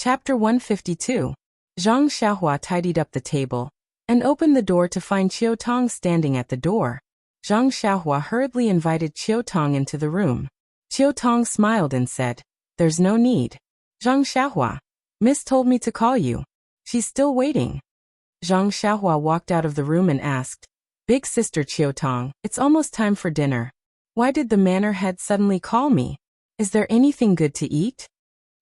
Chapter 152. Zhang Xiaohua tidied up the table and opened the door to find Qiu Tong standing at the door. Zhang Xiaohua hurriedly invited Qiu Tong into the room. Qiu Tong smiled and said, "There's no need. Zhang Xiaohua, Miss told me to call you. She's still waiting." Zhang Xiaohua walked out of the room and asked, "Big sister Qiu Tong, it's almost time for dinner. Why did the manor head suddenly call me? Is there anything good to eat?"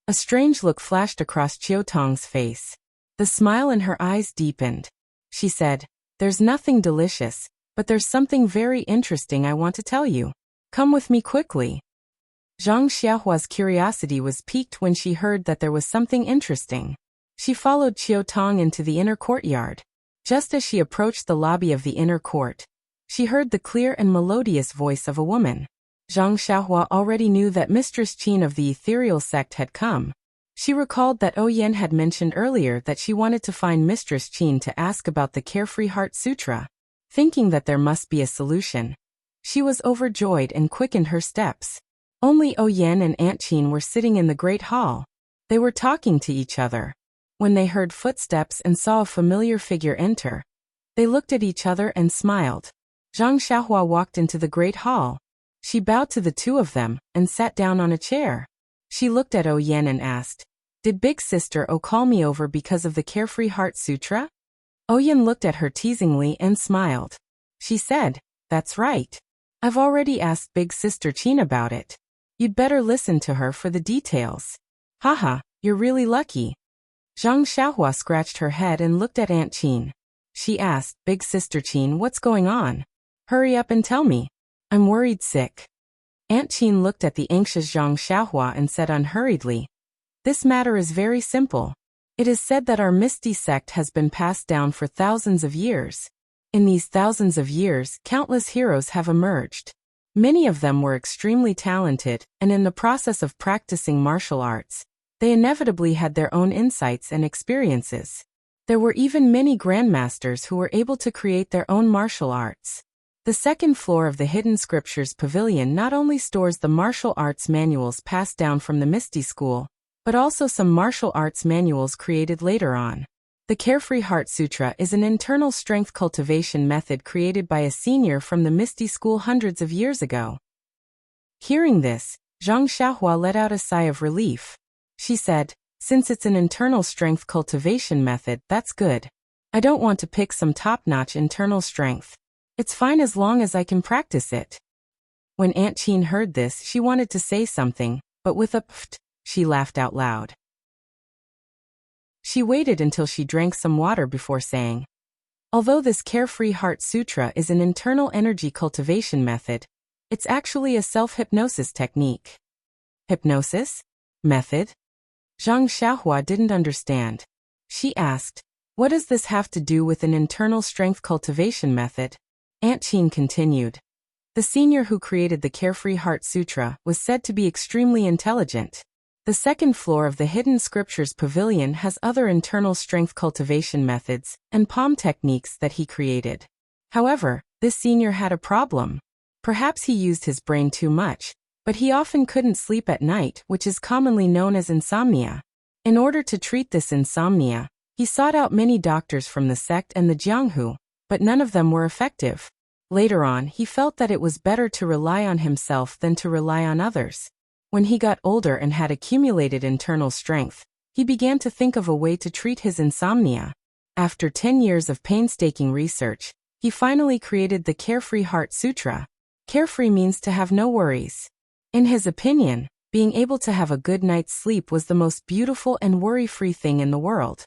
A strange look flashed across Qiu Tong's face. The smile in her eyes deepened. She said, "There's nothing delicious, but there's something very interesting I want to tell you. Come with me quickly." Zhang Xiaohua's curiosity was piqued when she heard that there was something interesting. She followed Qiu Tong into the inner courtyard. Just as she approached the lobby of the inner court, she heard the clear and melodious voice of a woman. Zhang Xiaohua already knew that Mistress Qin of the ethereal sect had come. She recalled that Oyen had mentioned earlier that she wanted to find Mistress Qin to ask about the Carefree Heart Sutra. Thinking that there must be a solution, she was overjoyed and quickened her steps. Only Oyen and Aunt Qin were sitting in the great hall. They were talking to each other. When they heard footsteps and saw a familiar figure enter, they looked at each other and smiled. Zhang Xiaohua walked into the great hall. She bowed to the two of them and sat down on a chair. She looked at Oyen and asked, "Did Big Sister O call me over because of the Carefree Heart Sutra?" Oyen looked at her teasingly and smiled. She said, "That's right. I've already asked Big Sister Qin about it. You'd better listen to her for the details." "Haha, you're really lucky." Zhang Xiaohua scratched her head and looked at Aunt Qin. She asked, "Big Sister Qin, what's going on? Hurry up and tell me. I'm worried sick." Aunt Qin looked at the anxious Zhang Xiaohua and said unhurriedly, "This matter is very simple. It is said that our Misty sect has been passed down for thousands of years. In these thousands of years, countless heroes have emerged. Many of them were extremely talented, and in the process of practicing martial arts, they inevitably had their own insights and experiences. There were even many grandmasters who were able to create their own martial arts. The second floor of the Hidden Scriptures Pavilion not only stores the martial arts manuals passed down from the Misty School, but also some martial arts manuals created later on. The Carefree Heart Sutra is an internal strength cultivation method created by a senior from the Misty School hundreds of years ago." Hearing this, Zhang Xiaohua let out a sigh of relief. She said, "Since it's an internal strength cultivation method, that's good. I don't want to pick some top-notch internal strength. It's fine as long as I can practice it." When Aunt Qin heard this, she wanted to say something, but with a pft, she laughed out loud. She waited until she drank some water before saying, "Although this Carefree Heart Sutra is an internal energy cultivation method, it's actually a self-hypnosis technique." "Hypnosis? Method?" Zhang Xiaohua didn't understand. She asked, "What does this have to do with an internal strength cultivation method?" Aunt Qin continued, "The senior who created the Carefree Heart Sutra was said to be extremely intelligent. The second floor of the Hidden Scriptures Pavilion has other internal strength cultivation methods and palm techniques that he created. However, this senior had a problem. Perhaps he used his brain too much, but he often couldn't sleep at night, which is commonly known as insomnia. In order to treat this insomnia, he sought out many doctors from the sect and the Jianghu, but none of them were effective. Later on, he felt that it was better to rely on himself than to rely on others. When he got older and had accumulated internal strength, he began to think of a way to treat his insomnia. After 10 years of painstaking research, he finally created the Carefree Heart Sutra. Carefree means to have no worries. In his opinion, being able to have a good night's sleep was the most beautiful and worry-free thing in the world.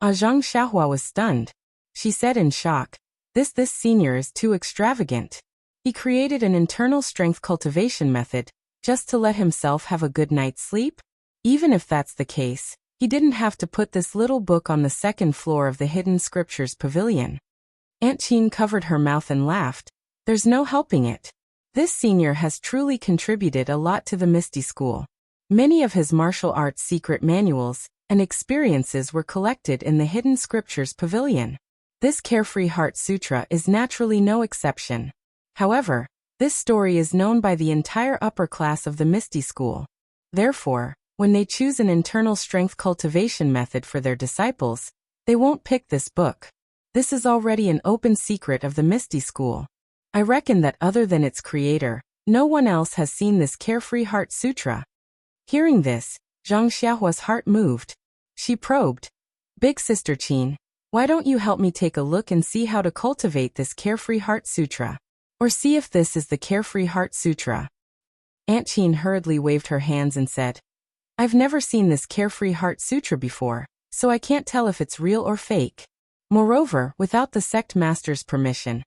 Zhang Xiaohua was stunned. She said in shock, This senior is too extravagant. He created an internal strength cultivation method, just to let himself have a good night's sleep? Even if that's the case, he didn't have to put this little book on the second floor of the Hidden Scriptures Pavilion." Aunt Qin covered her mouth and laughed. "There's no helping it. This senior has truly contributed a lot to the Misty School. Many of his martial arts secret manuals and experiences were collected in the Hidden Scriptures Pavilion. This Carefree Heart Sutra is naturally no exception. However, this story is known by the entire upper class of the Misty School. Therefore, When they choose an internal strength cultivation method for their disciples, they won't pick this book. This is already an open secret of the Misty School. I reckon that other than its creator, no one else has seen this Carefree Heart Sutra. Hearing this, Zhang Xiaohua's heart moved. She probed, Big Sister Qin, why don't you help me take a look and see how to cultivate this Carefree Heart Sutra? Or see if this is the Carefree Heart Sutra. Aunt Qin hurriedly waved her hands and said, I've never seen this Carefree Heart Sutra before, so I can't tell if it's real or fake. Moreover, without the sect master's permission,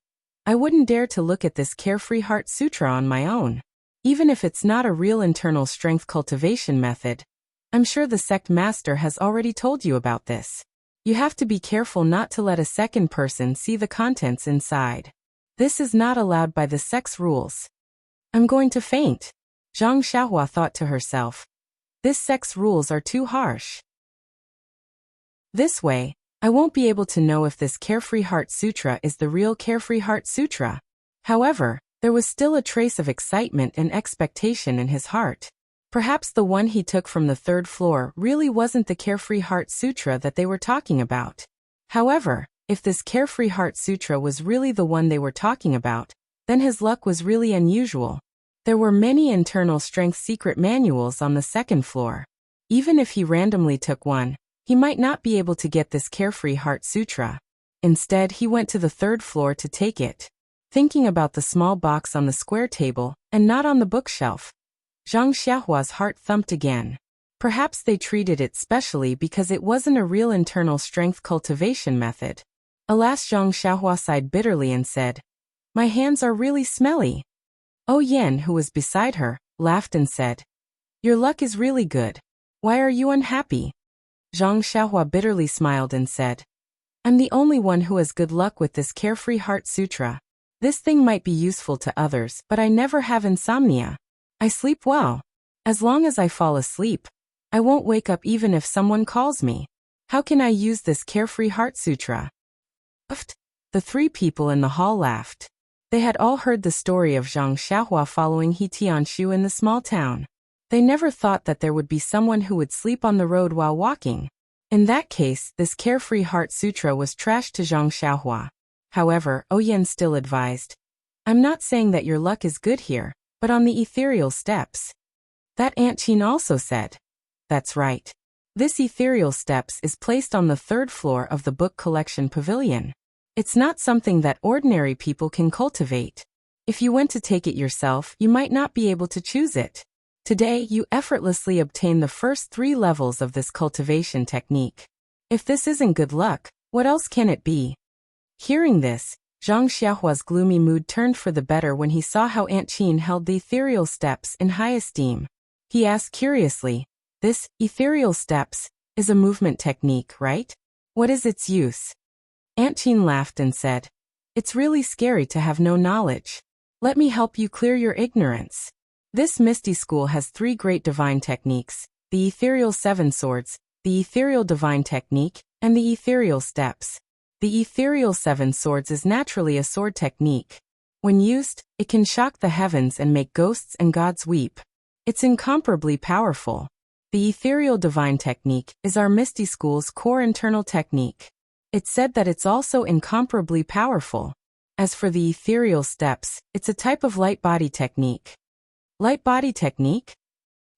I wouldn't dare to look at this Carefree Heart Sutra on my own. Even if it's not a real internal strength cultivation method, I'm sure the sect master has already told you about this. You have to be careful not to let a second person see the contents inside. This is not allowed by the sect's rules. I'm going to faint. Zhang Xiaohua thought to herself. This sect's rules are too harsh. This way, I won't be able to know if this Carefree Heart Sutra is the real Carefree Heart Sutra. However, there was still a trace of excitement and expectation in his heart. Perhaps the one he took from the 3rd floor really wasn't the Carefree Heart Sutra that they were talking about. However, if this Carefree Heart Sutra was really the one they were talking about, then his luck was really unusual. There were many internal strength secret manuals on the 2nd floor. Even if he randomly took one, he might not be able to get this Carefree Heart Sutra. Instead, he went to the 3rd floor to take it. Thinking about the small box on the square table, and not on the bookshelf, Zhang Xiaohua's heart thumped again. Perhaps they treated it specially because it wasn't a real internal strength cultivation method. Alas, Zhang Xiaohua sighed bitterly and said, My hands are really smelly. Oh Yan, who was beside her, laughed and said, Your luck is really good. Why are you unhappy? Zhang Xiaohua bitterly smiled and said, I'm the only one who has good luck with this Carefree Heart Sutra. This thing might be useful to others, but I never have insomnia. I sleep well. As long as I fall asleep, I won't wake up even if someone calls me. How can I use this Carefree Heart Sutra? The 3 people in the hall laughed. They had all heard the story of Zhang Xiaohua following He Tianshu in the small town. They never thought that there would be someone who would sleep on the road while walking. In that case, this Carefree Heart Sutra was trash to Zhang Xiaohua. However, Oyen still advised, I'm not saying that your luck is good here, but on the ethereal steps. That Aunt Qin also said. That's right. This ethereal steps is placed on the 3rd floor of the book collection pavilion. It's not something that ordinary people can cultivate. If you went to take it yourself, you might not be able to choose it. Today, you effortlessly obtain the first 3 levels of this cultivation technique. If this isn't good luck, what else can it be? Hearing this, Zhang Xiaohua's gloomy mood turned for the better when he saw how Aunt Qin held the ethereal steps in high esteem. He asked curiously, This, ethereal steps, is a movement technique, right? What is its use? Aunt Qin laughed and said, It's really scary to have no knowledge. Let me help you clear your ignorance. This Misty School has 3 great divine techniques, the ethereal 7 swords, the ethereal divine technique, and the ethereal steps. The ethereal 7 swords is naturally a sword technique. When used, it can shock the heavens and make ghosts and gods weep. It's incomparably powerful. The ethereal divine technique is our Misty School's core internal technique. It's said that it's also incomparably powerful. As for the ethereal steps, it's a type of light body technique. Light body technique?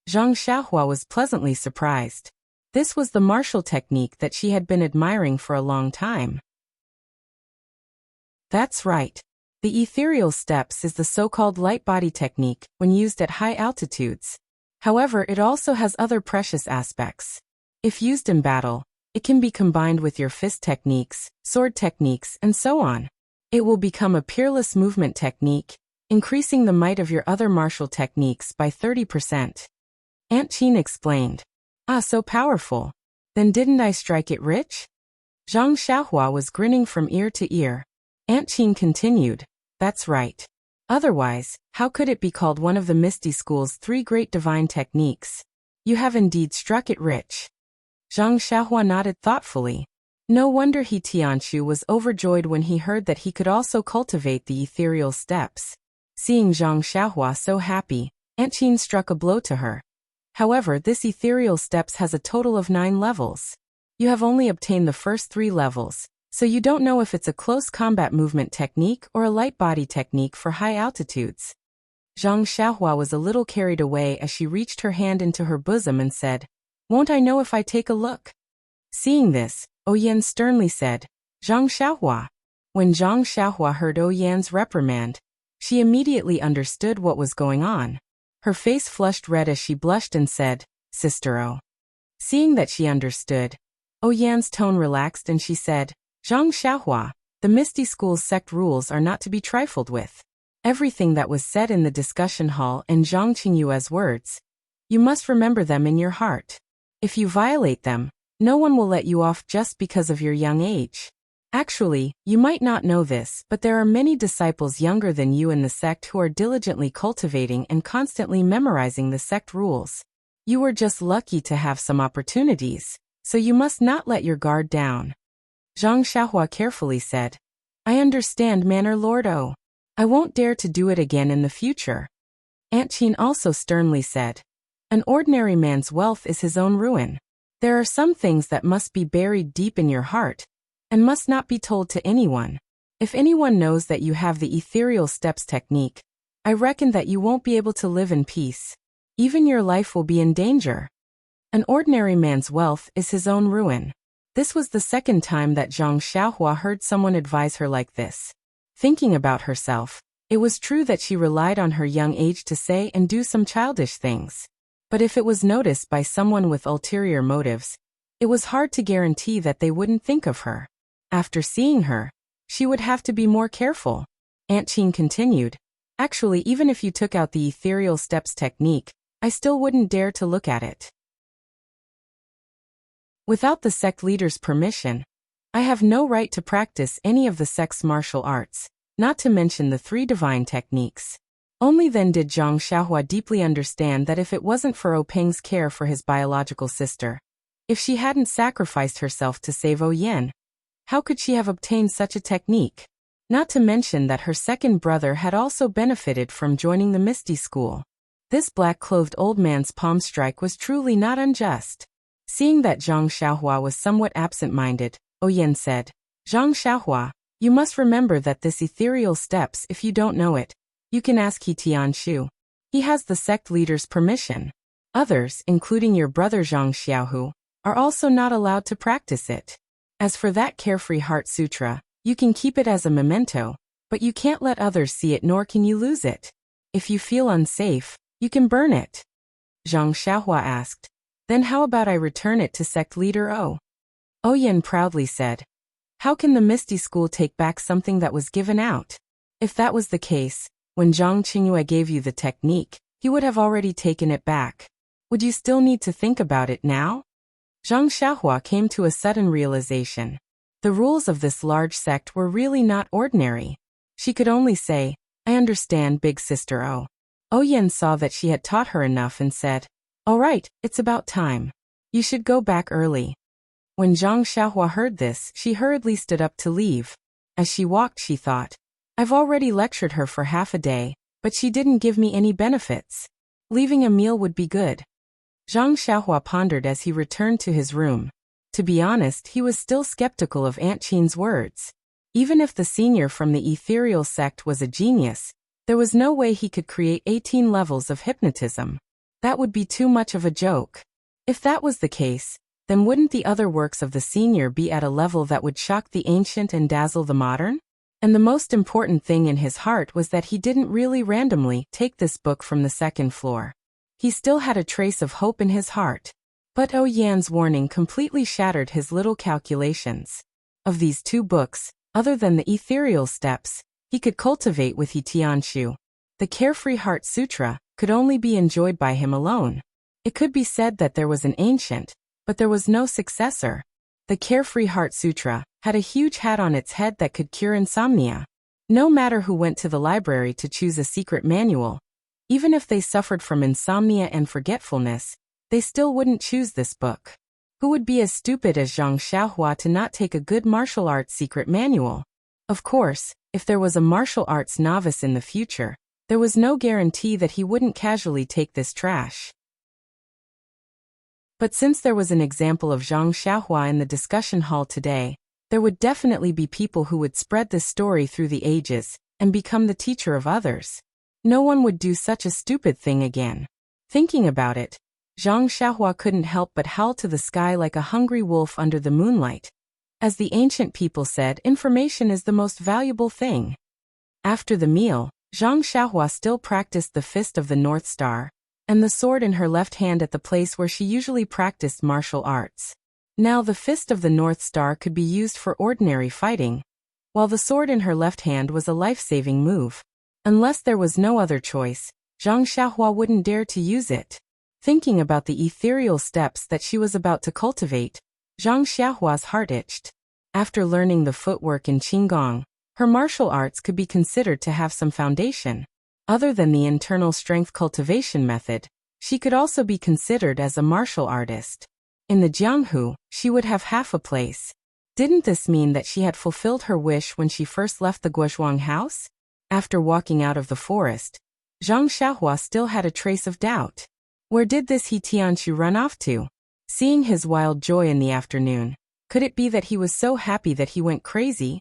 Zhang Xiaohua was pleasantly surprised. This was the martial technique that she had been admiring for a long time. That's right. The ethereal steps is the so-called light body technique when used at high altitudes. However, it also has other precious aspects. If used in battle, it can be combined with your fist techniques, sword techniques, and so on. It will become a peerless movement technique, increasing the might of your other martial techniques by 30%. Aunt Qin explained. Ah, so powerful. Then didn't I strike it rich? Zhang Xiaohua was grinning from ear to ear. Aunt Qin continued. That's right. Otherwise, how could it be called one of the Misty School's 3 great divine techniques? You have indeed struck it rich. Zhang Xiaohua nodded thoughtfully. No wonder He Tianshu was overjoyed when he heard that he could also cultivate the ethereal steps. Seeing Zhang Xiaohua so happy, Aunt Qin struck a blow to her. However, this ethereal steps has a total of 9 levels. You have only obtained the first 3 levels, so you don't know if it's a close combat movement technique or a light body technique for high altitudes. Zhang Xiaohua was a little carried away as she reached her hand into her bosom and said, "Won't I know if I take a look?" Seeing this, Yan sternly said, "Zhang Xiaohua." When Zhang Xiaohua heard Yan's reprimand, she immediately understood what was going on. Her face flushed red as she blushed and said, "Sister O." Seeing that she understood, Yan's tone relaxed and she said, "Zhang Xiaohua, the Misty School's sect rules are not to be trifled with. Everything that was said in the discussion hall and Zhang Qingyue's words, you must remember them in your heart. If you violate them, no one will let you off just because of your young age. Actually, you might not know this, but there are many disciples younger than you in the sect who are diligently cultivating and constantly memorizing the sect rules. You were just lucky to have some opportunities, so you must not let your guard down." Zhang Xiaohua carefully said, "I understand, Manor Lord O. I won't dare to do it again in the future." Aunt Qin also sternly said, "An ordinary man's wealth is his own ruin. There are some things that must be buried deep in your heart, and must not be told to anyone. If anyone knows that you have the ethereal steps technique, I reckon that you won't be able to live in peace. Even your life will be in danger. An ordinary man's wealth is his own ruin." This was the second time that Zhang Xiaohua heard someone advise her like this. Thinking about herself, it was true that she relied on her young age to say and do some childish things. But if it was noticed by someone with ulterior motives, it was hard to guarantee that they wouldn't think of her. After seeing her, she would have to be more careful. Aunt Qin continued, "Actually, even if you took out the ethereal steps technique, I still wouldn't dare to look at it. Without the sect leader's permission, I have no right to practice any of the sect's martial arts, not to mention the 3 divine techniques." Only then did Zhang Xiaohua deeply understand that if it wasn't for Peng's care for his biological sister, if she hadn't sacrificed herself to save Yan, how could she have obtained such a technique? Not to mention that her second brother had also benefited from joining the Misty School. This black-clothed old man's palm strike was truly not unjust. Seeing that Zhang Xiaohua was somewhat absent-minded, Yan said, "Zhang Xiaohua, you must remember that this ethereal steps, if you don't know it, you can ask He Tianshu. He has the sect leader's permission. Others, including your brother Zhang Xiaohu, are also not allowed to practice it. As for that Carefree Heart Sutra, you can keep it as a memento, but you can't let others see it nor can you lose it. If you feel unsafe, you can burn it." Zhang Xiaohua asked, "Then how about I return it to sect leader O?" Yan proudly said, "How can the Misty School take back something that was given out? If that was the case, when Zhang Qingyue gave you the technique, he would have already taken it back. Would you still need to think about it now?" Zhang Xiaohua came to a sudden realization. The rules of this large sect were really not ordinary. She could only say, "I understand, big sister O." Yan saw that she had taught her enough and said, "All right, it's about time. You should go back early." When Zhang Xiaohua heard this, she hurriedly stood up to leave. As she walked, she thought, "I've already lectured her for half a day, but she didn't give me any benefits. Leaving a meal would be good." Zhang Xiaohua pondered as he returned to his room. To be honest, he was still skeptical of Aunt Qin's words. Even if the senior from the ethereal sect was a genius, there was no way he could create 18 levels of hypnotism. That would be too much of a joke. If that was the case, then wouldn't the other works of the senior be at a level that would shock the ancient and dazzle the modern? And the most important thing in his heart was that he didn't really randomly take this book from the second floor. He still had a trace of hope in his heart. But Yan's warning completely shattered his little calculations. Of these 2 books, other than the ethereal steps, he could cultivate with He Tianshu. The Carefree Heart Sutra could only be enjoyed by him alone. It could be said that there was an ancient, but there was no successor. The Carefree Heart Sutra had a huge hat on its head that could cure insomnia. No matter who went to the library to choose a secret manual, even if they suffered from insomnia and forgetfulness, they still wouldn't choose this book. Who would be as stupid as Zhang Xiaohua to not take a good martial arts secret manual? Of course, if there was a martial arts novice in the future, there was no guarantee that he wouldn't casually take this trash. But since there was an example of Zhang Xiaohua in the discussion hall today, there would definitely be people who would spread this story through the ages and become the teacher of others. No one would do such a stupid thing again. Thinking about it, Zhang Xiaohua couldn't help but howl to the sky like a hungry wolf under the moonlight. As the ancient people said, information is the most valuable thing. After the meal, Zhang Xiaohua still practiced the Fist of the North Star and the sword in her left hand at the place where she usually practiced martial arts. Now the Fist of the North Star could be used for ordinary fighting, while the sword in her left hand was a life-saving move. Unless there was no other choice, Zhang Xiaohua wouldn't dare to use it. Thinking about the ethereal steps that she was about to cultivate, Zhang Xiaohua's heart itched. After learning the footwork in Qinggong, her martial arts could be considered to have some foundation. Other than the internal strength cultivation method, she could also be considered as a martial artist. In the Jianghu, she would have half a place. Didn't this mean that she had fulfilled her wish when she first left the Guozhuang house? After walking out of the forest, Zhang Xiaohua still had a trace of doubt. Where did this He Tianxu run off to? Seeing his wild joy in the afternoon, could it be that he was so happy that he went crazy?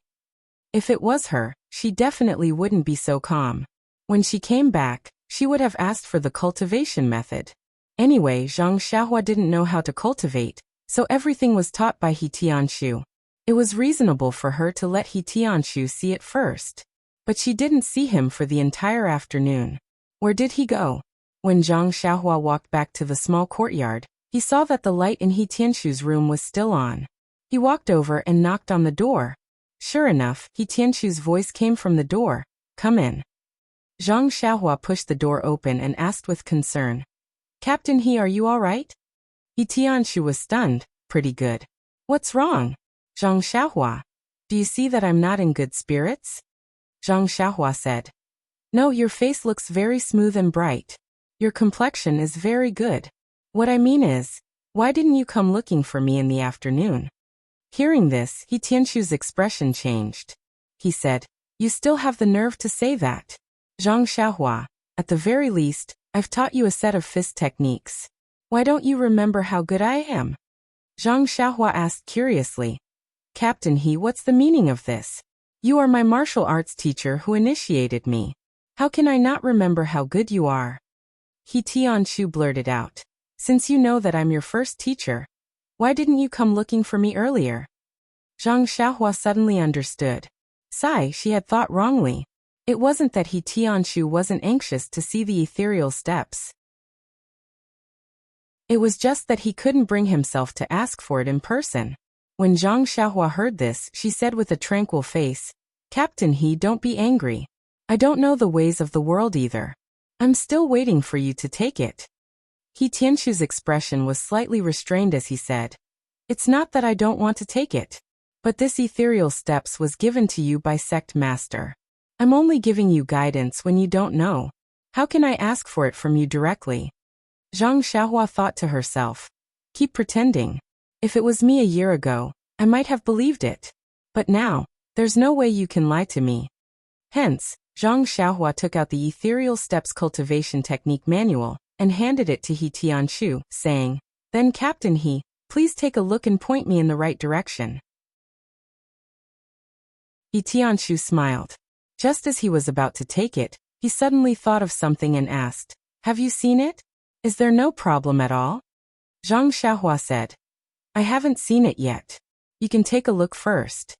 If it was her, she definitely wouldn't be so calm. When she came back, she would have asked for the cultivation method. Anyway, Zhang Xiaohua didn't know how to cultivate, so everything was taught by He Tianxu. It was reasonable for her to let He Tianxu see it first. But she didn't see him for the entire afternoon. Where did he go? When Zhang Xiaohua walked back to the small courtyard, he saw that the light in He Tianxu's room was still on. He walked over and knocked on the door. Sure enough, He Tianxu's voice came from the door. Come in. Zhang Xiaohua pushed the door open and asked with concern. Captain He, are you all right? He Tianxu was stunned. Pretty good. What's wrong? Zhang Xiaohua. Do you see that I'm not in good spirits? Zhang Xiaohua said. No, your face looks very smooth and bright. Your complexion is very good. What I mean is, why didn't you come looking for me in the afternoon? Hearing this, He Tianxu's expression changed. He said, you still have the nerve to say that. Zhang Xiaohua, at the very least, I've taught you a set of fist techniques. Why don't you remember how good I am? Zhang Xiaohua asked curiously. Captain He, what's the meaning of this? You are my martial arts teacher who initiated me. How can I not remember how good you are? He Tianxu blurted out. Since you know that I'm your first teacher, why didn't you come looking for me earlier? Zhang Xiaohua suddenly understood. Sigh, she had thought wrongly. It wasn't that He Tianxu wasn't anxious to see the ethereal steps. It was just that he couldn't bring himself to ask for it in person. When Zhang Xiaohua heard this, she said with a tranquil face, Captain He, don't be angry. I don't know the ways of the world either. I'm still waiting for you to take it. He Tianxu's expression was slightly restrained as he said, It's not that I don't want to take it. But this ethereal steps was given to you by sect master. I'm only giving you guidance when you don't know. How can I ask for it from you directly? Zhang Xiaohua thought to herself. Keep pretending. If it was me a year ago, I might have believed it. But now, there's no way you can lie to me. Hence, Zhang Xiaohua took out the Ethereal Steps Cultivation Technique Manual and handed it to He Tianxu, saying, Then Captain He, please take a look and point me in the right direction. He Tianxu smiled. Just as he was about to take it, he suddenly thought of something and asked, Have you seen it? Is there no problem at all? Zhang Xiaohua said, I haven't seen it yet. You can take a look first.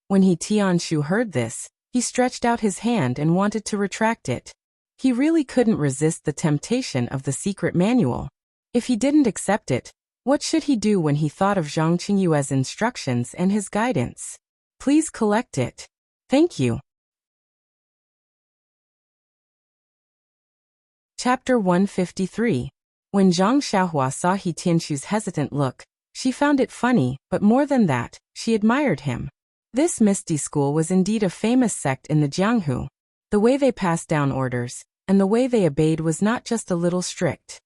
When He Tianxu heard this, he stretched out his hand and wanted to retract it. He really couldn't resist the temptation of the secret manual. If he didn't accept it, what should he do when he thought of Zhang Qingyue's instructions and his guidance? Please collect it. Thank you. Chapter 153. When Zhang Xiaohua saw He Tianxu's hesitant look, she found it funny, but more than that, she admired him. This Misty School was indeed a famous sect in the Jianghu. The way they passed down orders, and the way they obeyed was not just a little strict.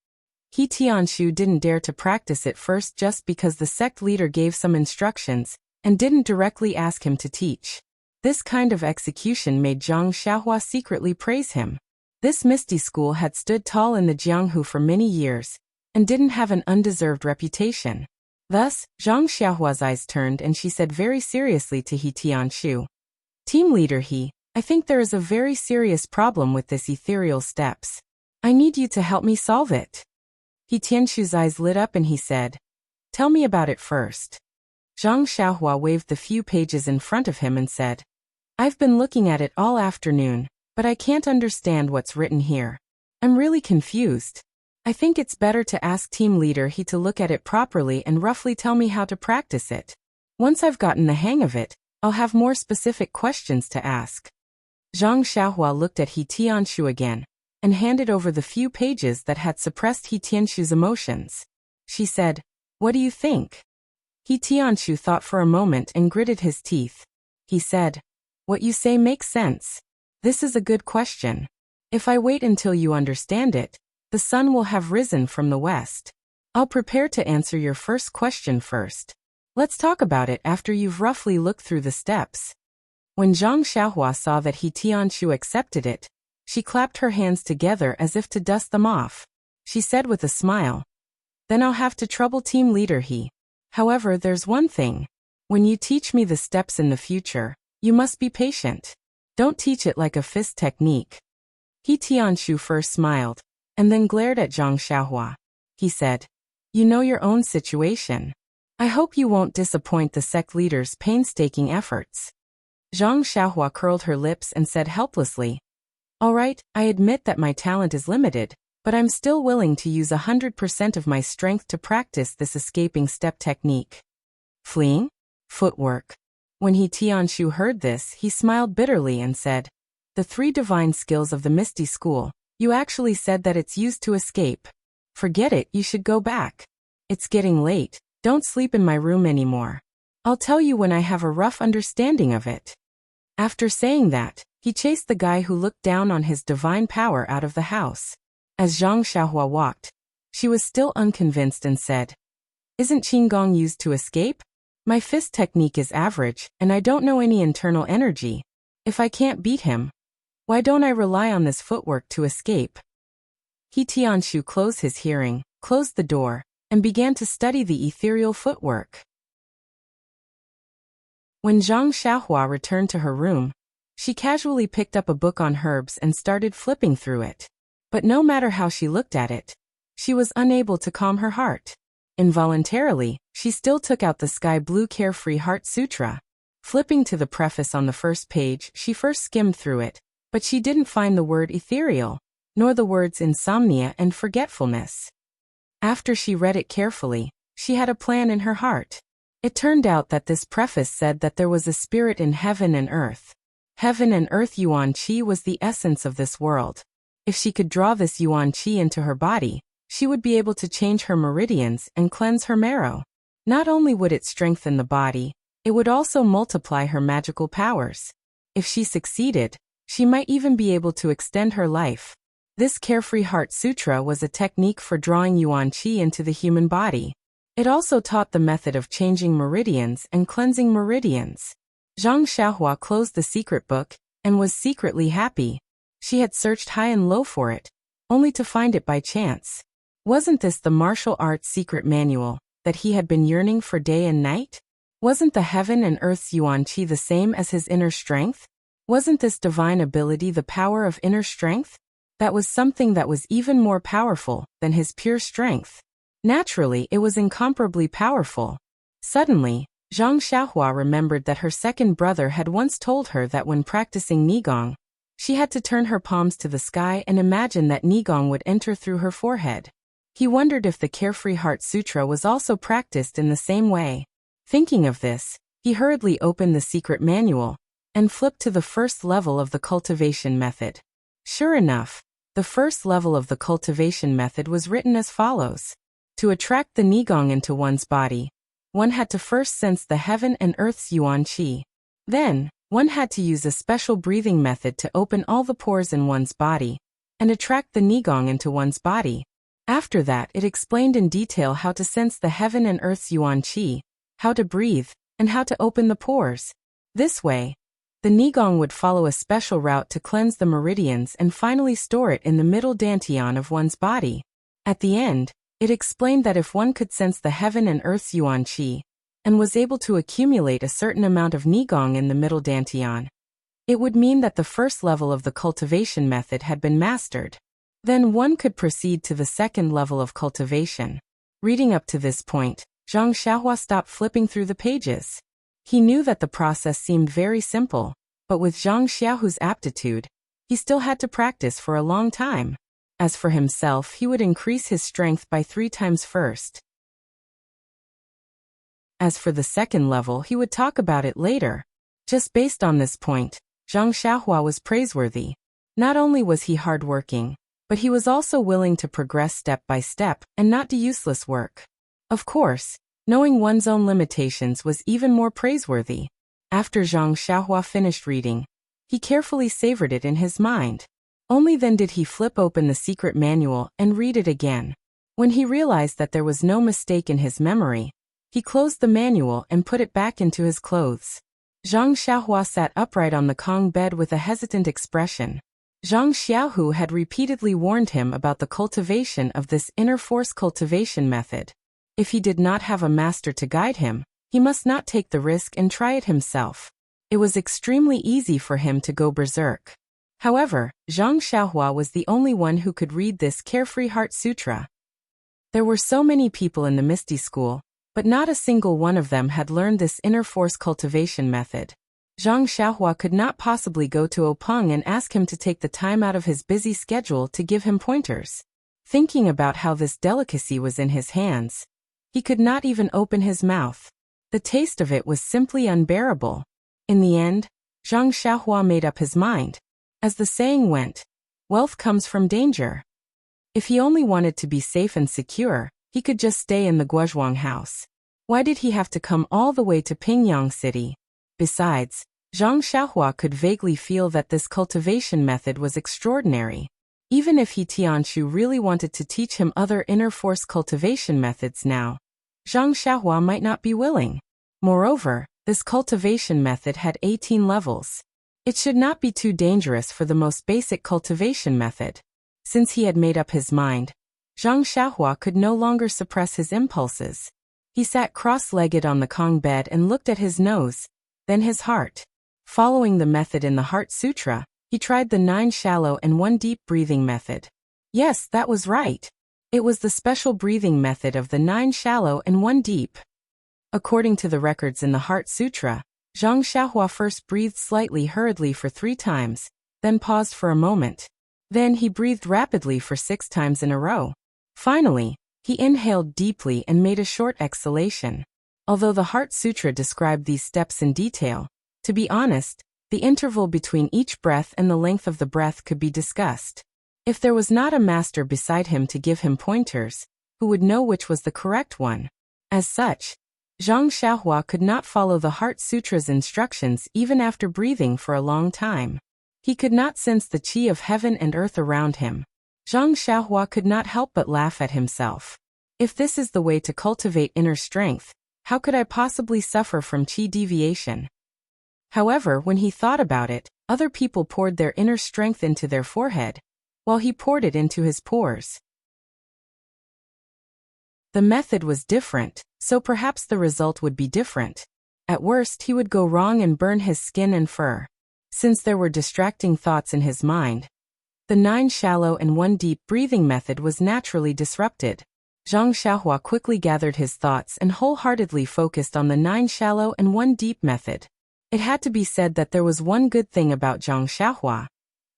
He Tianxu didn't dare to practice it first just because the sect leader gave some instructions, and didn't directly ask him to teach. This kind of execution made Zhang Xiaohua secretly praise him. This Misty School had stood tall in the Jianghu for many years, and didn't have an undeserved reputation. Thus, Zhang Xiaohua's eyes turned and she said very seriously to He Tianshu, "Team leader He, I think there is a very serious problem with this ethereal steps. I need you to help me solve it." He Tianshu's eyes lit up and he said, "Tell me about it first." Zhang Xiaohua waved the few pages in front of him and said, "I've been looking at it all afternoon, but I can't understand what's written here. I'm really confused. I think it's better to ask team leader He to look at it properly and roughly tell me how to practice it. Once I've gotten the hang of it, I'll have more specific questions to ask." Zhang Xiaohua looked at He Tianshu again and handed over the few pages that had suppressed He Tianshu's emotions. She said, "What do you think?" He Tianshu thought for a moment and gritted his teeth. He said, "What you say makes sense. This is a good question. If I wait until you understand it, the sun will have risen from the west. I'll prepare to answer your first question first. Let's talk about it after you've roughly looked through the steps." When Zhang Xiaohua saw that He Tianshu accepted it, she clapped her hands together as if to dust them off. She said with a smile, "Then I'll have to trouble team leader He. However, there's one thing. When you teach me the steps in the future, you must be patient. Don't teach it like a fist technique." He Tianshu first smiled, and then glared at Zhang Xiaohua. He said, "You know your own situation. I hope you won't disappoint the sect leader's painstaking efforts." Zhang Xiaohua curled her lips and said helplessly, "All right, I admit that my talent is limited, but I'm still willing to use 100% of my strength to practice this escaping step technique." Fleeing? Footwork. When He Tianshu heard this, he smiled bitterly and said, "The three divine skills of the Misty School, you actually said that it's used to escape. Forget it, you should go back. It's getting late, don't sleep in my room anymore. I'll tell you when I have a rough understanding of it." After saying that, he chased the guy who looked down on his divine power out of the house. As Zhang Xiaohua walked, she was still unconvinced and said, "Isn't Qinggong used to escape? My fist technique is average, and I don't know any internal energy. If I can't beat him, why don't I rely on this footwork to escape?" He Tianshu closed his hearing, closed the door, and began to study the ethereal footwork. When Zhang Xiaohua returned to her room, she casually picked up a book on herbs and started flipping through it. But no matter how she looked at it, she was unable to calm her heart. Involuntarily, she still took out the sky blue Carefree Heart Sutra. Flipping to the preface on the first page, she first skimmed through it, but she didn't find the word ethereal, nor the words insomnia and forgetfulness. After she read it carefully, she had a plan in her heart. It turned out that this preface said that there was a spirit in heaven and earth. Heaven and earth Yuan Qi was the essence of this world. If she could draw this Yuan Qi into her body, she would be able to change her meridians and cleanse her marrow. Not only would it strengthen the body, it would also multiply her magical powers. If she succeeded, she might even be able to extend her life. This Carefree Heart Sutra was a technique for drawing Yuan Qi into the human body. It also taught the method of changing meridians and cleansing meridians. Zhang Xiaohua closed the secret book and was secretly happy. She had searched high and low for it, only to find it by chance. Wasn't this the martial arts secret manual that he had been yearning for day and night? Wasn't the heaven and earth's Yuan Qi the same as his inner strength? Wasn't this divine ability the power of inner strength? That was something that was even more powerful than his pure strength. Naturally, it was incomparably powerful. Suddenly, Zhang Xiaohua remembered that her second brother had once told her that when practicing Nigong, she had to turn her palms to the sky and imagine that Nigong would enter through her forehead. He wondered if the Carefree Heart Sutra was also practiced in the same way. Thinking of this, he hurriedly opened the secret manual and flipped to the first level of the cultivation method. Sure enough, the first level of the cultivation method was written as follows. To attract the Nigong into one's body, one had to first sense the heaven and earth's Yuan Qi. Then, one had to use a special breathing method to open all the pores in one's body and attract the Nigong into one's body. After that, it explained in detail how to sense the heaven and earth's Yuan Qi, how to breathe, and how to open the pores. This way, the Nigong would follow a special route to cleanse the meridians and finally store it in the middle dantian of one's body. At the end, It explained that if one could sense the heaven and earth's yuan qi, and was able to accumulate a certain amount of nigong in the middle dantian, it would mean that the first level of the cultivation method had been mastered. Then one could proceed to the second level of cultivation. Reading up to this point, Zhang Xiaohua stopped flipping through the pages. He knew that the process seemed very simple, but with Zhang Xiaohu's aptitude, he still had to practice for a long time. As for himself, he would increase his strength by 3 times first. As for the second level, he would talk about it later. Just based on this point, Zhang Xiaohua was praiseworthy. Not only was he hardworking, but he was also willing to progress step by step and not do useless work. Of course, knowing one's own limitations was even more praiseworthy. After Zhang Xiaohua finished reading, he carefully savored it in his mind. Only then did he flip open the secret manual and read it again. When he realized that there was no mistake in his memory, he closed the manual and put it back into his clothes. Zhang Xiaohua sat upright on the Kong bed with a hesitant expression. Zhang Xiaohu had repeatedly warned him about the cultivation of this inner force cultivation method. If he did not have a master to guide him, he must not take the risk and try it himself. It was extremely easy for him to go berserk. However, Zhang Xiaohua was the only one who could read this Carefree Heart Sutra. There were so many people in the Misty School, but not a single one of them had learned this inner force cultivation method. Zhang Xiaohua could not possibly go to Openg and ask him to take the time out of his busy schedule to give him pointers. Thinking about how this delicacy was in his hands, he could not even open his mouth. The taste of it was simply unbearable. In the end, Zhang Xiaohua made up his mind. As the saying went, wealth comes from danger. If he only wanted to be safe and secure, he could just stay in the Guozhuang house. Why did he have to come all the way to Pingyang City? Besides, Zhang Xiaohua could vaguely feel that this cultivation method was extraordinary. Even if He Tianchu really wanted to teach him other inner force cultivation methods now, Zhang Xiaohua might not be willing. Moreover, this cultivation method had 18 levels. It should not be too dangerous for the most basic cultivation method. Since he had made up his mind, Zhang Xiaohua could no longer suppress his impulses. He sat cross-legged on the Kong bed and looked at his nose, then his heart. Following the method in the Heart Sutra, he tried the 9 shallow and 1 deep breathing method. Yes, that was right. It was the special breathing method of the 9 shallow and 1 deep. According to the records in the Heart Sutra, Zhang Xiaohua first breathed slightly hurriedly for 3 times, then paused for a moment. Then he breathed rapidly for 6 times in a row. Finally, he inhaled deeply and made a short exhalation. Although the Heart Sutra described these steps in detail, to be honest, the interval between each breath and the length of the breath could be discussed. If there was not a master beside him to give him pointers, who would know which was the correct one? As such, Zhang Xiaohua could not follow the Heart Sutra's instructions even after breathing for a long time. He could not sense the qi of heaven and earth around him. Zhang Xiaohua could not help but laugh at himself. If this is the way to cultivate inner strength, how could I possibly suffer from qi deviation? However, when he thought about it, other people poured their inner strength into their forehead, while he poured it into his pores. The method was different, so perhaps the result would be different. At worst, he would go wrong and burn his skin and fur. Since there were distracting thoughts in his mind, the 9 shallow and 1 deep breathing method was naturally disrupted. Zhang Xiaohua quickly gathered his thoughts and wholeheartedly focused on the 9 shallow and 1 deep method. It had to be said that there was one good thing about Zhang Xiaohua,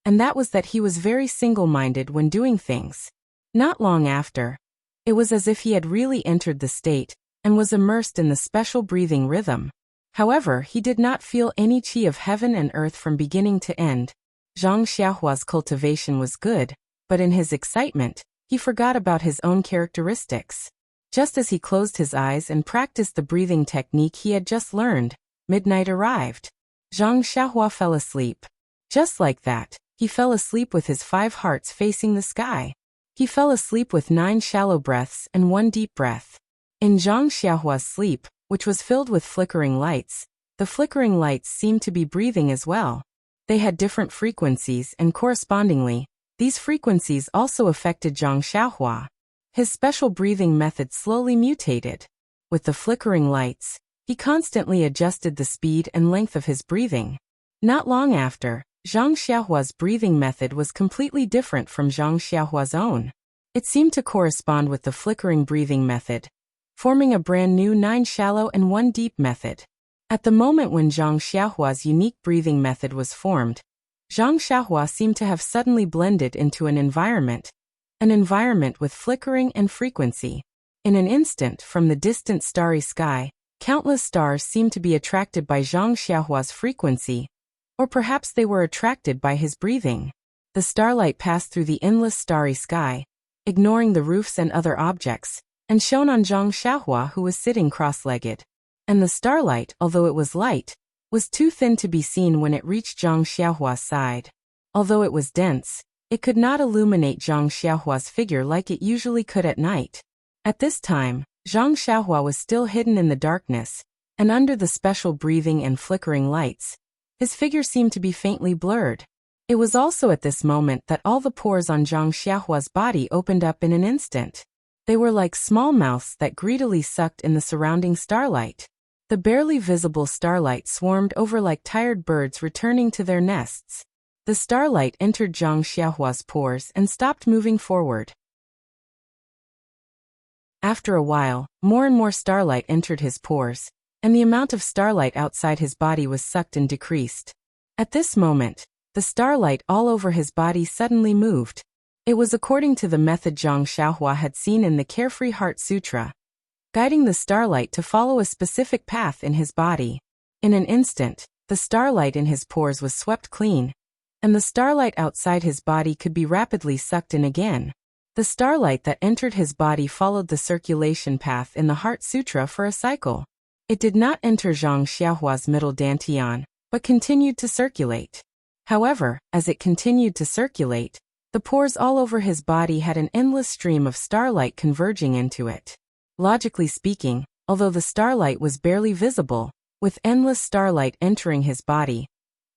and that was that he was very single-minded when doing things. Not long after, it was as if he had really entered the state and was immersed in the special breathing rhythm. However, he did not feel any qi of heaven and earth from beginning to end. Zhang Xiaohua's cultivation was good, but in his excitement, he forgot about his own characteristics. Just as he closed his eyes and practiced the breathing technique he had just learned, midnight arrived. Zhang Xiaohua fell asleep. Just like that, he fell asleep with his 5 hearts facing the sky. He fell asleep with 9 shallow breaths and 1 deep breath. In Zhang Xiaohua's sleep, which was filled with flickering lights, the flickering lights seemed to be breathing as well. They had different frequencies and correspondingly, these frequencies also affected Zhang Xiaohua. His special breathing method slowly mutated. With the flickering lights, he constantly adjusted the speed and length of his breathing. Not long after, Zhang Xiaohua's breathing method was completely different from Zhang Xiaohua's own. It seemed to correspond with the flickering breathing method, forming a brand new 9 shallow and 1 deep method. At the moment when Zhang Xiaohua's unique breathing method was formed, Zhang Xiaohua seemed to have suddenly blended into an environment with flickering and frequency. In an instant, from the distant starry sky, countless stars seemed to be attracted by Zhang Xiaohua's frequency, or perhaps they were attracted by his breathing. The starlight passed through the endless starry sky, ignoring the roofs and other objects, and shone on Zhang Xiaohua, who was sitting cross-legged. And the starlight, although it was light, was too thin to be seen when it reached Zhang Xiaohua's side. Although it was dense, it could not illuminate Zhang Xiaohua's figure like it usually could at night. At this time, Zhang Xiaohua was still hidden in the darkness, and under the special breathing and flickering lights, his figure seemed to be faintly blurred. It was also at this moment that all the pores on Zhang Xiaohua's body opened up in an instant. They were like small mouths that greedily sucked in the surrounding starlight. The barely visible starlight swarmed over like tired birds returning to their nests. The starlight entered Zhang Xiaohua's pores and stopped moving forward. After a while, more and more starlight entered his pores, and the amount of starlight outside his body was sucked and decreased. At this moment, the starlight all over his body suddenly moved. It was according to the method Zhang Xiaohua had seen in the Carefree Heart Sutra, guiding the starlight to follow a specific path in his body. In an instant, the starlight in his pores was swept clean, and the starlight outside his body could be rapidly sucked in again. The starlight that entered his body followed the circulation path in the Heart Sutra for a cycle. It did not enter Zhang Xiaohua's middle dantian, but continued to circulate. However, as it continued to circulate, the pores all over his body had an endless stream of starlight converging into it. Logically speaking, although the starlight was barely visible, with endless starlight entering his body,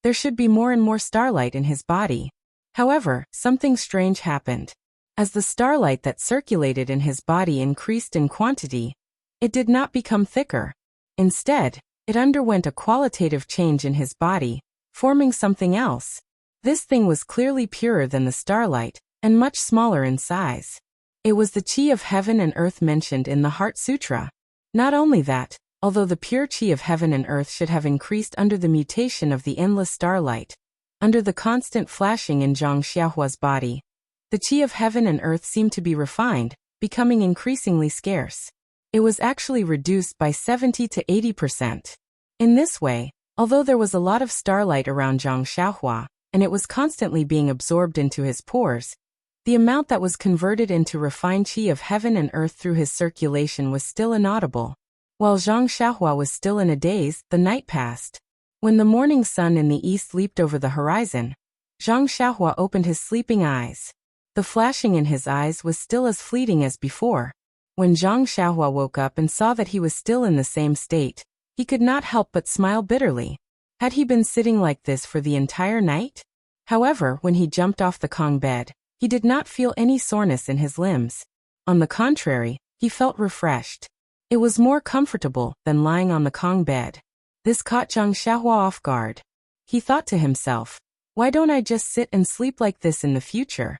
there should be more and more starlight in his body. However, something strange happened. As the starlight that circulated in his body increased in quantity, it did not become thicker. Instead, it underwent a qualitative change in his body, forming something else. This thing was clearly purer than the starlight, and much smaller in size. It was the chi of heaven and earth mentioned in the Heart Sutra. Not only that, although the pure chi of heaven and earth should have increased under the mutation of the endless starlight, under the constant flashing in Zhang Xiaohua's body, the chi of heaven and earth seemed to be refined, becoming increasingly scarce. It was actually reduced by 70 to 80%. In this way, although there was a lot of starlight around Zhang Xiaohua, and it was constantly being absorbed into his pores, the amount that was converted into refined chi of heaven and earth through his circulation was still inaudible. While Zhang Xiaohua was still in a daze, the night passed. When the morning sun in the east leaped over the horizon, Zhang Xiaohua opened his sleeping eyes. The flashing in his eyes was still as fleeting as before. When Zhang Xiaohua woke up and saw that he was still in the same state, he could not help but smile bitterly. Had he been sitting like this for the entire night? However, when he jumped off the Kong bed, he did not feel any soreness in his limbs. On the contrary, he felt refreshed. It was more comfortable than lying on the Kong bed. This caught Zhang Xiaohua off guard. He thought to himself, why don't I just sit and sleep like this in the future?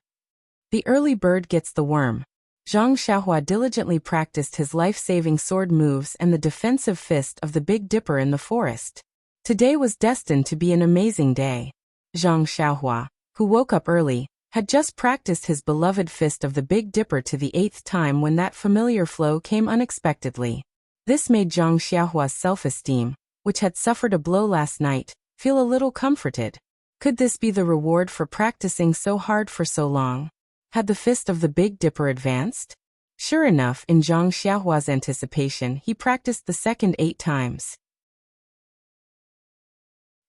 The early bird gets the worm. Zhang Xiaohua diligently practiced his life-saving sword moves and the defensive fist of the Big Dipper in the forest. Today was destined to be an amazing day. Zhang Xiaohua, who woke up early, had just practiced his beloved fist of the Big Dipper to the 8th time when that familiar flow came unexpectedly. This made Zhang Xiaohua's self-esteem, which had suffered a blow last night, feel a little comforted. Could this be the reward for practicing so hard for so long? Had the fist of the Big Dipper advanced? Sure enough, in Zhang Xiaohua's anticipation, he practiced the second 8 times.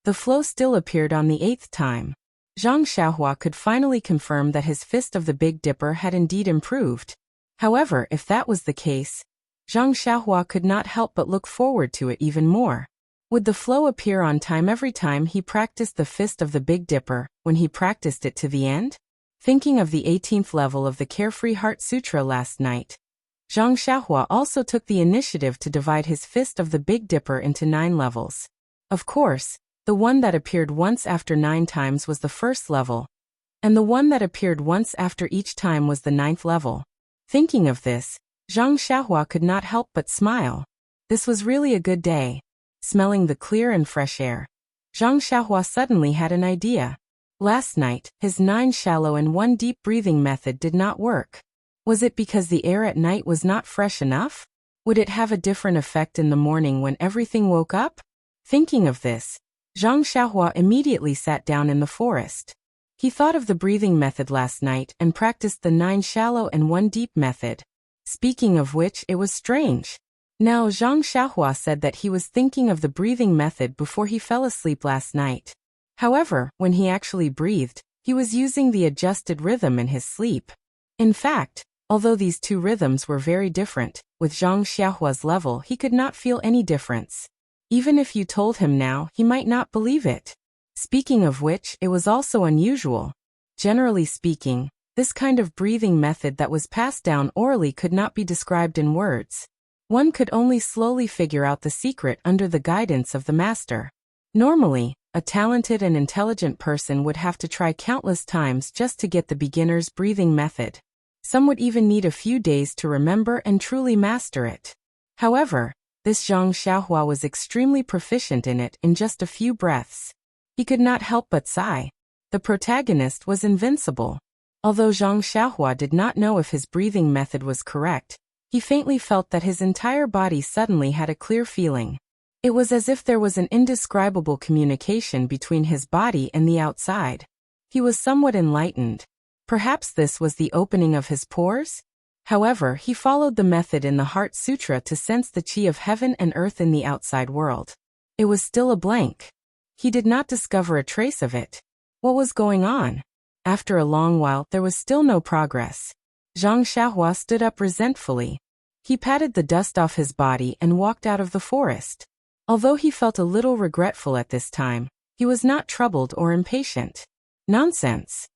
The flow still appeared on the 8th time. Zhang Xiaohua could finally confirm that his fist of the Big Dipper had indeed improved. However, if that was the case, Zhang Xiaohua could not help but look forward to it even more. Would the flow appear on time every time he practiced the fist of the Big Dipper, when he practiced it to the end? Thinking of the 18th level of the Carefree Heart Sutra last night, Zhang Xiaohua also took the initiative to divide his fist of the Big Dipper into 9 levels. Of course, the one that appeared once after 9 times was the first level, and the one that appeared once after each time was the 9th level. Thinking of this, Zhang Xiaohua could not help but smile. This was really a good day. Smelling the clear and fresh air, Zhang Xiaohua suddenly had an idea. Last night, his 9 shallow and 1 deep breathing method did not work. Was it because the air at night was not fresh enough? Would it have a different effect in the morning when everything woke up? Thinking of this, Zhang Xiaohua immediately sat down in the forest. He thought of the breathing method last night and practiced the 9 shallow and 1 deep method. Speaking of which, it was strange. Now Zhang Xiaohua said that he was thinking of the breathing method before he fell asleep last night. However, when he actually breathed, he was using the adjusted rhythm in his sleep. In fact, although these 2 rhythms were very different, with Zhang Xiaohua's level he could not feel any difference. Even if you told him now, he might not believe it. Speaking of which, it was also unusual. Generally speaking, this kind of breathing method that was passed down orally could not be described in words. One could only slowly figure out the secret under the guidance of the master. Normally, a talented and intelligent person would have to try countless times just to get the beginner's breathing method. Some would even need a few days to remember and truly master it. However, this Zhang Xiaohua was extremely proficient in it in just a few breaths. He could not help but sigh. The protagonist was invincible. Although Zhang Xiaohua did not know if his breathing method was correct, he faintly felt that his entire body suddenly had a clear feeling. It was as if there was an indescribable communication between his body and the outside. He was somewhat enlightened. Perhaps this was the opening of his pores? However, he followed the method in the Heart Sutra to sense the chi of heaven and earth in the outside world. It was still a blank. He did not discover a trace of it. What was going on? After a long while, there was still no progress. Zhang Xiaohua stood up resentfully. He patted the dust off his body and walked out of the forest. Although he felt a little regretful at this time, he was not troubled or impatient. Nonsense.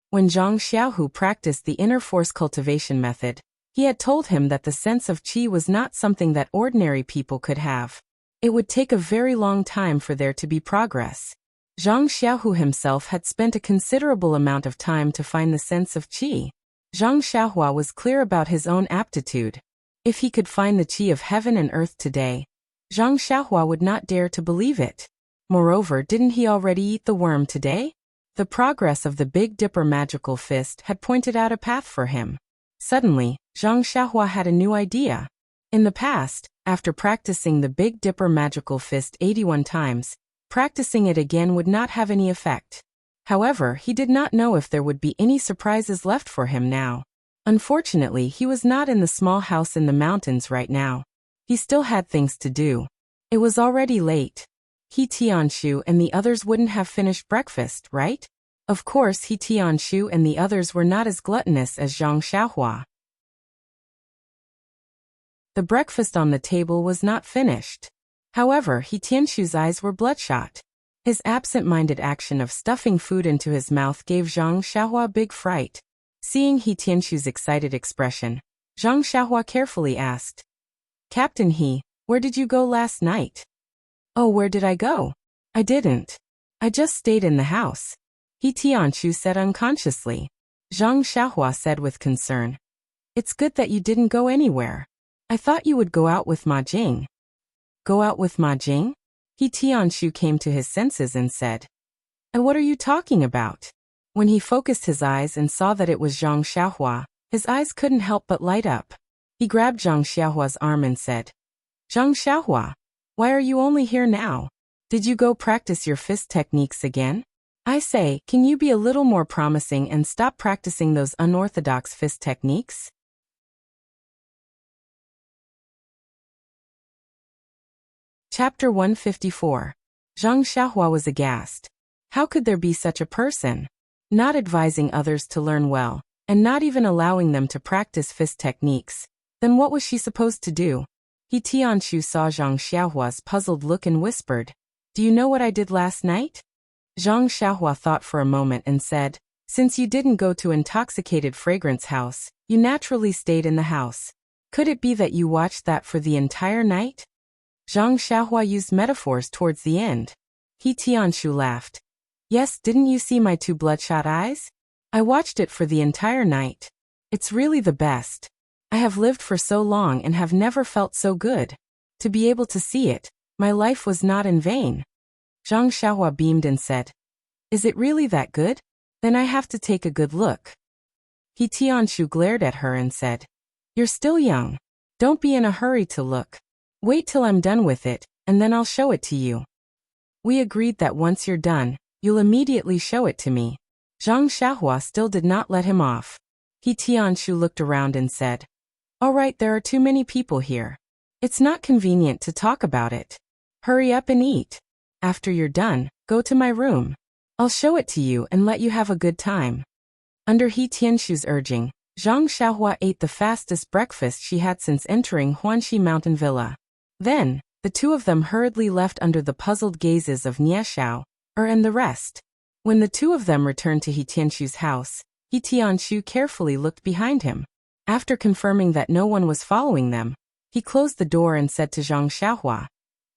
When Zhang Xiaohu practiced the inner force cultivation method, he had told him that the sense of qi was not something that ordinary people could have. It would take a very long time for there to be progress. Zhang Xiaohu himself had spent a considerable amount of time to find the sense of qi. Zhang Xiaohua was clear about his own aptitude. If he could find the qi of heaven and earth today, Zhang Xiaohua would not dare to believe it. Moreover, didn't he already eat the worm today? The progress of the Big Dipper magical fist had pointed out a path for him. Suddenly, Zhang Xiaohua had a new idea. In the past, after practicing the Big Dipper magical fist 81 times, practicing it again would not have any effect. However, he did not know if there would be any surprises left for him now. Unfortunately, he was not in the small house in the mountains right now. He still had things to do. It was already late. He Tianshu and the others wouldn't have finished breakfast, right? Of course, He Tianshu and the others were not as gluttonous as Zhang Xiaohua. The breakfast on the table was not finished. However, He Tianshu's eyes were bloodshot. His absent-minded action of stuffing food into his mouth gave Zhang Xiaohua big fright. Seeing He Tianshu's excited expression, Zhang Xiaohua carefully asked, "Captain He, where did you go last night?" "Oh, where did I go? I didn't. I just stayed in the house," He Tianshu said unconsciously. Zhang Xiaohua said with concern, "It's good that you didn't go anywhere. I thought you would go out with Ma Jing." "Go out with Ma Jing?" He Tianshu came to his senses and said, "And what are you talking about?" When he focused his eyes and saw that it was Zhang Xiaohua, his eyes couldn't help but light up. He grabbed Zhang Xiaohua's arm and said, "Zhang Xiaohua, why are you only here now? Did you go practice your fist techniques again? I say, can you be a little more promising and stop practicing those unorthodox fist techniques?" Chapter 154. Zhang Xiaohua was aghast. How could there be such a person? Not advising others to learn well, and not even allowing them to practice fist techniques. Then what was she supposed to do? He Tianshu saw Zhang Xiaohua's puzzled look and whispered, "Do you know what I did last night?" Zhang Xiaohua thought for a moment and said, since you didn't go to Intoxicated Fragrance House, you naturally stayed in the house. Could it be that you watched that for the entire night? Zhang Xiaohua used metaphors towards the end. He Tianshu laughed. Yes, didn't you see my 2 bloodshot eyes? I watched it for the entire night. It's really the best. I have lived for so long and have never felt so good. To be able to see it, my life was not in vain. Zhang Xiaohua beamed and said, is it really that good? Then I have to take a good look. He Tianshu glared at her and said, you're still young. Don't be in a hurry to look. Wait till I'm done with it, and then I'll show it to you. We agreed that once you're done, you'll immediately show it to me. Zhang Xiaohua still did not let him off. He Tianshu looked around and said, all right, there are too many people here. It's not convenient to talk about it. Hurry up and eat. After you're done, go to my room. I'll show it to you and let you have a good time. Under He Tianshu's urging, Zhang Xiaohua ate the fastest breakfast she had since entering Huanxi Mountain Villa. Then, the two of them hurriedly left under the puzzled gazes of Nieshao, and the rest. When the two of them returned to He Tianshu's house, He Tianshu carefully looked behind him. After confirming that no one was following them, he closed the door and said to Zhang Xiaohua,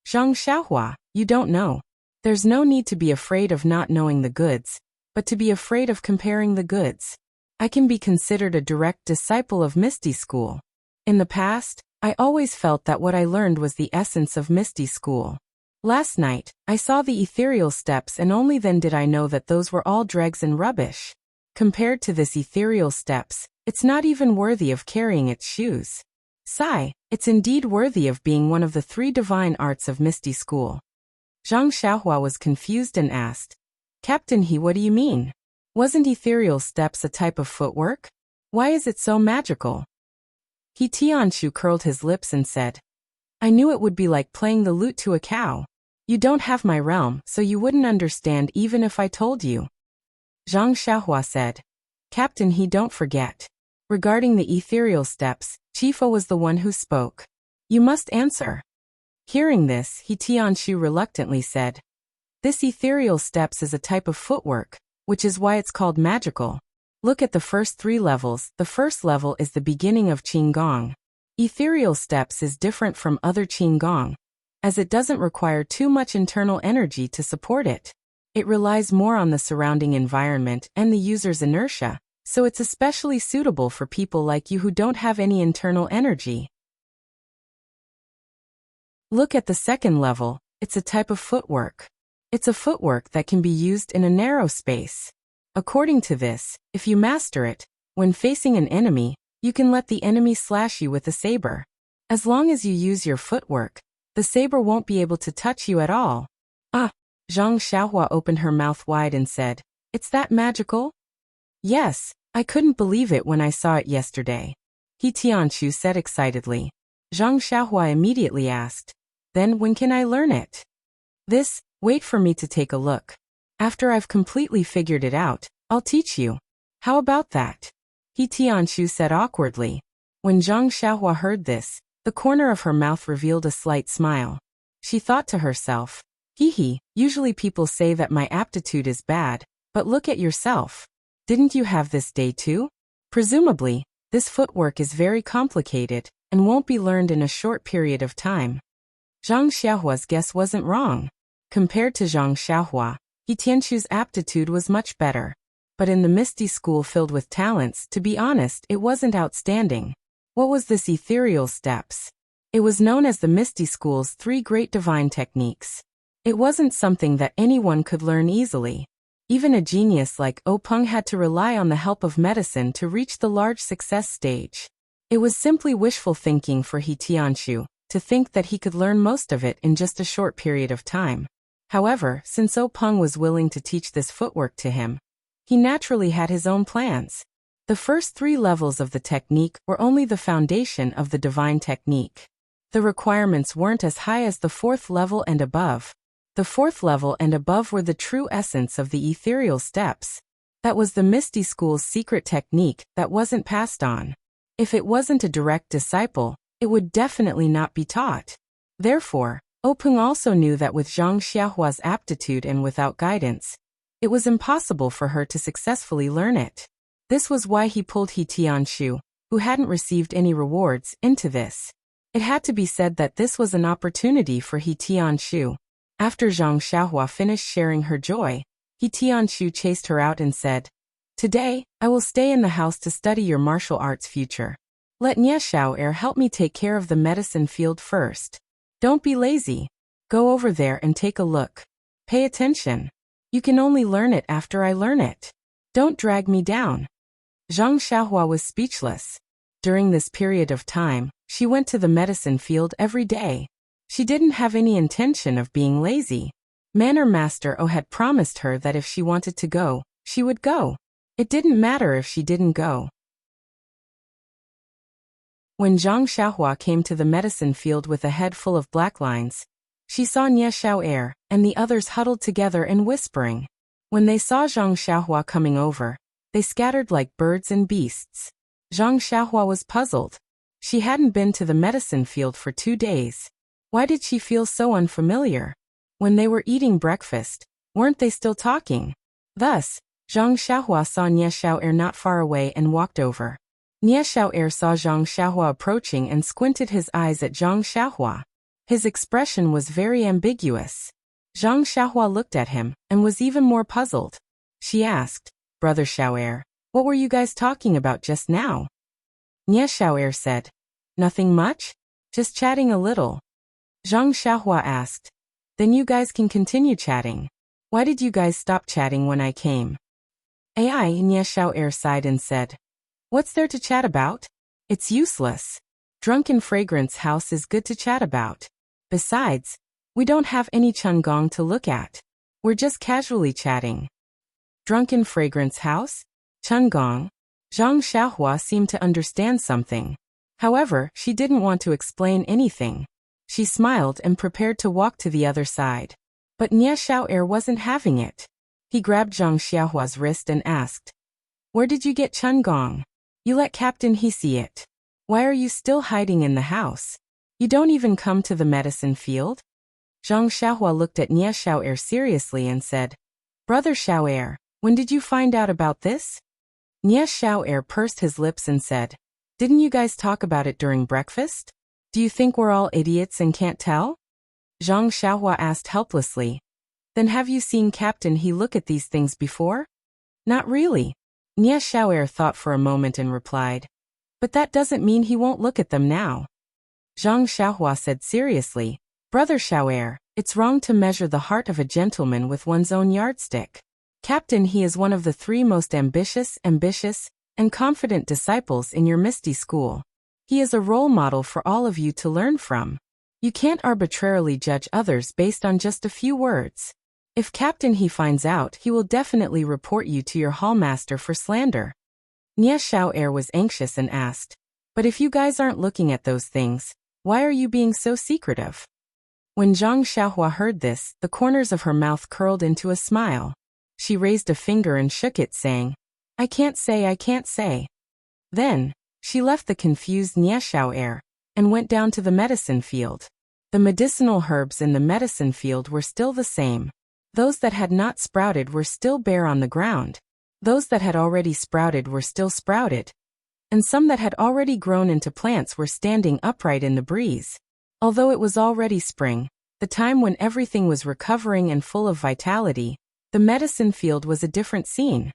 Zhang Xiaohua, you don't know. There's no need to be afraid of not knowing the goods, but to be afraid of comparing the goods. I can be considered a direct disciple of Misty School. In the past, I always felt that what I learned was the essence of Misty School. Last night, I saw the ethereal steps and only then did I know that those were all dregs and rubbish. Compared to this ethereal steps, it's not even worthy of carrying its shoes. Sigh, it's indeed worthy of being one of the 3 divine arts of Misty School. Zhang Xiaohua was confused and asked, Captain He, what do you mean? Wasn't ethereal steps a type of footwork? Why is it so magical? He Tianshu curled his lips and said, I knew it would be like playing the lute to a cow. You don't have my realm, so you wouldn't understand even if I told you. Zhang Xiaohua said, Captain He, don't forget. Regarding the ethereal steps, Chifa was the one who spoke. You must answer. Hearing this, He Tianshu reluctantly said, this ethereal steps is a type of footwork, which is why it's called magical. Look at the first 3 levels. The first level is the beginning of Qinggong. Ethereal steps is different from other Qinggong, as it doesn't require too much internal energy to support it. It relies more on the surrounding environment and the user's inertia, so it's especially suitable for people like you who don't have any internal energy. Look at the second level. It's a type of footwork. It's a footwork that can be used in a narrow space. According to this, if you master it, when facing an enemy, you can let the enemy slash you with a saber. As long as you use your footwork, the saber won't be able to touch you at all. Ah! Zhang Xiaohua opened her mouth wide and said, it's that magical? Yes, I couldn't believe it when I saw it yesterday. He Tianshu said excitedly. Zhang Xiaohua immediately asked, then when can I learn it? Wait for me to take a look. After I've completely figured it out, I'll teach you. How about that? He Tianshu said awkwardly. When Zhang Xiaohua heard this, the corner of her mouth revealed a slight smile. She thought to herself, usually people say that my aptitude is bad, but look at yourself. Didn't you have this day too? Presumably, this footwork is very complicated and won't be learned in a short period of time. Zhang Xiaohua's guess wasn't wrong. Compared to Zhang Xiaohua, He Tianshu's aptitude was much better. But in the Misty School filled with talents, to be honest, it wasn't outstanding. What was this ethereal steps? It was known as the Misty School's 3 great divine techniques. It wasn't something that anyone could learn easily. Even a genius like Peng had to rely on the help of medicine to reach the large success stage. It was simply wishful thinking for He Tianshu to think that he could learn most of it in just a short period of time. However, since Peng was willing to teach this footwork to him, he naturally had his own plans. The first 3 levels of the technique were only the foundation of the divine technique. The requirements weren't as high as the 4th level and above. The 4th level and above were the true essence of the ethereal steps. That was the Misty School's secret technique that wasn't passed on. If it wasn't a direct disciple, it would definitely not be taught. Therefore, Peng also knew that with Zhang Xiaohua's aptitude and without guidance, It was impossible for her to successfully learn it. This was why he pulled He Tianshu, who hadn't received any rewards, into this. It had to be said that this was an opportunity for He Tianshu. After Zhang Xiaohua finished sharing her joy, He Tianshu chased her out and said, "Today, I will stay in the house to study your martial arts future. Let Nie Xiao'er help me take care of the medicine field first. Don't be lazy. Go over there and take a look. Pay attention. You can only learn it after I learn it. Don't drag me down." Zhang Xiaohua was speechless. During this period of time, she went to the medicine field every day. She didn't have any intention of being lazy. Manor Master O had promised her that if she wanted to go, she would go. It didn't matter if she didn't go. When Zhang Xiaohua came to the medicine field with a head full of black lines, she saw Nie Xiao'er and the others huddled together and whispering. When they saw Zhang Xiaohua coming over, they scattered like birds and beasts. Zhang Xiaohua was puzzled. She hadn't been to the medicine field for 2 days. Why did she feel so unfamiliar? When they were eating breakfast, weren't they still talking? Thus, Zhang Xiaohua saw Nie Xiao'er not far away and walked over. Nie Xiao'er saw Zhang Xiaohua approaching and squinted his eyes at Zhang Xiaohua. His expression was very ambiguous. Zhang Xiaohua looked at him and was even more puzzled. She asked, "Brother Xiao'er, what were you guys talking about just now?" Nie Xiao'er said, "Nothing much. Just chatting a little." Zhang Xiaohua asked, "Then you guys can continue chatting. Why did you guys stop chatting when I came?" Nie Xiao'er sighed and said, "What's there to chat about? It's useless. Drunken Fragrance House is good to chat about. Besides, we don't have any Chungong to look at. We're just casually chatting." Drunken Fragrance House? Chungong? Zhang Xiaohua seemed to understand something. However, she didn't want to explain anything. She smiled and prepared to walk to the other side. But Nie Xiao'er wasn't having it. He grabbed Zhang Xiaohua's wrist and asked, "Where did you get Chungong? You let Captain He see it. Why are you still hiding in the house? You don't even come to the medicine field?" Zhang Xiaohua looked at Nie Xiao'er seriously and said, "Brother Xiao'er, when did you find out about this?" Nie Xiao'er pursed his lips and said, "Didn't you guys talk about it during breakfast? Do you think we're all idiots and can't tell?" Zhang Xiaohua asked helplessly, "Then have you seen Captain He look at these things before?" "Not really." Nie Xiao'er thought for a moment and replied, "But that doesn't mean he won't look at them now." Zhang Xiaohua said seriously, "Brother Xiao'er, it's wrong to measure the heart of a gentleman with one's own yardstick. Captain He is one of the 3 most ambitious, and confident disciples in your Misty School. He is a role model for all of you to learn from. You can't arbitrarily judge others based on just a few words. If Captain He finds out, he will definitely report you to your hallmaster for slander." Nie Xiao'er was anxious and asked, "But if you guys aren't looking at those things, why are you being so secretive?" When Zhang Xiaohua heard this, the corners of her mouth curled into a smile. She raised a finger and shook it, saying, I can't say. Then, she left the confused Nie Xiao'er and went down to the medicine field. The medicinal herbs in the medicine field were still the same. Those that had not sprouted were still bare on the ground. Those that had already sprouted were still sprouted. And some that had already grown into plants were standing upright in the breeze. Although it was already spring, the time when everything was recovering and full of vitality, the medicine field was a different scene.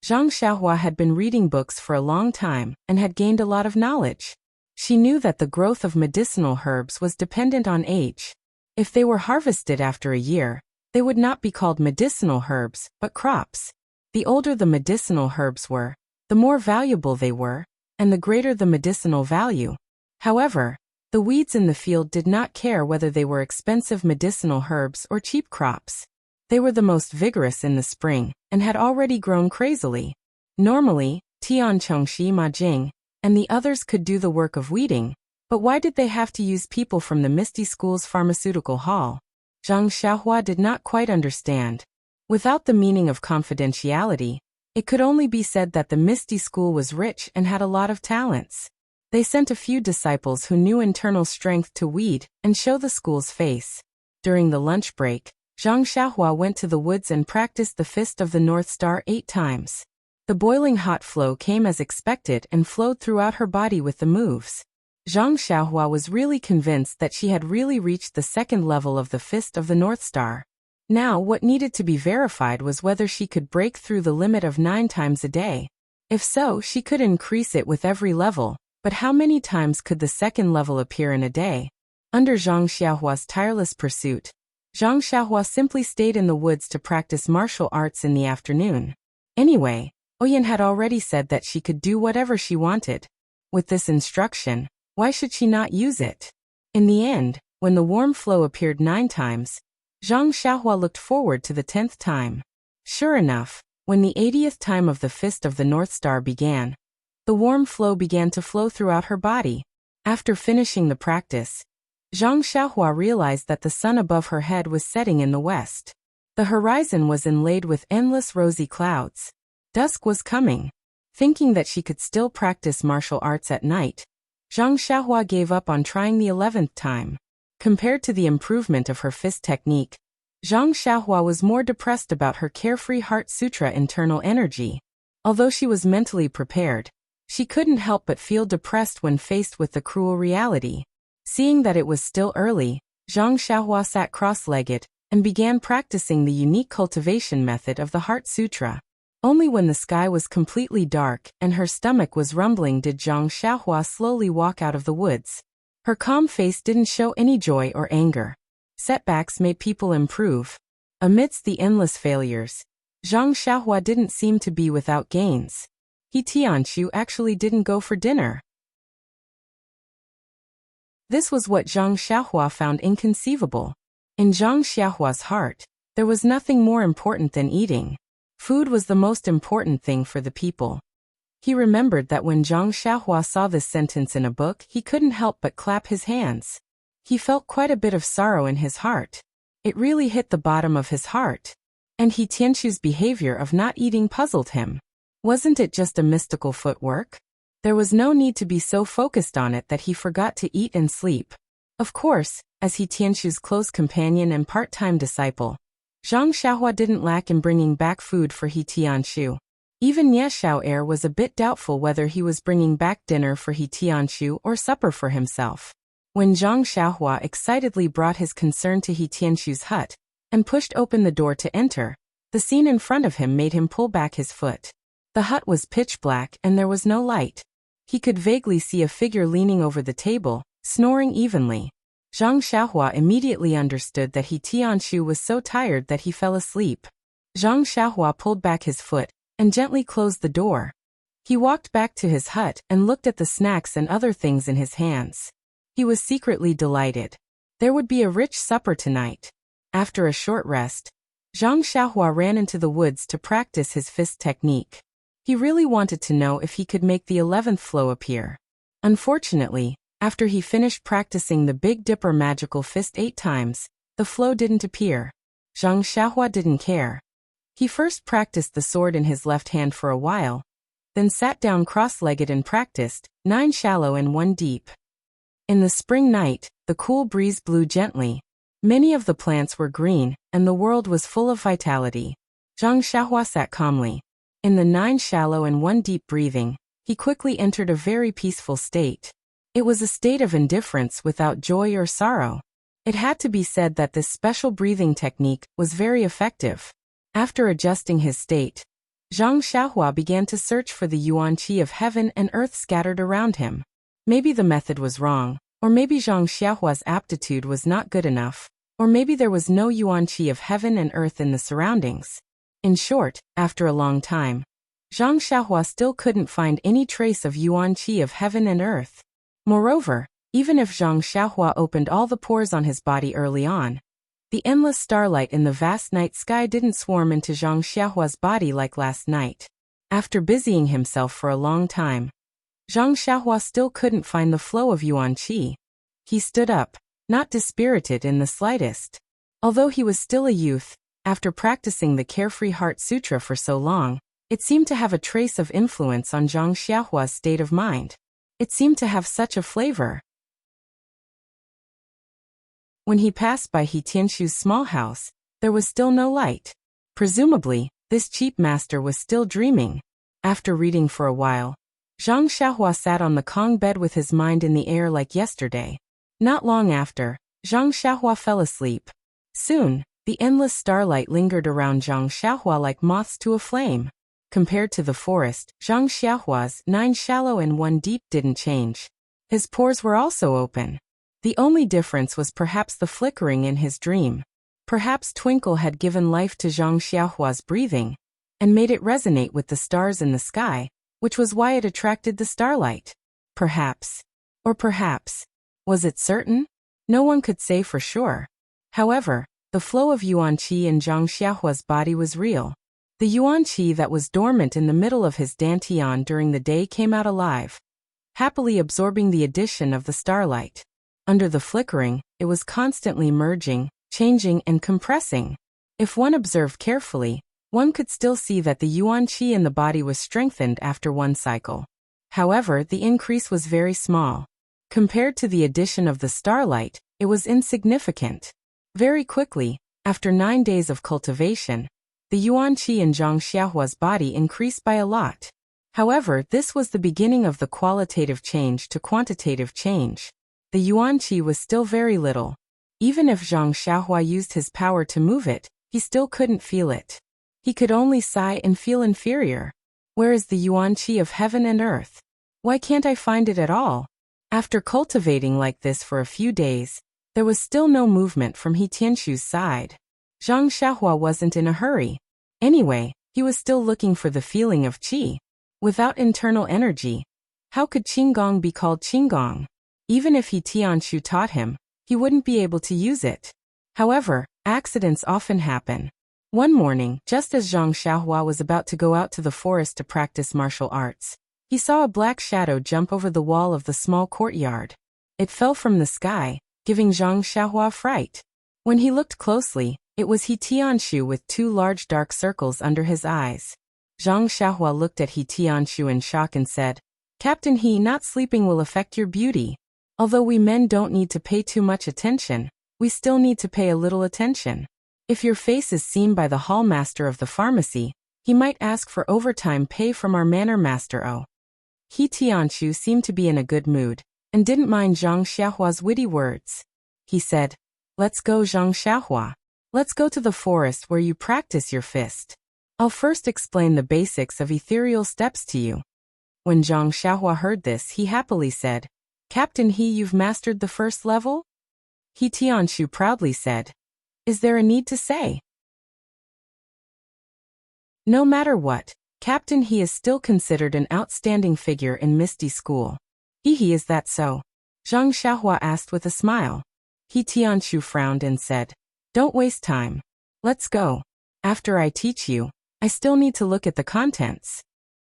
Zhang Xiaohua had been reading books for a long time and had gained a lot of knowledge. She knew that the growth of medicinal herbs was dependent on age. If they were harvested after a year, they would not be called medicinal herbs, but crops. The older the medicinal herbs were, the more valuable they were, and the greater the medicinal value. However, the weeds in the field did not care whether they were expensive medicinal herbs or cheap crops. They were the most vigorous in the spring, and had already grown crazily. Normally, Tian Chongxi Ma Jing and the others could do the work of weeding, but why did they have to use people from the Misty School's pharmaceutical hall? Zhang Xiaohua did not quite understand. Without the meaning of confidentiality, it could only be said that the Misty School was rich and had a lot of talents. They sent a few disciples who knew internal strength to weed and show the school's face. During the lunch break, Zhang Xiaohua went to the woods and practiced the Fist of the North Star 8 times. The boiling hot flow came as expected and flowed throughout her body with the moves. Zhang Xiaohua was really convinced that she had really reached the second level of the Fist of the North Star. Now what needed to be verified was whether she could break through the limit of 9 times a day. If so, she could increase it with every level, but how many times could the second level appear in a day? Under Zhang Xiaohua's tireless pursuit, Zhang Xiaohua simply stayed in the woods to practice martial arts in the afternoon. Anyway, Oyan had already said that she could do whatever she wanted. With this instruction, why should she not use it? In the end, when the warm flow appeared 9 times, Zhang Xiaohua looked forward to the 10th time. Sure enough, when the 80th time of the Fist of the North Star began, the warm flow began to flow throughout her body. After finishing the practice, Zhang Xiaohua realized that the sun above her head was setting in the west. The horizon was inlaid with endless rosy clouds. Dusk was coming. Thinking that she could still practice martial arts at night, Zhang Xiaohua gave up on trying the 11th time. Compared to the improvement of her fist technique, Zhang Xiaohua was more depressed about her carefree Heart Sutra internal energy. Although she was mentally prepared, she couldn't help but feel depressed when faced with the cruel reality. Seeing that it was still early, Zhang Xiaohua sat cross-legged and began practicing the unique cultivation method of the Heart Sutra. Only when the sky was completely dark and her stomach was rumbling did Zhang Xiaohua slowly walk out of the woods. Her calm face didn't show any joy or anger. Setbacks made people improve. Amidst the endless failures, Zhang Xiaohua didn't seem to be without gains. He Tianqiu actually didn't go for dinner. This was what Zhang Xiaohua found inconceivable. In Zhang Xiaohua's heart, there was nothing more important than eating. Food was the most important thing for the people. He remembered that when Zhang Xiaohua saw this sentence in a book, he couldn't help but clap his hands. He felt quite a bit of sorrow in his heart. It really hit the bottom of his heart. And He Tianqiu's behavior of not eating puzzled him. Wasn't it just a mystical footwork? There was no need to be so focused on it that he forgot to eat and sleep. Of course, as He Tianqiu's close companion and part-time disciple, Zhang Xiaohua didn't lack in bringing back food for He Tianqiu. Even Ye Xiao'er was a bit doubtful whether he was bringing back dinner for He Tianqiu or supper for himself. When Zhang Xiaohua excitedly brought his concern to He Tianqiu's hut and pushed open the door to enter, the scene in front of him made him pull back his foot. The hut was pitch black and there was no light. He could vaguely see a figure leaning over the table, snoring evenly. Zhang Xiaohua immediately understood that He Tianqiu was so tired that he fell asleep. Zhang Xiaohua pulled back his foot and gently closed the door. He walked back to his hut and looked at the snacks and other things in his hands. He was secretly delighted. There would be a rich supper tonight. After a short rest, Zhang Xiaohua ran into the woods to practice his fist technique. He really wanted to know if he could make the 11th flow appear. Unfortunately, after he finished practicing the Big Dipper magical fist 8 times, the flow didn't appear. Zhang Xiaohua didn't care. He first practiced the sword in his left hand for a while, then sat down cross-legged and practiced 9 shallow and 1 deep. In the spring night, the cool breeze blew gently. Many of the plants were green, and the world was full of vitality. Zhang Xiaohua sat calmly. In the 9 shallow and 1 deep breathing, he quickly entered a very peaceful state. It was a state of indifference without joy or sorrow. It had to be said that this special breathing technique was very effective. After adjusting his state, Zhang Xiaohua began to search for the yuan qi of heaven and earth scattered around him. Maybe the method was wrong, or maybe Zhang Xiaohua's aptitude was not good enough, or maybe there was no yuan qi of heaven and earth in the surroundings. In short, after a long time, Zhang Xiaohua still couldn't find any trace of yuan qi of heaven and earth. Moreover, even if Zhang Xiaohua opened all the pores on his body early on, the endless starlight in the vast night sky didn't swarm into Zhang Xiaohua's body like last night. After busying himself for a long time, Zhang Xiaohua still couldn't find the flow of yuan qi. He stood up, not dispirited in the slightest. Although he was still a youth, after practicing the Carefree Heart Sutra for so long, it seemed to have a trace of influence on Zhang Xiaohua's state of mind. It seemed to have such a flavor. When he passed by He Tianqiu's small house, There was still no light. Presumably, this cheap master was still dreaming. After reading for a while, Zhang Xiaohua sat on the Kong bed with his mind in the air like yesterday. Not long after, Zhang Xiaohua fell asleep. Soon, the endless starlight lingered around Zhang Xiaohua like moths to a flame. Compared to the forest, Zhang Xiaohua's 9 shallow and 1 deep didn't change. His pores were also open. The only difference was perhaps the flickering in his dream. Perhaps Twinkle had given life to Zhang Xiaohua's breathing and made it resonate with the stars in the sky, which was why it attracted the starlight. Perhaps. Or perhaps. Was it certain? No one could say for sure. However, the flow of yuan qi in Zhang Xiaohua's body was real. The yuan qi that was dormant in the middle of his dantian during the day came out alive, happily absorbing the addition of the starlight. Under the flickering, it was constantly merging, changing and compressing. If one observed carefully, one could still see that the yuan qi in the body was strengthened after one cycle. However, the increase was very small. Compared to the addition of the starlight, it was insignificant. Very quickly, after 9 days of cultivation, the yuan qi in Zhang Xiaohua's body increased by a lot. However, this was the beginning of the qualitative change to quantitative change. The yuan qi was still very little. Even if Zhang Xiaohua used his power to move it, he still couldn't feel it. He could only sigh and feel inferior. Where is the yuan qi of heaven and earth? Why can't I find it at all? After cultivating like this for a few days, there was still no movement from He Tianshu's side. Zhang Xiaohua wasn't in a hurry. Anyway, he was still looking for the feeling of qi. Without internal energy, how could qinggong be called qinggong? Even if He Tianshu taught him, he wouldn't be able to use it. However, accidents often happen. One morning, just as Zhang Xiaohua was about to go out to the forest to practice martial arts, he saw a black shadow jump over the wall of the small courtyard. It fell from the sky, giving Zhang Xiaohua fright. When he looked closely, it was He Tianshu with 2 large dark circles under his eyes. Zhang Xiaohua looked at He Tianshu in shock and said, "Captain He, not sleeping will affect your beauty. Although we men don't need to pay too much attention, we still need to pay a little attention. If your face is seen by the hall master of the pharmacy, he might ask for overtime pay from our manor master." He Tianshu seemed to be in a good mood, and didn't mind Zhang Xiaohua's witty words. He said, "Let's go, Zhang Xiaohua. Let's go to the forest where you practice your fist. I'll first explain the basics of ethereal steps to you." When Zhang Xiaohua heard this, he happily said, "Captain He, you've mastered the first level?" He Tianshu proudly said, "Is there a need to say?" No matter what, Captain He is still considered an outstanding figure in Misty School. He is that so?" Zhang Xiaohua asked with a smile. He Tianshu frowned and said, "Don't waste time. Let's go. After I teach you, I still need to look at the contents."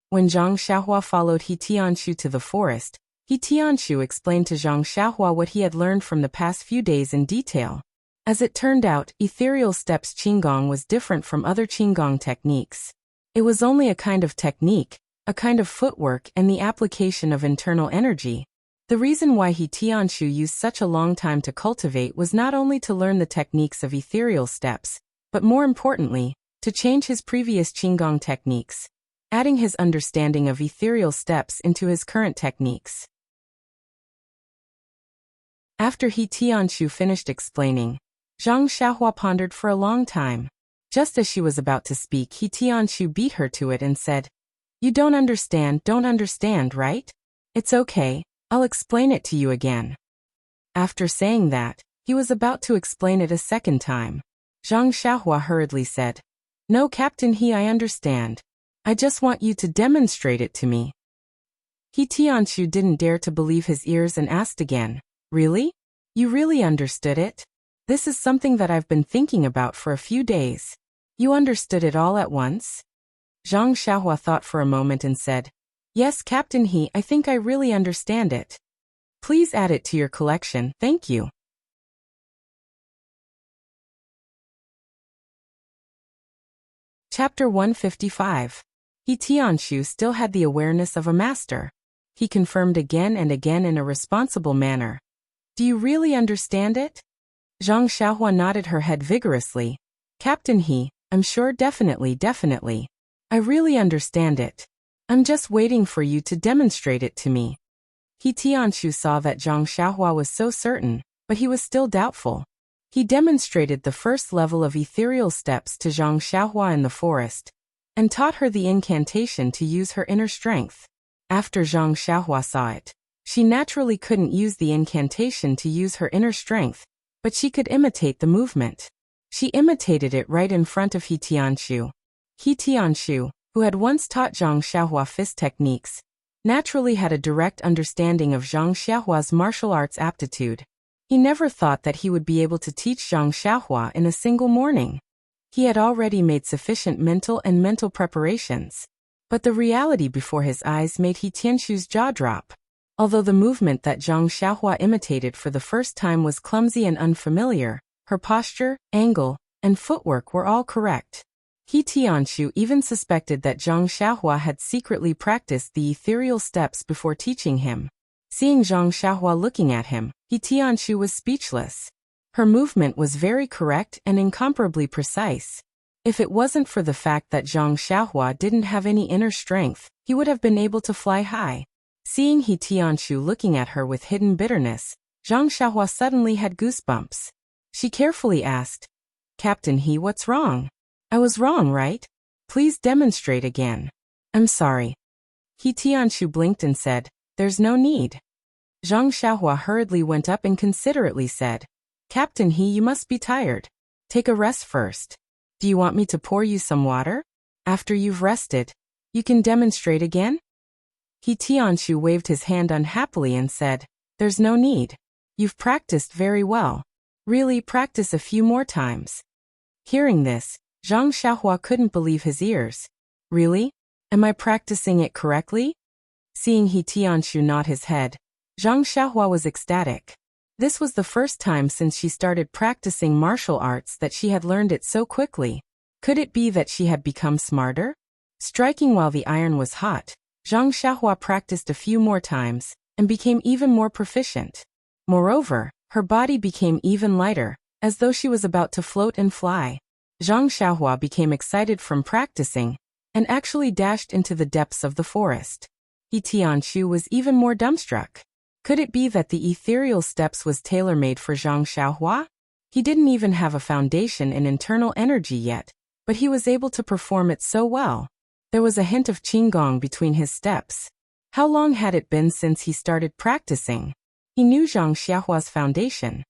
When Zhang Xiaohua followed He Tianshu to the forest, He Tianshu explained to Zhang Xiaohua what he had learned from the past few days in detail. As it turned out, ethereal steps qinggong was different from other qinggong techniques. It was only a kind of technique, a kind of footwork and the application of internal energy. The reason why He Tianshu used such a long time to cultivate was not only to learn the techniques of ethereal steps, but more importantly, to change his previous qinggong techniques, adding his understanding of ethereal steps into his current techniques. After He Tianshu finished explaining, Zhang Xiaohua pondered for a long time. Just as she was about to speak, He Tianshu beat her to it and said, "You don't understand, right? It's okay, I'll explain it to you again." After saying that, he was about to explain it a second time. Zhang Xiaohua hurriedly said, "No, Captain He, I understand. I just want you to demonstrate it to me." He Tianshu didn't dare to believe his ears and asked again, "Really? You really understood it? This is something that I've been thinking about for a few days. You understood it all at once?" Zhang Xiaohua thought for a moment and said, "Yes, Captain He, I think I really understand it. Please add it to your collection, thank you." Chapter 155. He Tianshu still had the awareness of a master. He confirmed again and again in a responsible manner. "Do you really understand it?" Zhang Xiaohua nodded her head vigorously. Captain He, I'm sure definitely. I really understand it. I'm just waiting for you to demonstrate it to me. He Tianshu saw that Zhang Xiaohua was so certain, but he was still doubtful. He demonstrated the first level of ethereal steps to Zhang Xiaohua in the forest, and taught her the incantation to use her inner strength. After Zhang Xiaohua saw it, she naturally couldn't use the incantation to use her inner strength, but she could imitate the movement. She imitated it right in front of He Tianshu. He Tianshu, who had once taught Zhang Xiaohua fist techniques, naturally had a direct understanding of Zhang Xiaohua's martial arts aptitude. He never thought that he would be able to teach Zhang Xiaohua in a single morning. He had already made sufficient mental preparations. But the reality before his eyes made He Tianshu's jaw drop. Although the movement that Zhang Xiaohua imitated for the first time was clumsy and unfamiliar, her posture, angle, and footwork were all correct. He Tianshu even suspected that Zhang Xiaohua had secretly practiced the ethereal steps before teaching him. Seeing Zhang Xiaohua looking at him, He Tianshu was speechless. Her movement was very correct and incomparably precise. If it wasn't for the fact that Zhang Xiaohua didn't have any inner strength, he would have been able to fly high. Seeing He Tianshu looking at her with hidden bitterness, Zhang Xiaohua suddenly had goosebumps. She carefully asked, Captain He, what's wrong? I was wrong, right? Please demonstrate again. I'm sorry. He Tianshu blinked and said, There's no need. Zhang Xiaohua hurriedly went up and considerately said, Captain He, you must be tired. Take a rest first. Do you want me to pour you some water? After you've rested, you can demonstrate again? He Tianshu waved his hand unhappily and said, There's no need. You've practiced very well. Really, practice a few more times. Hearing this, Zhang Xiaohua couldn't believe his ears. Really? Am I practicing it correctly? Seeing He Tianshu nod his head, Zhang Xiaohua was ecstatic. This was the first time since she started practicing martial arts that she had learned it so quickly. Could it be that she had become smarter? Striking while the iron was hot, Zhang Xiaohua practiced a few more times and became even more proficient. Moreover, her body became even lighter, as though she was about to float and fly. Zhang Xiaohua became excited from practicing and actually dashed into the depths of the forest. He Tianshu was even more dumbstruck. Could it be that the ethereal steps was tailor-made for Zhang Xiaohua? He didn't even have a foundation in internal energy yet, but he was able to perform it so well. There was a hint of qigong between his steps. How long had it been since he started practicing? He knew Zhang Xiaohua's foundation.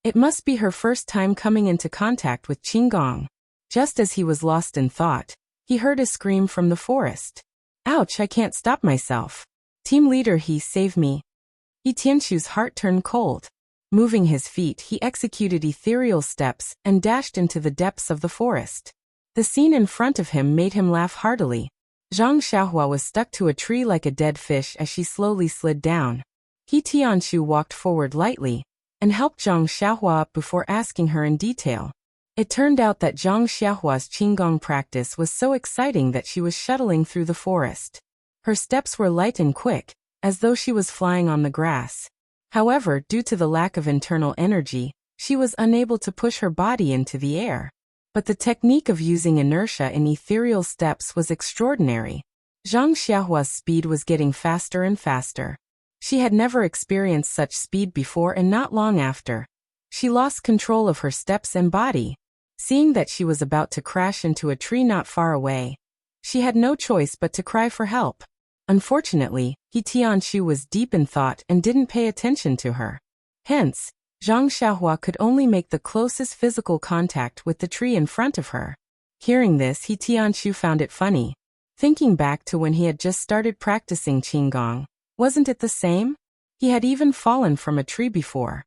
It must be her first time coming into contact with qigong. Just as he was lost in thought, he heard a scream from the forest. Ouch, I can't stop myself. Team leader, He, save me. He Tianshu's heart turned cold. Moving his feet, he executed ethereal steps and dashed into the depths of the forest. The scene in front of him made him laugh heartily. Zhang Xiaohua was stuck to a tree like a dead fish as she slowly slid down. He Tianshu walked forward lightly and helped Zhang Xiaohua up before asking her in detail. It turned out that Zhang Xiaohua's qigong practice was so exciting that she was shuttling through the forest. Her steps were light and quick, as though she was flying on the grass. However, due to the lack of internal energy, she was unable to push her body into the air. But the technique of using inertia in ethereal steps was extraordinary. Zhang Xiaohua's speed was getting faster and faster. She had never experienced such speed before, and not long after, she lost control of her steps and body. Seeing that she was about to crash into a tree not far away, she had no choice but to cry for help. Unfortunately, He Tianshu was deep in thought and didn't pay attention to her. Hence, Zhang Xiaohua could only make the closest physical contact with the tree in front of her. Hearing this, He Tianshu found it funny. Thinking back to when he had just started practicing qigong, wasn't it the same? He had even fallen from a tree before.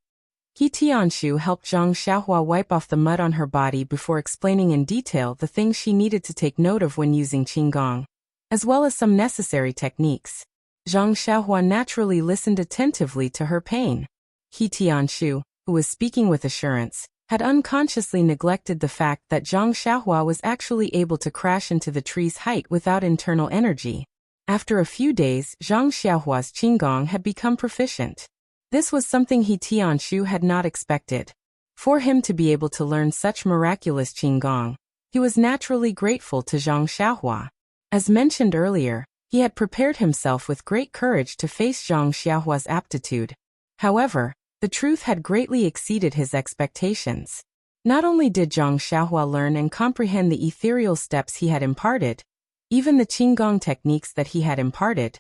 He Tianshu helped Zhang Xiaohua wipe off the mud on her body before explaining in detail the things she needed to take note of when using qigong, as well as some necessary techniques. Zhang Xiaohua naturally listened attentively to her pain. He Tianshu, who was speaking with assurance, had unconsciously neglected the fact that Zhang Xiaohua was actually able to crash into the tree's height without internal energy. After a few days, Zhang Xiaohua's qigong had become proficient. This was something He Tianshu had not expected. For him to be able to learn such miraculous Qinggong, he was naturally grateful to Zhang Xiaohua. As mentioned earlier, he had prepared himself with great courage to face Zhang Xiaohua's aptitude. However, the truth had greatly exceeded his expectations. Not only did Zhang Xiaohua learn and comprehend the ethereal steps he had imparted, even the Qinggong techniques that he had imparted,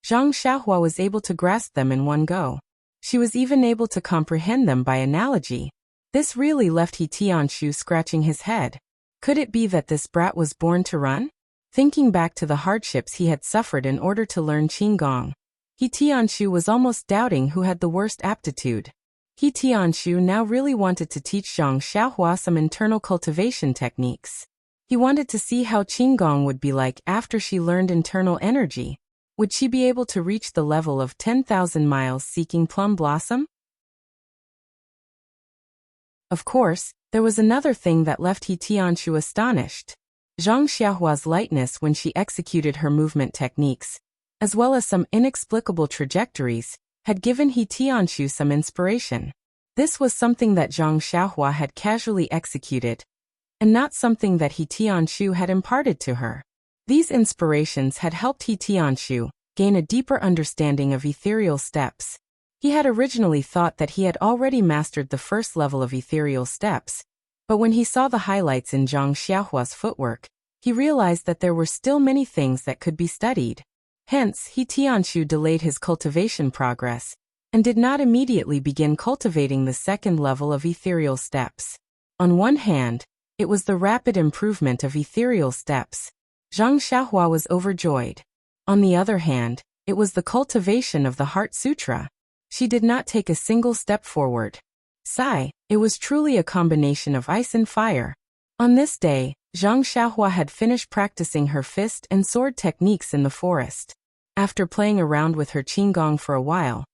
Zhang Xiaohua was able to grasp them in one go. She was even able to comprehend them by analogy. This really left He Tianshu scratching his head. Could it be that this brat was born to run? Thinking back to the hardships he had suffered in order to learn Qinggong, He Tianshu was almost doubting who had the worst aptitude. He Tianshu now really wanted to teach Zhang Xiaohua some internal cultivation techniques. He wanted to see how Qinggong would be like after she learned internal energy. Would she be able to reach the level of 10,000 miles seeking plum blossom? Of course, there was another thing that left He Tianshu astonished. Zhang Xiaohua's lightness when she executed her movement techniques, as well as some inexplicable trajectories, had given He Tianshu some inspiration. This was something that Zhang Xiaohua had casually executed, and not something that He Tianshu had imparted to her. These inspirations had helped He Tianshu gain a deeper understanding of ethereal steps. He had originally thought that he had already mastered the first level of ethereal steps, but when he saw the highlights in Zhang Xiaohua's footwork, he realized that there were still many things that could be studied. Hence, He Tianshu delayed his cultivation progress, and did not immediately begin cultivating the second level of ethereal steps. On one hand, it was the rapid improvement of ethereal steps. Zhang Xiaohua was overjoyed. On the other hand, it was the cultivation of the Heart Sutra. She did not take a single step forward. Sigh, it was truly a combination of ice and fire. On this day, Zhang Xiaohua had finished practicing her fist and sword techniques in the forest. After playing around with her Qinggong for a while,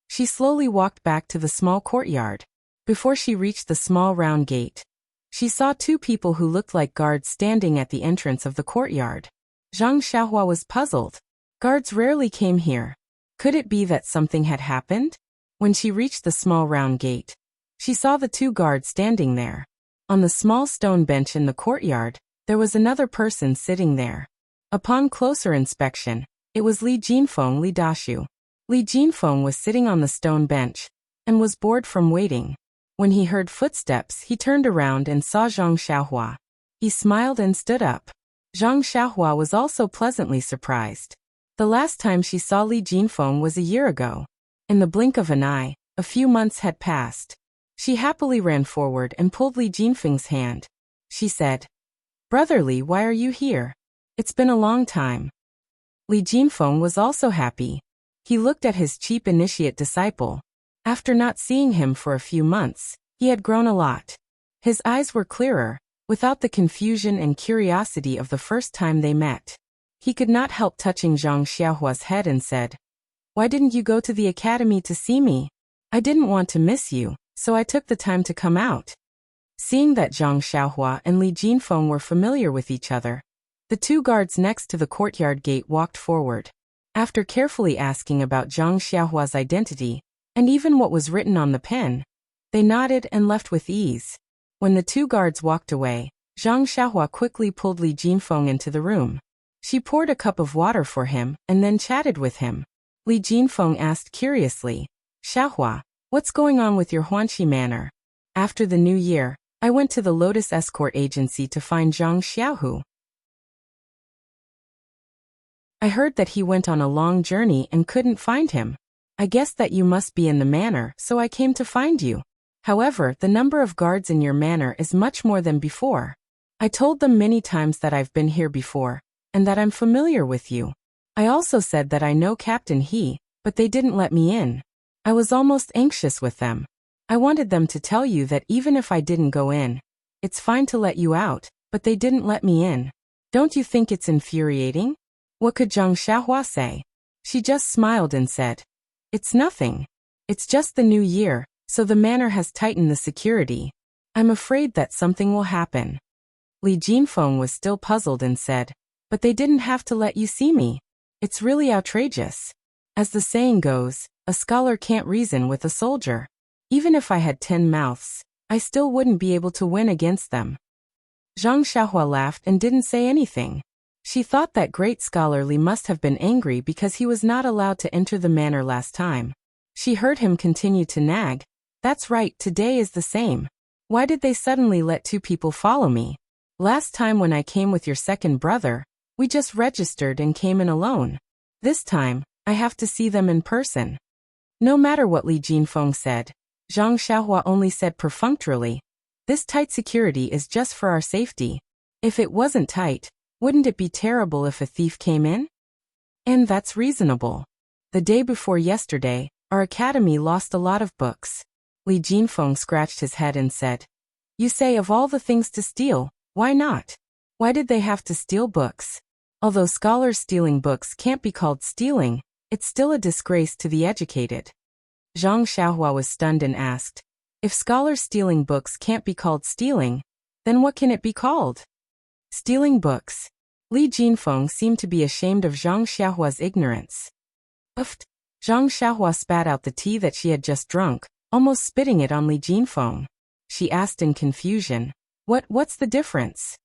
she slowly walked back to the small courtyard. Before she reached the small round gate, she saw two people who looked like guards standing at the entrance of the courtyard. Zhang Xiaohua was puzzled. Guards rarely came here. Could it be that something had happened? When she reached the small round gate, she saw the two guards standing there. On the small stone bench in the courtyard, there was another person sitting there. Upon closer inspection, it was Li Jinfeng Li Dashu. Li Jinfeng was sitting on the stone bench, and was bored from waiting. When he heard footsteps, he turned around and saw Zhang Xiaohua. He smiled and stood up. Zhang Xiaohua was also pleasantly surprised. The last time she saw Li Jinfeng was a year ago. In the blink of an eye, a few months had passed. She happily ran forward and pulled Li Jinfeng's hand. She said, "Brother Li, why are you here? It's been a long time." Li Jinfeng was also happy. He looked at his cheap initiate disciple. After not seeing him for a few months, he had grown a lot. His eyes were clearer, without the confusion and curiosity of the first time they met. He could not help touching Zhang Xiaohua's head and said, "Why didn't you go to the academy to see me? I didn't want to miss you, so I took the time to come out." Seeing that Zhang Xiaohua and Li Jinfeng were familiar with each other, the two guards next to the courtyard gate walked forward. After carefully asking about Zhang Xiaohua's identity, and even what was written on the pen, they nodded and left with ease. When the two guards walked away, Zhang Xiaohua quickly pulled Li Jinfeng into the room. She poured a cup of water for him and then chatted with him. Li Jinfeng asked curiously, "Xiaohua, what's going on with your Huanxi manor? After the new year, I went to the Lotus Escort Agency to find Zhang Xiaohu. I heard that he went on a long journey and couldn't find him. I guessed that you must be in the manor, so I came to find you. However, the number of guards in your manor is much more than before. I told them many times that I've been here before, and that I'm familiar with you. I also said that I know Captain He, but they didn't let me in. I was almost anxious with them. I wanted them to tell you that even if I didn't go in, it's fine to let you out, but they didn't let me in. Don't you think it's infuriating?" What could Zhang Xiaohua say? She just smiled and said, "It's nothing. It's just the new year, so the manor has tightened the security. I'm afraid that something will happen." Li Jinfeng was still puzzled and said, "But they didn't have to let you see me. It's really outrageous. As the saying goes, a scholar can't reason with a soldier. Even if I had 10 mouths, I still wouldn't be able to win against them. Zhang Xiaohua laughed and didn't say anything. She thought that great scholar Li must have been angry because he was not allowed to enter the manor last time. She heard him continue to nag. That's right, today is the same. Why did they suddenly let two people follow me? Last time when I came with your second brother, we just registered and came in alone. This time, I have to see them in person. No matter what Li Jinfeng said, Zhang Xiaohua only said perfunctorily, this tight security is just for our safety. If it wasn't tight, wouldn't it be terrible if a thief came in? And that's reasonable. The day before yesterday, our academy lost a lot of books. Li Jinfeng scratched his head and said, you say of all the things to steal, why not? Why did they have to steal books? Although scholars stealing books can't be called stealing, it's still a disgrace to the educated. Zhang Xiaohua was stunned and asked, if scholars stealing books can't be called stealing, then what can it be called? Stealing books. Li Jinfeng seemed to be ashamed of Zhang Xiaohua's ignorance. Uft! Zhang Xiaohua spat out the tea that she had just drunk, almost spitting it on Li Jinfeng. She asked in confusion, what's the difference?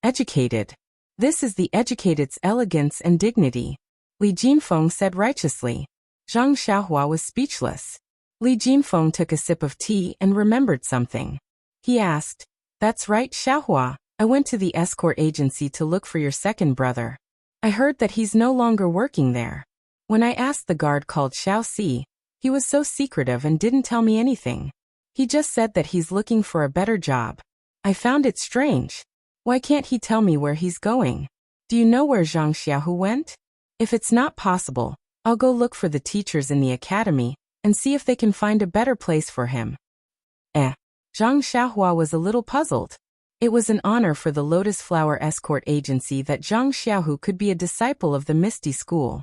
Educated. This is the educated's elegance and dignity. Li Jinfeng said righteously. Zhang Xiaohua was speechless. Li Jinfeng took a sip of tea and remembered something. He asked, that's right, Xiaohua, I went to the escort agency to look for your second brother. I heard that he's no longer working there. When I asked the guard called Xiao Si, he was so secretive and didn't tell me anything. He just said that he's looking for a better job. I found it strange. Why can't he tell me where he's going? Do you know where Zhang Xiaohu went? If it's not possible, I'll go look for the teachers in the academy and see if they can find a better place for him. Zhang Xiaohua was a little puzzled. It was an honor for the Lotus Flower Escort Agency that Zhang Xiaohu could be a disciple of the Misty School.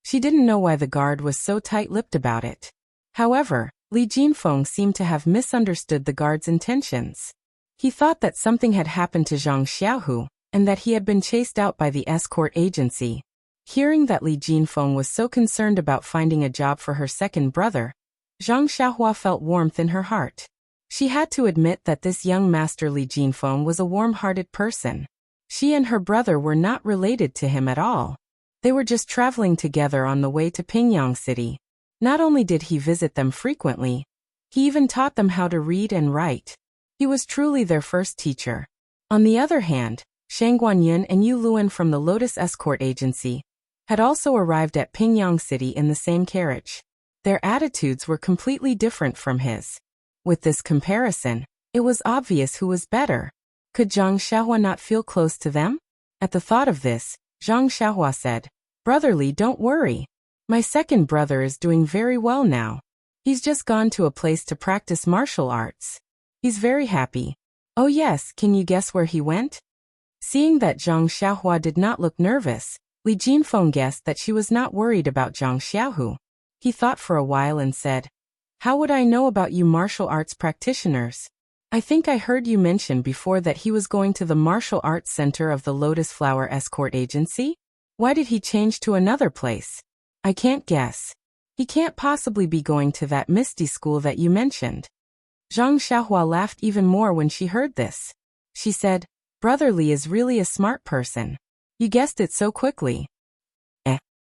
She didn't know why the guard was so tight-lipped about it. However, Li Jinfeng seemed to have misunderstood the guard's intentions. He thought that something had happened to Zhang Xiaohu, and that he had been chased out by the escort agency. Hearing that Li Jinfeng was so concerned about finding a job for her second brother, Zhang Xiaohua felt warmth in her heart. She had to admit that this young master Li Jinfeng was a warm-hearted person. She and her brother were not related to him at all. They were just traveling together on the way to Pingyang City. Not only did he visit them frequently, he even taught them how to read and write. He was truly their first teacher. On the other hand, Shang Guanyin and Yu Luan from the Lotus Escort Agency had also arrived at Pingyang City in the same carriage. Their attitudes were completely different from his. With this comparison, it was obvious who was better. Could Zhang Xiaohua not feel close to them? At the thought of this, Zhang Xiaohua said, Brotherly, don't worry. My second brother is doing very well now. He's just gone to a place to practice martial arts. He's very happy. Oh yes, can you guess where he went? Seeing that Zhang Xiaohua did not look nervous, Li Jinfeng guessed that she was not worried about Zhang Xiaohu. He thought for a while and said, how would I know about you martial arts practitioners? I think I heard you mention before that he was going to the martial arts center of the Lotus Flower Escort Agency? Why did he change to another place? I can't guess. He can't possibly be going to that Misty School that you mentioned. Zhang Xiaohua laughed even more when she heard this. She said, Brotherly is really a smart person. You guessed it so quickly.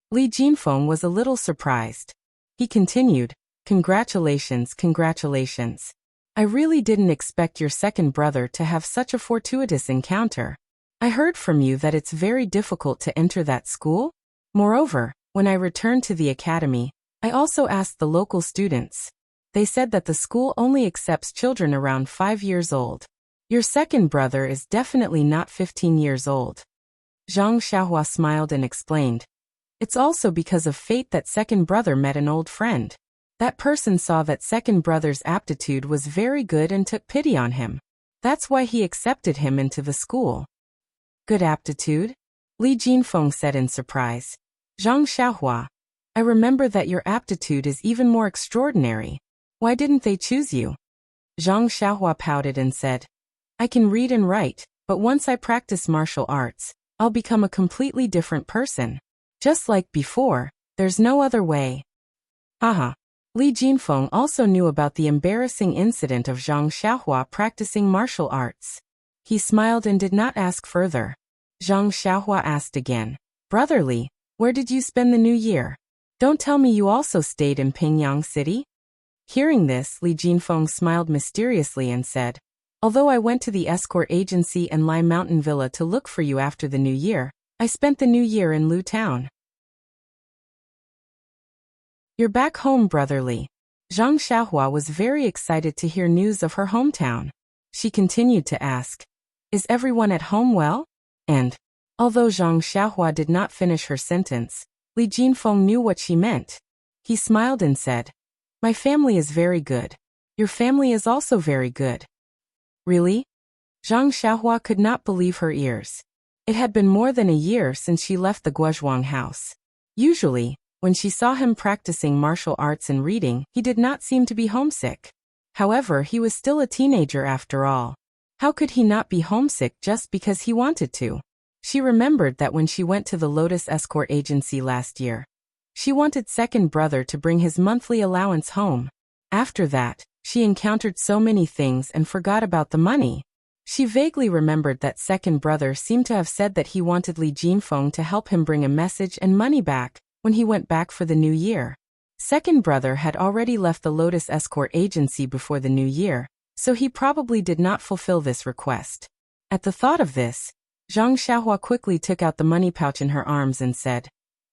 Li Jinfeng was a little surprised. He continued, Congratulations, congratulations. I really didn't expect your second brother to have such a fortuitous encounter. I heard from you that it's very difficult to enter that school. Moreover, when I returned to the academy, I also asked the local students. They said that the school only accepts children around 5 years old. Your second brother is definitely not 15 years old. Zhang Xiaohua smiled and explained. It's also because of fate that second brother met an old friend. That person saw that second brother's aptitude was very good and took pity on him. That's why he accepted him into the school. Good aptitude? Li Jinfeng said in surprise. Zhang Xiaohua, I remember that your aptitude is even more extraordinary. Why didn't they choose you? Zhang Xiaohua pouted and said, I can read and write, but once I practice martial arts, I'll become a completely different person. Just like before, there's no other way. Haha. Li Jinfeng also knew about the embarrassing incident of Zhang Xiaohua practicing martial arts. He smiled and did not ask further. Zhang Xiaohua asked again, "Brother Li, where did you spend the new year? Don't tell me you also stayed in Pingyang City?" Hearing this, Li Jinfeng smiled mysteriously and said, "Although I went to the escort agency and Lai Mountain Villa to look for you after the new year, I spent the new year in Lu Town." "You're back home, Brother Li." Zhang Xiaohua was very excited to hear news of her hometown. She continued to ask, "Is everyone at home well?" And, although Zhang Xiaohua did not finish her sentence, Li Jinfeng knew what she meant. He smiled and said, "My family is very good. Your family is also very good." "Really?" Zhang Xiaohua could not believe her ears. It had been more than a year since she left the Guozhuang house. Usually, when she saw him practicing martial arts and reading, he did not seem to be homesick. However, he was still a teenager after all. How could he not be homesick just because he wanted to? She remembered that when she went to the Lotus Escort Agency last year, she wanted second brother to bring his monthly allowance home. After that, she encountered so many things and forgot about the money. She vaguely remembered that second brother seemed to have said that he wanted Li Jinfeng to help him bring a message and money back when he went back for the new year. Second brother had already left the Lotus Escort Agency before the new year, so he probably did not fulfill this request. At the thought of this, Zhang Xiaohua quickly took out the money pouch in her arms and said,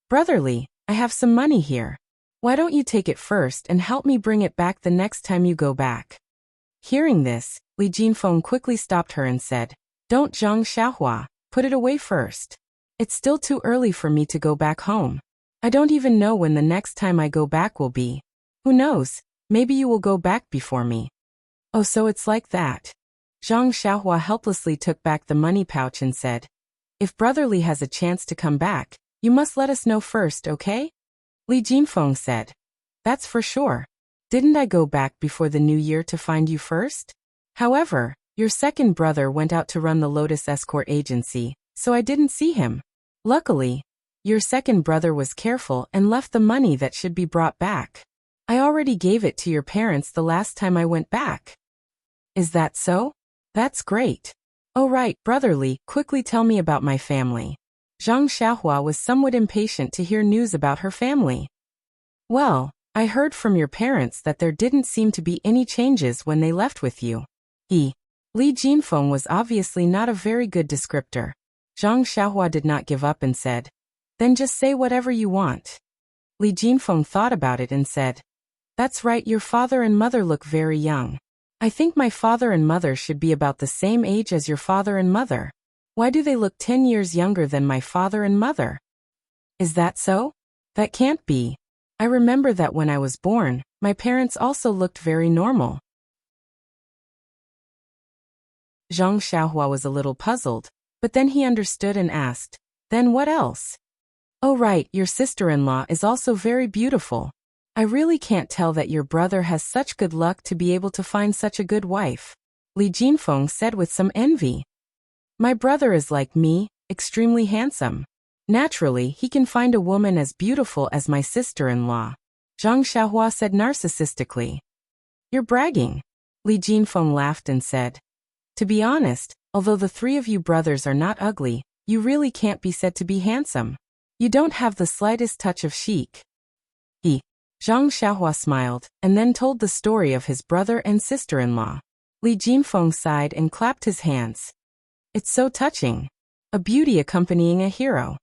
"Brother Li, I have some money here. Why don't you take it first and help me bring it back the next time you go back?" Hearing this, Li Jinfeng quickly stopped her and said, "Don't, Zhang Xiaohua, put it away first. It's still too early for me to go back home. I don't even know when the next time I go back will be. Who knows, maybe you will go back before me." "Oh, so it's like that." Zhang Xiaohua helplessly took back the money pouch and said, "If Brother Li has a chance to come back, you must let us know first, okay?" Li Jinfeng said, "That's for sure. Didn't I go back before the new year to find you first? However, your second brother went out to run the Lotus Escort Agency, so I didn't see him. Luckily, your second brother was careful and left the money that should be brought back. I already gave it to your parents the last time I went back." "Is that so? That's great. Oh right, Brother Li, quickly tell me about my family." Zhang Xiaohua was somewhat impatient to hear news about her family. "Well, I heard from your parents that there didn't seem to be any changes when they left with you." Li Jinfeng was obviously not a very good descriptor. Zhang Xiaohua did not give up and said, "Then just say whatever you want." Li Jinfeng thought about it and said, "That's right, your father and mother look very young. I think my father and mother should be about the same age as your father and mother. Why do they look 10 years younger than my father and mother?" "Is that so? That can't be. I remember that when I was born, my parents also looked very normal." Zhang Xiaohua was a little puzzled, but then he understood and asked, "Then what else?" "Oh right, your sister-in-law is also very beautiful. I really can't tell that your brother has such good luck to be able to find such a good wife," Li Jinfeng said with some envy. "My brother is like me, extremely handsome. Naturally, he can find a woman as beautiful as my sister-in-law," Zhang Xiaohua said narcissistically. "You're bragging." Li Jinfeng laughed and said, "To be honest, although the three of you brothers are not ugly, you really can't be said to be handsome. You don't have the slightest touch of chic." Zhang Xiaohua smiled, and then told the story of his brother and sister-in-law. Li Jinfeng sighed and clapped his hands. "It's so touching. A beauty accompanying a hero.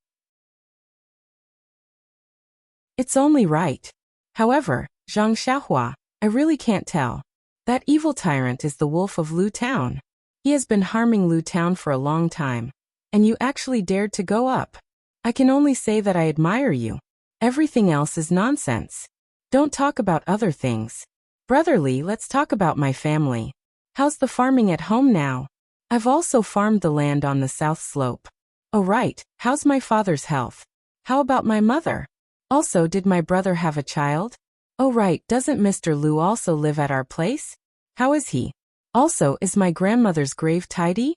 It's only right. However, Zhang Xiaohua, I really can't tell. That evil tyrant is the wolf of Lu Town. He has been harming Lu Town for a long time, and you actually dared to go up. I can only say that I admire you. Everything else is nonsense. Don't talk about other things. Brother Li, let's talk about my family. How's the farming at home now? I've also farmed the land on the south slope. Oh right, how's my father's health? How about my mother? Also, did my brother have a child? Oh right, doesn't Mr. Lu also live at our place? How is he? Also, is my grandmother's grave tidy?"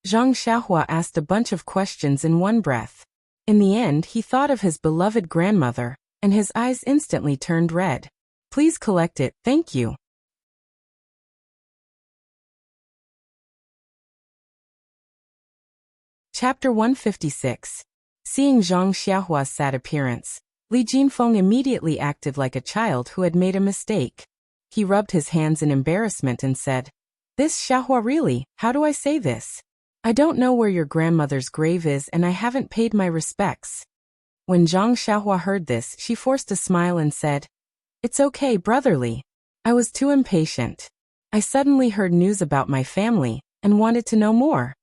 Zhang Xiaohua asked a bunch of questions in one breath. In the end, he thought of his beloved grandmother, and his eyes instantly turned red. Please collect it, thank you. Chapter 156. Seeing Zhang Xiaohua's sad appearance, Li Jinfeng immediately acted like a child who had made a mistake. He rubbed his hands in embarrassment and said, "This Xiaohua really, how do I say this? I don't know where your grandmother's grave is and I haven't paid my respects." When Zhang Xiaohua heard this, she forced a smile and said, "It's okay, brotherly. I was too impatient. I suddenly heard news about my family and wanted to know more."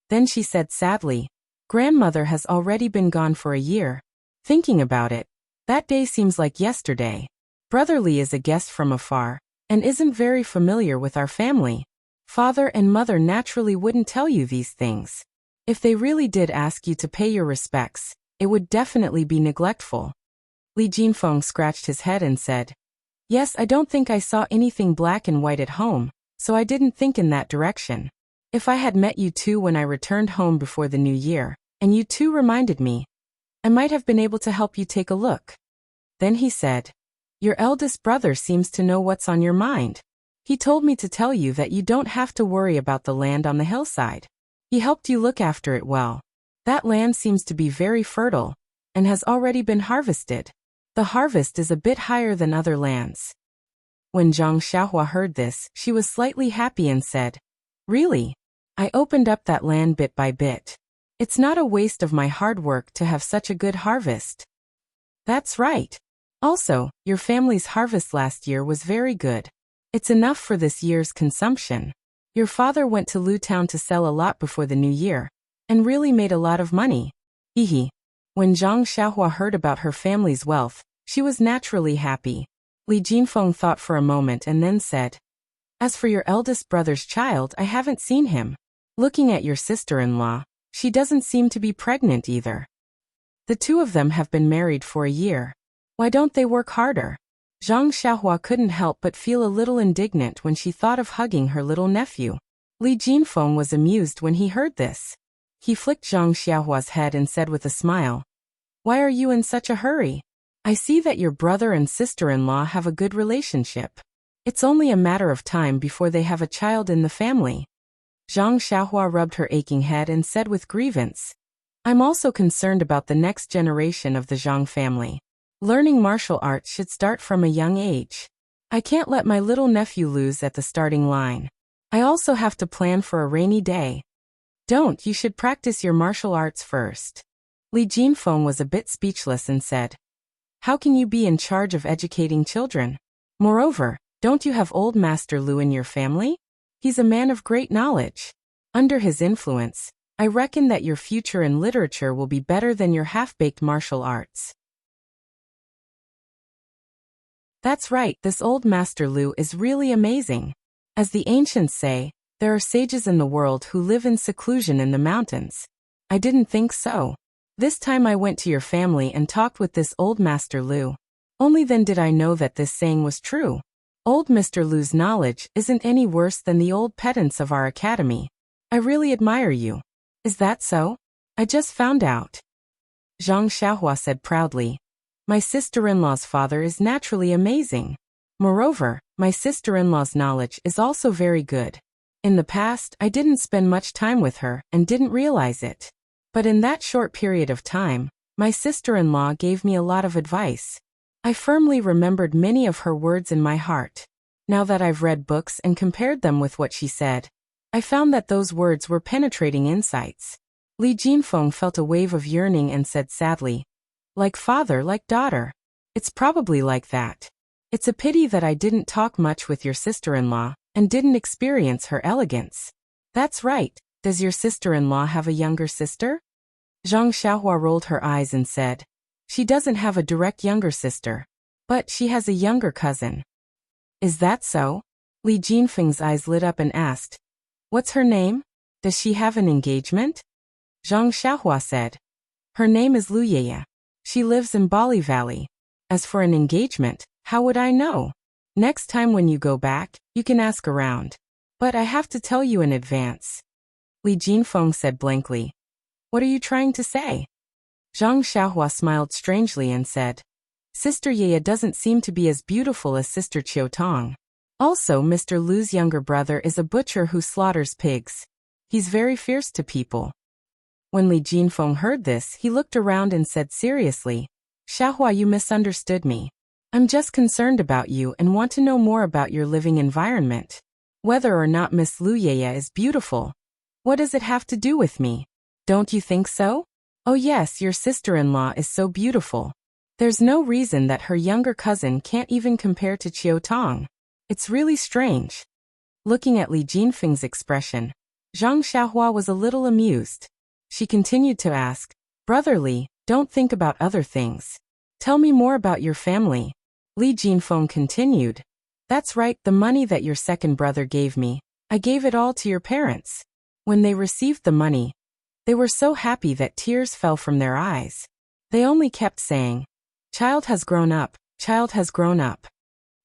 Then she said sadly, "Grandmother has already been gone for a year. Thinking about it, that day seems like yesterday. Brotherly is a guest from afar and isn't very familiar with our family. Father and mother naturally wouldn't tell you these things. If they really did ask you to pay your respects, it would definitely be neglectful." Li Jinfeng scratched his head and said, "Yes, I don't think I saw anything black and white at home, so I didn't think in that direction. If I had met you two when I returned home before the new year, and you two reminded me, I might have been able to help you take a look." Then he said, "Your eldest brother seems to know what's on your mind. He told me to tell you that you don't have to worry about the land on the hillside. He helped you look after it well. That land seems to be very fertile, and has already been harvested. The harvest is a bit higher than other lands." When Zhang Xiaohua heard this, she was slightly happy and said, "Really? I opened up that land bit by bit. It's not a waste of my hard work to have such a good harvest." "That's right. Also, your family's harvest last year was very good. It's enough for this year's consumption. Your father went to Lu Town to sell a lot before the new year, and really made a lot of money." Hehe. When Zhang Xiaohua heard about her family's wealth, she was naturally happy. Li Jinfeng thought for a moment and then said, "As for your eldest brother's child, I haven't seen him. Looking at your sister-in-law, she doesn't seem to be pregnant either. The two of them have been married for a year. Why don't they work harder?" Zhang Xiaohua couldn't help but feel a little indignant when she thought of hugging her little nephew. Li Jinfeng was amused when he heard this. He flicked Zhang Xiaohua's head and said with a smile, "Why are you in such a hurry? I see that your brother and sister-in-law have a good relationship. It's only a matter of time before they have a child in the family." Zhang Xiaohua rubbed her aching head and said with grievance, "I'm also concerned about the next generation of the Zhang family. Learning martial arts should start from a young age. I can't let my little nephew lose at the starting line. I also have to plan for a rainy day." "Don't, you should practice your martial arts first." Li Jinfeng was a bit speechless and said, "How can you be in charge of educating children? Moreover, don't you have old Master Lu in your family? He's a man of great knowledge. Under his influence, I reckon that your future in literature will be better than your half-baked martial arts." "That's right, this old Master Lu is really amazing. As the ancients say, there are sages in the world who live in seclusion in the mountains. I didn't think so. This time I went to your family and talked with this old Master Lu. Only then did I know that this saying was true. Old Mr. Lu's knowledge isn't any worse than the old pedants of our academy. I really admire you." "Is that so? I just found out." Zhang Xiaohua said proudly, "My sister-in-law's father is naturally amazing. Moreover, my sister-in-law's knowledge is also very good. In the past, I didn't spend much time with her and didn't realize it. But in that short period of time, my sister-in-law gave me a lot of advice. I firmly remembered many of her words in my heart. Now that I've read books and compared them with what she said, I found that those words were penetrating insights." Li Jinfeng felt a wave of yearning and said sadly, "Like father, like daughter. It's probably like that. It's a pity that I didn't talk much with your sister-in-law and didn't experience her elegance." "That's right. Does your sister-in-law have a younger sister?" Zhang Xiaohua rolled her eyes and said, "She doesn't have a direct younger sister, but she has a younger cousin." "Is that so?" Li Jinfeng's eyes lit up and asked, "What's her name? Does she have an engagement?" Zhang Xiaohua said, "Her name is Lu Yeye. She lives in Bali Valley. As for an engagement, how would I know? Next time when you go back, you can ask around. But I have to tell you in advance." Li Jinfeng said blankly, "What are you trying to say?" Zhang Xiaohua smiled strangely and said, Sister Yaya doesn't seem to be as beautiful as Sister Chiu Tong. Also, Mr. Lu's younger brother is a butcher who slaughters pigs. He's very fierce to people. When Li Jinfeng heard this, he looked around and said seriously, Xiahua, you misunderstood me. I'm just concerned about you and want to know more about your living environment. Whether or not Miss Lu Yaya is beautiful. What does it have to do with me? Don't you think so? Oh yes, your sister-in-law is so beautiful. There's no reason that her younger cousin can't even compare to Chiu Tong. It's really strange. Looking at Li Jinfeng's expression, Zhang Xiahua was a little amused. She continued to ask, Brother Li, don't think about other things. Tell me more about your family. Li Jinfeng continued, That's right, the money that your second brother gave me, I gave it all to your parents. When they received the money, they were so happy that tears fell from their eyes. They only kept saying, Child has grown up, child has grown up.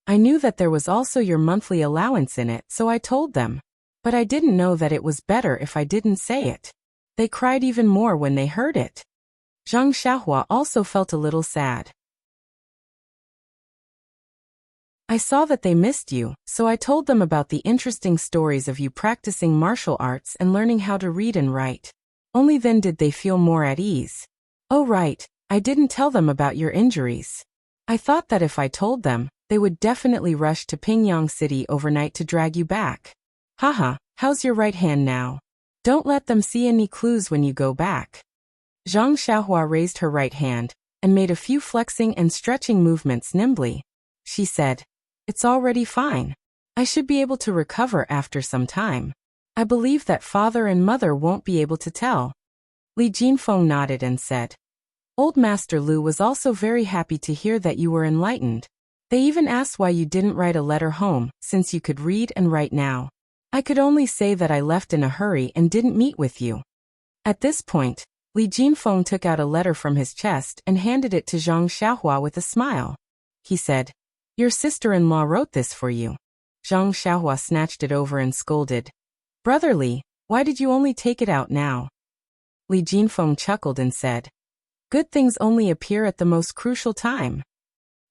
I knew that there was also your monthly allowance in it, so I told them. But I didn't know that it was better if I didn't say it. They cried even more when they heard it. Zhang Xiahua also felt a little sad. I saw that they missed you, so I told them about the interesting stories of you practicing martial arts and learning how to read and write. Only then did they feel more at ease. Oh right, I didn't tell them about your injuries. I thought that if I told them, they would definitely rush to Pingyang City overnight to drag you back. Haha, how's your right hand now? Don't let them see any clues when you go back. Zhang Xiahua raised her right hand and made a few flexing and stretching movements nimbly. She said, It's already fine. I should be able to recover after some time. I believe that father and mother won't be able to tell. Li Jinfeng nodded and said, Old Master Lu was also very happy to hear that you were enlightened. They even asked why you didn't write a letter home, since you could read and write now. I could only say that I left in a hurry and didn't meet with you. At this point, Li Jinfeng took out a letter from his chest and handed it to Zhang Xiahua with a smile. He said, Your sister-in-law wrote this for you. Zhang Xiahua snatched it over and scolded, Brother Li, why did you only take it out now? Li Jinfeng chuckled and said, Good things only appear at the most crucial time.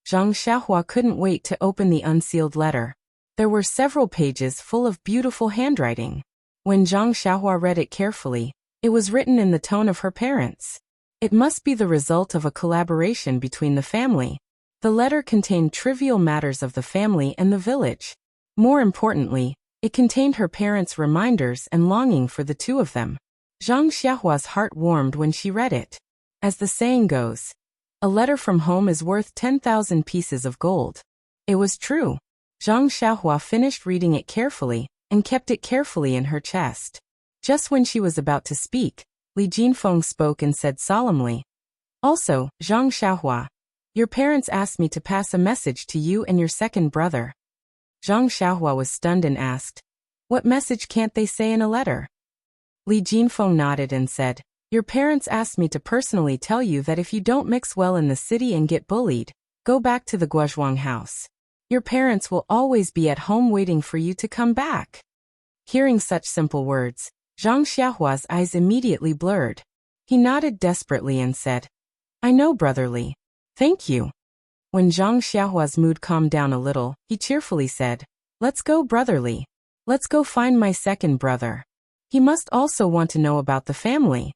Zhang Xiahua couldn't wait to open the unsealed letter. There were several pages full of beautiful handwriting. When Zhang Xiahua read it carefully, it was written in the tone of her parents. It must be the result of a collaboration between the family. The letter contained trivial matters of the family and the village. More importantly, it contained her parents' reminders and longing for the two of them. Zhang Xiahua's heart warmed when she read it. As the saying goes, a letter from home is worth 10,000 pieces of gold. It was true. Zhang Xiahua finished reading it carefully and kept it carefully in her chest. Just when she was about to speak, Li Jinfeng spoke and said solemnly, Also, Zhang Xiahua, your parents asked me to pass a message to you and your second brother. Zhang Xiahua was stunned and asked, What message can't they say in a letter? Li Jinfeng nodded and said, Your parents asked me to personally tell you that if you don't mix well in the city and get bullied, go back to the Guozhuang house. Your parents will always be at home waiting for you to come back. Hearing such simple words, Zhang Xiahua's eyes immediately blurred. He nodded desperately and said, I know, Brother Li. Thank you. When Zhang Xiahua's mood calmed down a little, he cheerfully said, Let's go, Brother Li. Let's go find my second brother. He must also want to know about the family.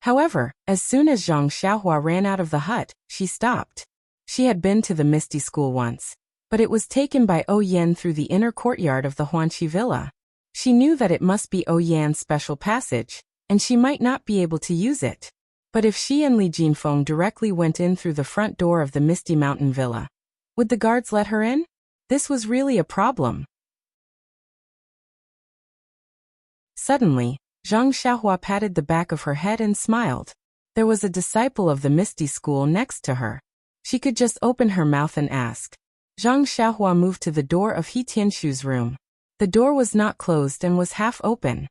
However, as soon as Zhang Xiahua ran out of the hut, she stopped. She had been to the Misty School once, but it was taken by O Yan through the inner courtyard of the Huanqi Villa. She knew that it must be O Yan's special passage, and she might not be able to use it. But if she and Li Jinfeng directly went in through the front door of the Misty Mountain Villa, would the guards let her in? This was really a problem. Suddenly, Zhang Xiahua patted the back of her head and smiled. There was a disciple of the Misty School next to her. She could just open her mouth and ask. Zhang Xiahua moved to the door of He Tianshu's room. The door was not closed and was half open.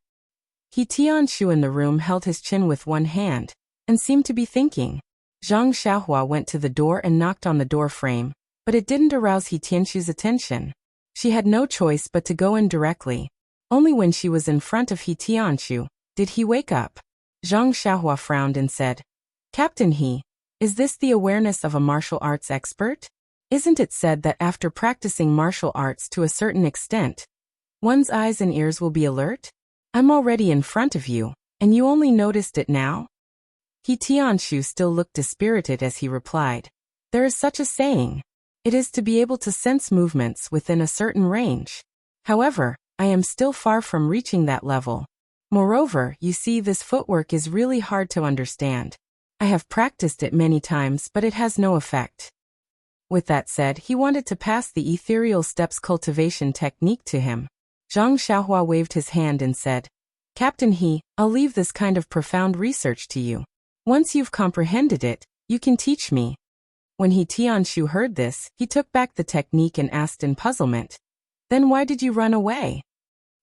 He Tianshu in the room held his chin with one hand and seemed to be thinking. Zhang Xiahua went to the door and knocked on the door frame, but it didn't arouse He Tianshu's attention. She had no choice but to go in directly. Only when she was in front of He Tianshu did he wake up. Zhang Xiahua frowned and said, Captain He, Is this the awareness of a martial arts expert? Isn't it said that after practicing martial arts to a certain extent, one's eyes and ears will be alert? I'm already in front of you, and you only noticed it now? He Tianshu still looked dispirited as he replied. There is such a saying. It is to be able to sense movements within a certain range. However, I am still far from reaching that level. Moreover, you see, this footwork is really hard to understand. I have practiced it many times, but it has no effect. With that said, he wanted to pass the ethereal steps cultivation technique to him. Zhang Xiaohua waved his hand and said, Captain He, I'll leave this kind of profound research to you. Once you've comprehended it, you can teach me. When He Tianshu heard this, he took back the technique and asked in puzzlement, Then why did you run away?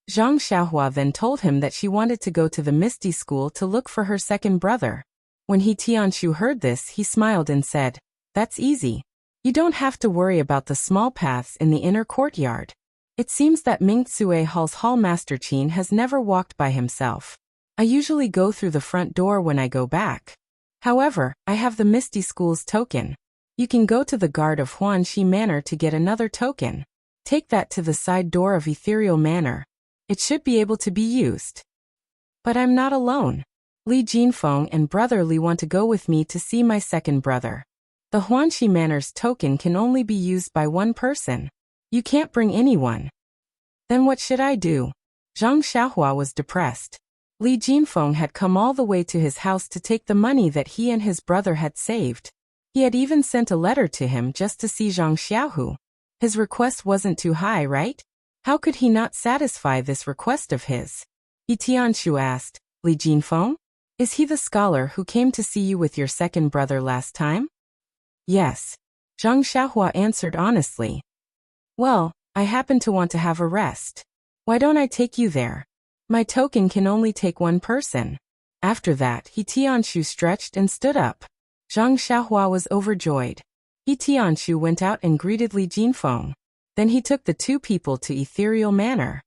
Zhang Xiaohua then told him that she wanted to go to the Misty School to look for her second brother. When He Tianshu heard this, he smiled and said, That's easy. You don't have to worry about the small paths in the inner courtyard. It seems that Mingtsue Hall's Hall Master Qin has never walked by himself. I usually go through the front door when I go back. However, I have the Misty School's token. You can go to the guard of Huanxi Manor to get another token. Take that to the side door of Ethereal Manor. It should be able to be used. But I'm not alone. Li Jinfeng and brother Li want to go with me to see my second brother. The Huanxi Manor's token can only be used by one person. You can't bring anyone. Then what should I do? Zhang Xiaohua was depressed. Li Jinfeng had come all the way to his house to take the money that he and his brother had saved. He had even sent a letter to him just to see Zhang Xiaohu. His request wasn't too high, right? How could he not satisfy this request of his? He Tianshu asked, Li Jinfeng? Is he the scholar who came to see you with your second brother last time? Yes. Zhang Xiaohua answered honestly. Well, I happen to want to have a rest. Why don't I take you there? My token can only take one person. After that, He Tianshu stretched and stood up. Zhang Xiaohua was overjoyed. He Tianshu went out and greeted Li Jinfeng. Then he took the two people to Ethereal Manor.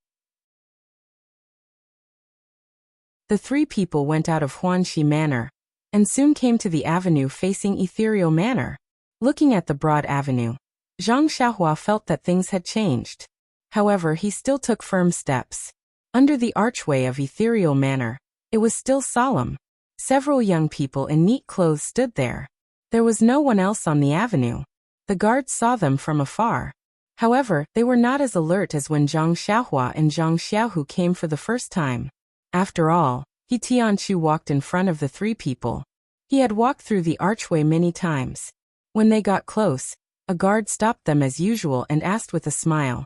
The three people went out of Huanxi Manor, and soon came to the avenue facing Ethereal Manor. Looking at the broad avenue, Zhang Xiaohua felt that things had changed. However, he still took firm steps. Under the archway of Ethereal Manor, it was still solemn. Several young people in neat clothes stood there. There was no one else on the avenue. The guards saw them from afar. However, they were not as alert as when Zhang Xiaohua and Zhang Xiaohu came for the first time. After all, He Tianshu walked in front of the three people. He had walked through the archway many times. When they got close, a guard stopped them as usual and asked with a smile,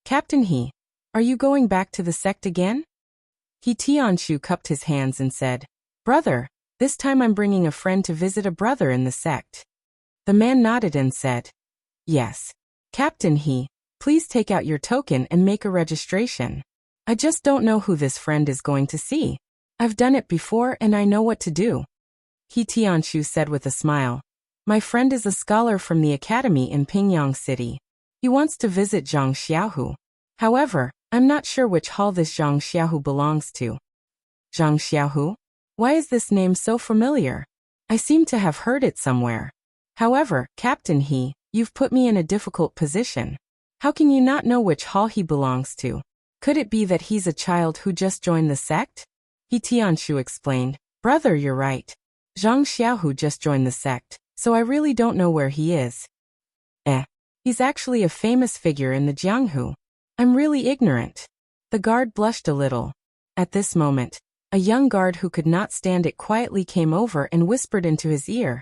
Captain He, are you going back to the sect again? He Tianshu cupped his hands and said, Brother, this time I'm bringing a friend to visit a brother in the sect. The man nodded and said, Yes. Captain He, please take out your token and make a registration. I just don't know who this friend is going to see. I've done it before and I know what to do. He Tianshu said with a smile, My friend is a scholar from the academy in Pingyang City. He wants to visit Zhang Xiaohu. However, I'm not sure which hall this Zhang Xiaohu belongs to. Zhang Xiaohu? Why is this name so familiar? I seem to have heard it somewhere. However, Captain He, you've put me in a difficult position. How can you not know which hall he belongs to? Could it be that he's a child who just joined the sect? He Tianshu explained, Brother, you're right. Zhang Xiaohu just joined the sect, so I really don't know where he is. He's actually a famous figure in the Jianghu. I'm really ignorant. The guard blushed a little. At this moment, a young guard who could not stand it quietly came over and whispered into his ear.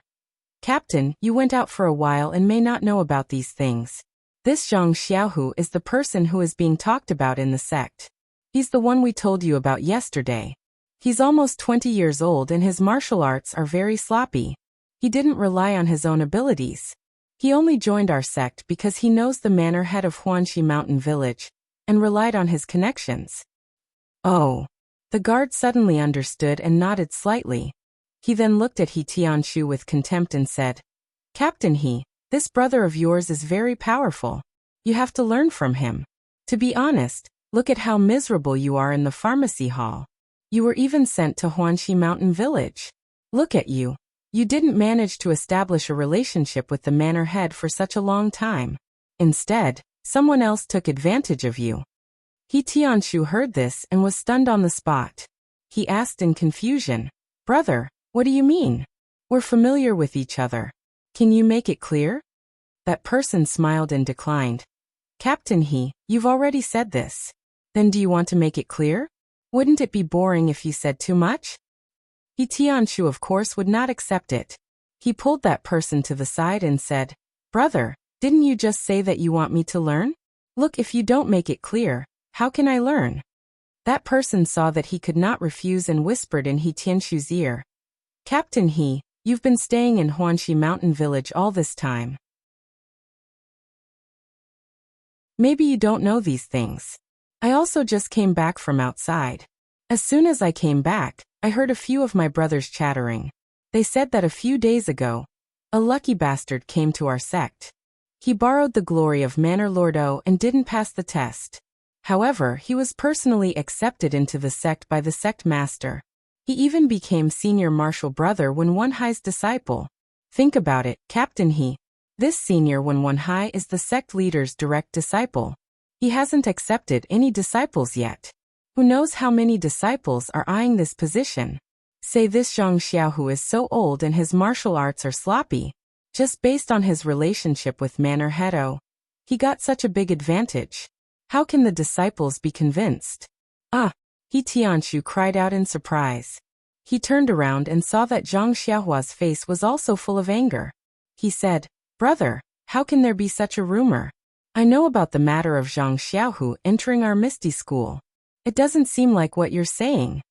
Captain, you went out for a while and may not know about these things. This Zhang Xiaohu is the person who is being talked about in the sect. He's the one we told you about yesterday. He's almost 20 years old and his martial arts are very sloppy. He didn't rely on his own abilities. He only joined our sect because he knows the manor head of Huanxi Mountain Village, and relied on his connections. Oh. The guard suddenly understood and nodded slightly. He then looked at He Tianshu with contempt and said, Captain He, this brother of yours is very powerful. You have to learn from him. To be honest, look at how miserable you are in the pharmacy hall. You were even sent to Huanxi Mountain Village. Look at you. You didn't manage to establish a relationship with the manor head for such a long time. Instead, someone else took advantage of you. He Tianshu heard this and was stunned on the spot. He asked in confusion, "Brother, what do you mean? We're familiar with each other. Can you make it clear?" That person smiled and declined. "Captain He, you've already said this. Then do you want to make it clear? Wouldn't it be boring if you said too much?" He Tianshu of course would not accept it. He pulled that person to the side and said, "Brother, didn't you just say that you want me to learn? Look, if you don't make it clear, how can I learn?" That person saw that he could not refuse and whispered in He Tianshu's ear, "Captain He, you've been staying in Huanxi Mountain Village all this time. Maybe you don't know these things. I also just came back from outside. As soon as I came back, I heard a few of my brothers chattering. They said that a few days ago, a lucky bastard came to our sect. He borrowed the glory of Manor Lord O and didn't pass the test. However, he was personally accepted into the sect by the sect master. He even became senior martial brother Wen Wenhai's disciple. Think about it, Captain He. This senior Wen Wenhai is the sect leader's direct disciple. He hasn't accepted any disciples yet. Who knows how many disciples are eyeing this position? Say this Zhang Xiaohu is so old and his martial arts are sloppy. Just based on his relationship with Manor Head O, he got such a big advantage. How can the disciples be convinced? Ah! He Tianshu cried out in surprise. He turned around and saw that Zhang Xiaohua's face was also full of anger. He said, "Brother, how can there be such a rumor? I know about the matter of Zhang Xiaohu entering our Misty School. It doesn't seem like what you're saying."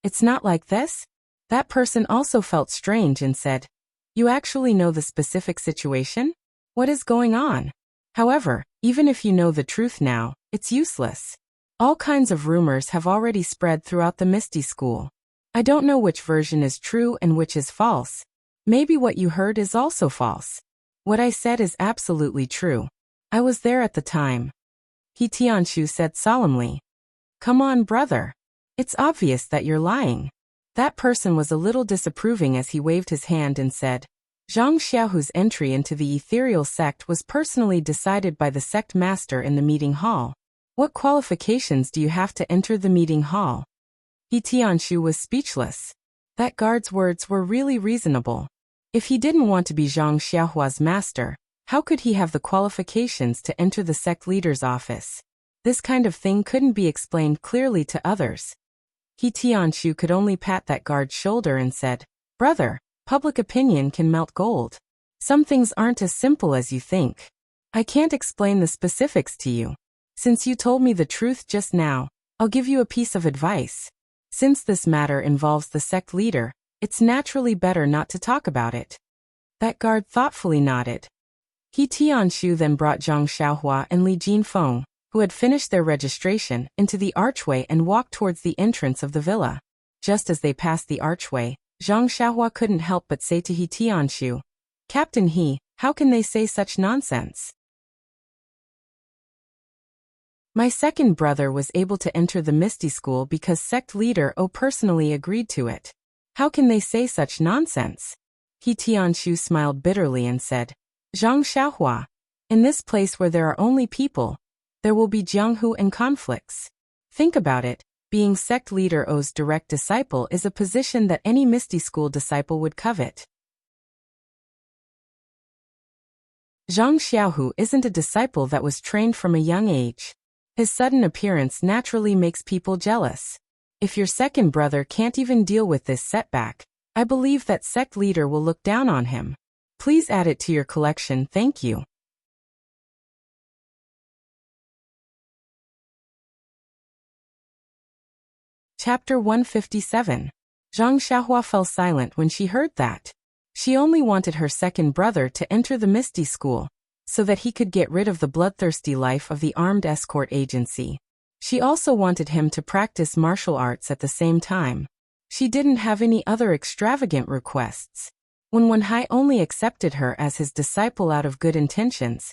It's not like this? That person also felt strange and said, "You actually know the specific situation? What is going on? However, even if you know the truth now, it's useless. All kinds of rumors have already spread throughout the Misty School. I don't know which version is true and which is false. Maybe what you heard is also false. What I said is absolutely true. I was there at the time." He Tianshu said solemnly. "Come on, brother. It's obvious that you're lying." That person was a little disapproving as he waved his hand and said, "Zhang Xiaohu's entry into the ethereal sect was personally decided by the sect master in the meeting hall. What qualifications do you have to enter the meeting hall?" He Tianshu was speechless. That guard's words were really reasonable. If he didn't want to be Zhang Xiaohua's master, how could he have the qualifications to enter the sect leader's office? This kind of thing couldn't be explained clearly to others. He Tianshu could only pat that guard's shoulder and said, "Brother, public opinion can melt gold. Some things aren't as simple as you think. I can't explain the specifics to you. Since you told me the truth just now, I'll give you a piece of advice. Since this matter involves the sect leader, it's naturally better not to talk about it." That guard thoughtfully nodded. He Tianshu then brought Zhang Xiaohua and Li Jinfeng, who had finished their registration, into the archway and walked towards the entrance of the villa. Just as they passed the archway, Zhang Xiaohua couldn't help but say to He Tianshu, "Captain He, how can they say such nonsense? My second brother was able to enter the Misty School because sect leader O personally agreed to it. How can they say such nonsense?" He Tianshu smiled bitterly and said, "Zhang Xiaohua, in this place where there are only people, there will be jianghu and conflicts. Think about it, being sect leader O's direct disciple is a position that any Misty School disciple would covet. Zhang Xiaohu isn't a disciple that was trained from a young age. His sudden appearance naturally makes people jealous. If your second brother can't even deal with this setback, I believe that sect leader will look down on him. Please add it to your collection, thank you." Chapter 157. Zhang Xiaohua fell silent when she heard that. She only wanted her second brother to enter the Misty School, so that he could get rid of the bloodthirsty life of the armed escort agency. She also wanted him to practice martial arts at the same time. She didn't have any other extravagant requests. Wen Wenhai only accepted her as his disciple out of good intentions,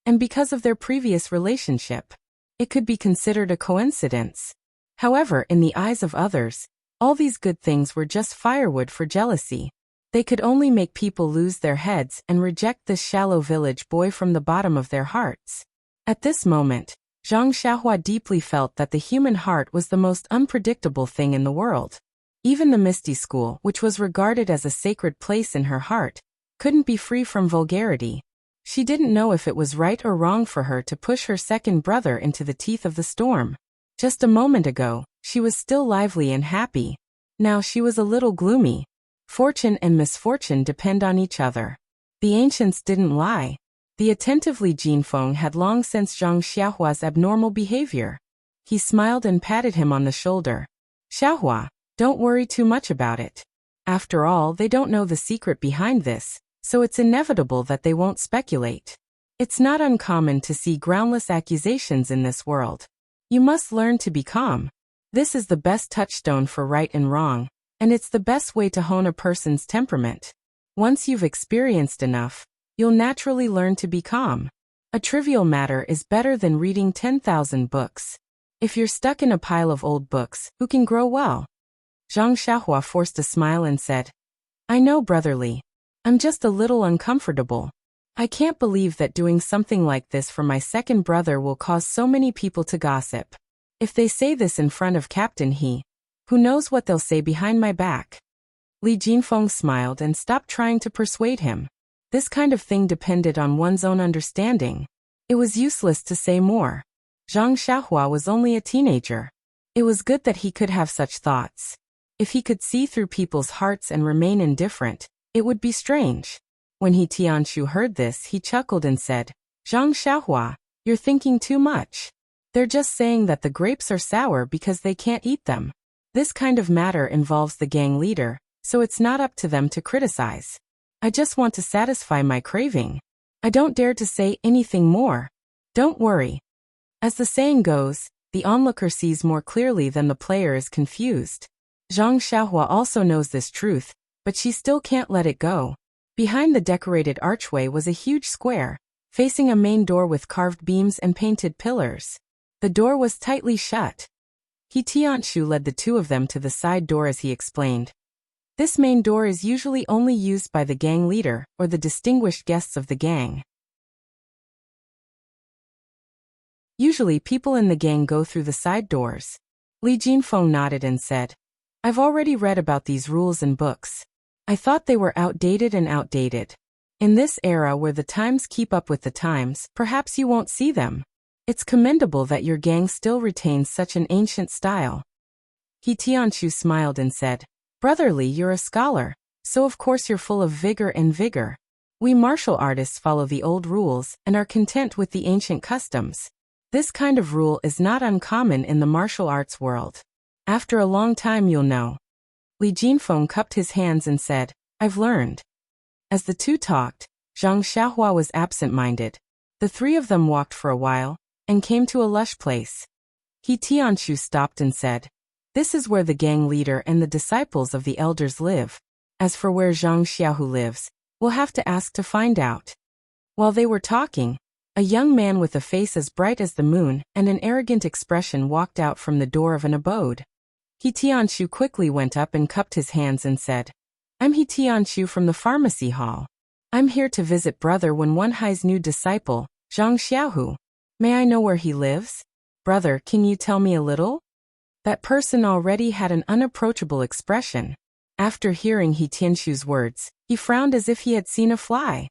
and because of their previous relationship, it could be considered a coincidence. However, in the eyes of others, all these good things were just firewood for jealousy. They could only make people lose their heads and reject this shallow village boy from the bottom of their hearts. At this moment, Zhang Xiaohua deeply felt that the human heart was the most unpredictable thing in the world. Even the Misty School, which was regarded as a sacred place in her heart, couldn't be free from vulgarity. She didn't know if it was right or wrong for her to push her second brother into the teeth of the storm. Just a moment ago, she was still lively and happy. Now she was a little gloomy. Fortune and misfortune depend on each other. The ancients didn't lie. The attentive Li Jinfeng had long sensed Zhang Xiaohua's abnormal behavior. He smiled and patted him on the shoulder. Xiaohua, don't worry too much about it. After all, they don't know the secret behind this, so it's inevitable that they won't speculate. It's not uncommon to see groundless accusations in this world. You must learn to be calm. This is the best touchstone for right and wrong, and it's the best way to hone a person's temperament. Once you've experienced enough, you'll naturally learn to be calm. A trivial matter is better than reading 10,000 books. If you're stuck in a pile of old books, who can grow well? Zhang Xiaohua forced a smile and said, I know, Brother Li. I'm just a little uncomfortable. I can't believe that doing something like this for my second brother will cause so many people to gossip. If they say this in front of Captain He, who knows what they'll say behind my back? Li Jinfeng smiled and stopped trying to persuade him. This kind of thing depended on one's own understanding. It was useless to say more. Zhang Xiaohua was only a teenager. It was good that he could have such thoughts. If he could see through people's hearts and remain indifferent, it would be strange. When He Tianshu heard this, he chuckled and said, Zhang Xiaohua, you're thinking too much. They're just saying that the grapes are sour because they can't eat them. This kind of matter involves the gang leader, so it's not up to them to criticize. I just want to satisfy my craving. I don't dare to say anything more. Don't worry. As the saying goes, the onlooker sees more clearly than the player is confused. Zhang Xiaohua also knows this truth, but she still can't let it go. Behind the decorated archway was a huge square, facing a main door with carved beams and painted pillars. The door was tightly shut. He Tianshu led the two of them to the side door as he explained. This main door is usually only used by the gang leader or the distinguished guests of the gang. Usually people in the gang go through the side doors. Li Jinfeng nodded and said, I've already read about these rules in books. I thought they were outdated and outdated. In this era where the times keep up with the times, perhaps you won't see them. It's commendable that your gang still retains such an ancient style. He Tianshu smiled and said, Brother Li, you're a scholar, so of course you're full of vigor. We martial artists follow the old rules and are content with the ancient customs. This kind of rule is not uncommon in the martial arts world. After a long time you'll know. Li Jinfeng cupped his hands and said, I've learned. As the two talked, Zhang Xiaohua was absent-minded. The three of them walked for a while, and came to a lush place. He Tianshu stopped and said, This is where the gang leader and the disciples of the elders live. As for where Zhang Xiaohu lives, we'll have to ask to find out. While they were talking, a young man with a face as bright as the moon and an arrogant expression walked out from the door of an abode. He Tianshu quickly went up and cupped his hands and said, I'm He Tianshu from the pharmacy hall. I'm here to visit Brother Wenhai's new disciple, Zhang Xiaohu. May I know where he lives? Brother, can you tell me a little? That person already had an unapproachable expression. After hearing He Tianshu's words, he frowned as if he had seen a fly.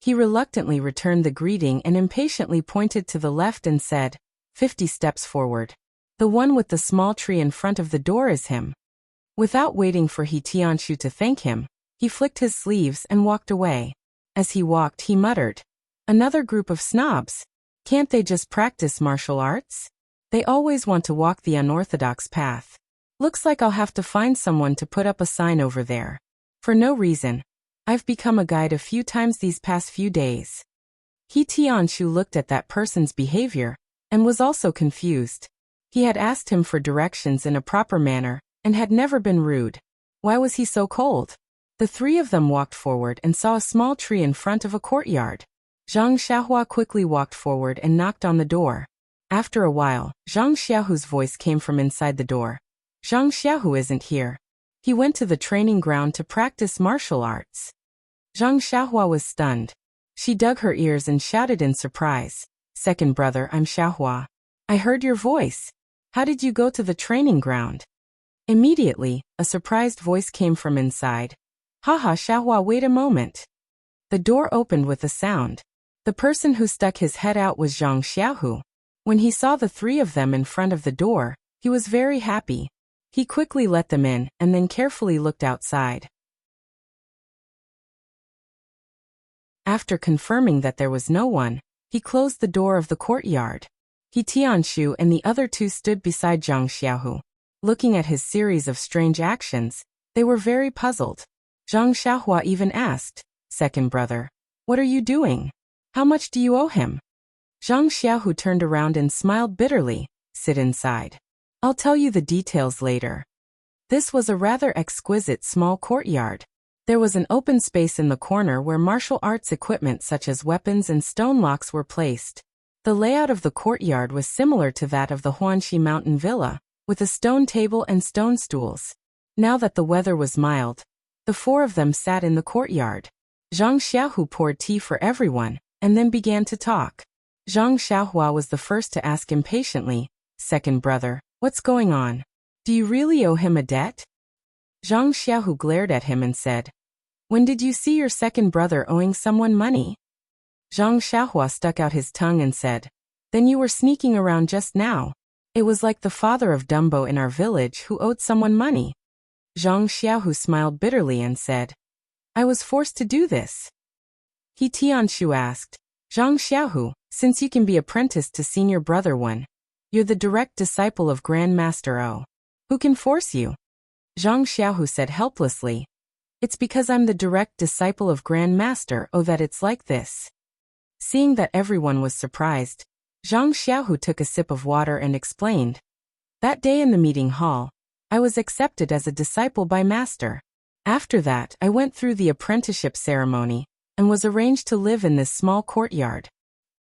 He reluctantly returned the greeting and impatiently pointed to the left and said, 50 steps forward. The one with the small tree in front of the door is him. Without waiting for He Tianshu to thank him, he flicked his sleeves and walked away. As he walked, he muttered, Another group of snobs. Can't they just practice martial arts? They always want to walk the unorthodox path. Looks like I'll have to find someone to put up a sign over there. For no reason. I've become a guide a few times these past few days. He Tianshu looked at that person's behavior, and was also confused. He had asked him for directions in a proper manner, and had never been rude. Why was he so cold? The three of them walked forward and saw a small tree in front of a courtyard. Zhang Xiaohua quickly walked forward and knocked on the door. After a while, Zhang Xiaohu's voice came from inside the door. Zhang Xiaohu isn't here. He went to the training ground to practice martial arts. Zhang Xiaohua was stunned. She dug her ears and shouted in surprise, "Second brother, I'm Xiaohua. I heard your voice. How did you go to the training ground?" Immediately, a surprised voice came from inside. "Haha, Xiaohua, wait a moment." The door opened with a sound. The person who stuck his head out was Zhang Xiaohu. When he saw the three of them in front of the door, he was very happy. He quickly let them in and then carefully looked outside. After confirming that there was no one, he closed the door of the courtyard. He Tianshu and the other two stood beside Zhang Xiaohu. Looking at his series of strange actions, they were very puzzled. Zhang Xiaohua even asked, "Second brother, what are you doing? How much do you owe him?" Zhang Xiaohu turned around and smiled bitterly. "Sit inside. I'll tell you the details later." This was a rather exquisite small courtyard. There was an open space in the corner where martial arts equipment such as weapons and stone locks were placed. The layout of the courtyard was similar to that of the Huanxi mountain villa, with a stone table and stone stools. Now that the weather was mild, the four of them sat in the courtyard. Zhang Xiaohu poured tea for everyone, and then began to talk. Zhang Xiaohua was the first to ask impatiently, "Second brother, what's going on? Do you really owe him a debt?" Zhang Xiaohu glared at him and said, "When did you see your second brother owing someone money?" Zhang Xiaohua stuck out his tongue and said, "Then you were sneaking around just now. It was like the father of Dumbo in our village who owed someone money." Zhang Xiaohu smiled bitterly and said, "I was forced to do this." He Tianshu asked, "Zhang Xiaohu, since you can be apprenticed to senior brother one, you're the direct disciple of Grand Master O. Who can force you?" Zhang Xiaohu said helplessly, "It's because I'm the direct disciple of Grand Master O that it's like this." Seeing that everyone was surprised, Zhang Xiaohu took a sip of water and explained, "That day in the meeting hall, I was accepted as a disciple by Master. After that, I went through the apprenticeship ceremony and was arranged to live in this small courtyard."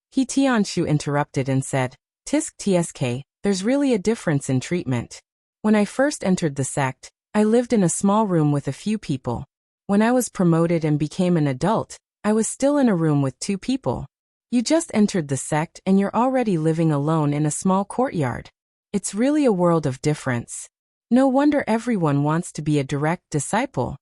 He Tianshu interrupted and said, "Tisk tsk, there's really a difference in treatment. When I first entered the sect, I lived in a small room with a few people. When I was promoted and became an adult, I was still in a room with 2 people. You just entered the sect and you're already living alone in a small courtyard. It's really a world of difference. No wonder everyone wants to be a direct disciple."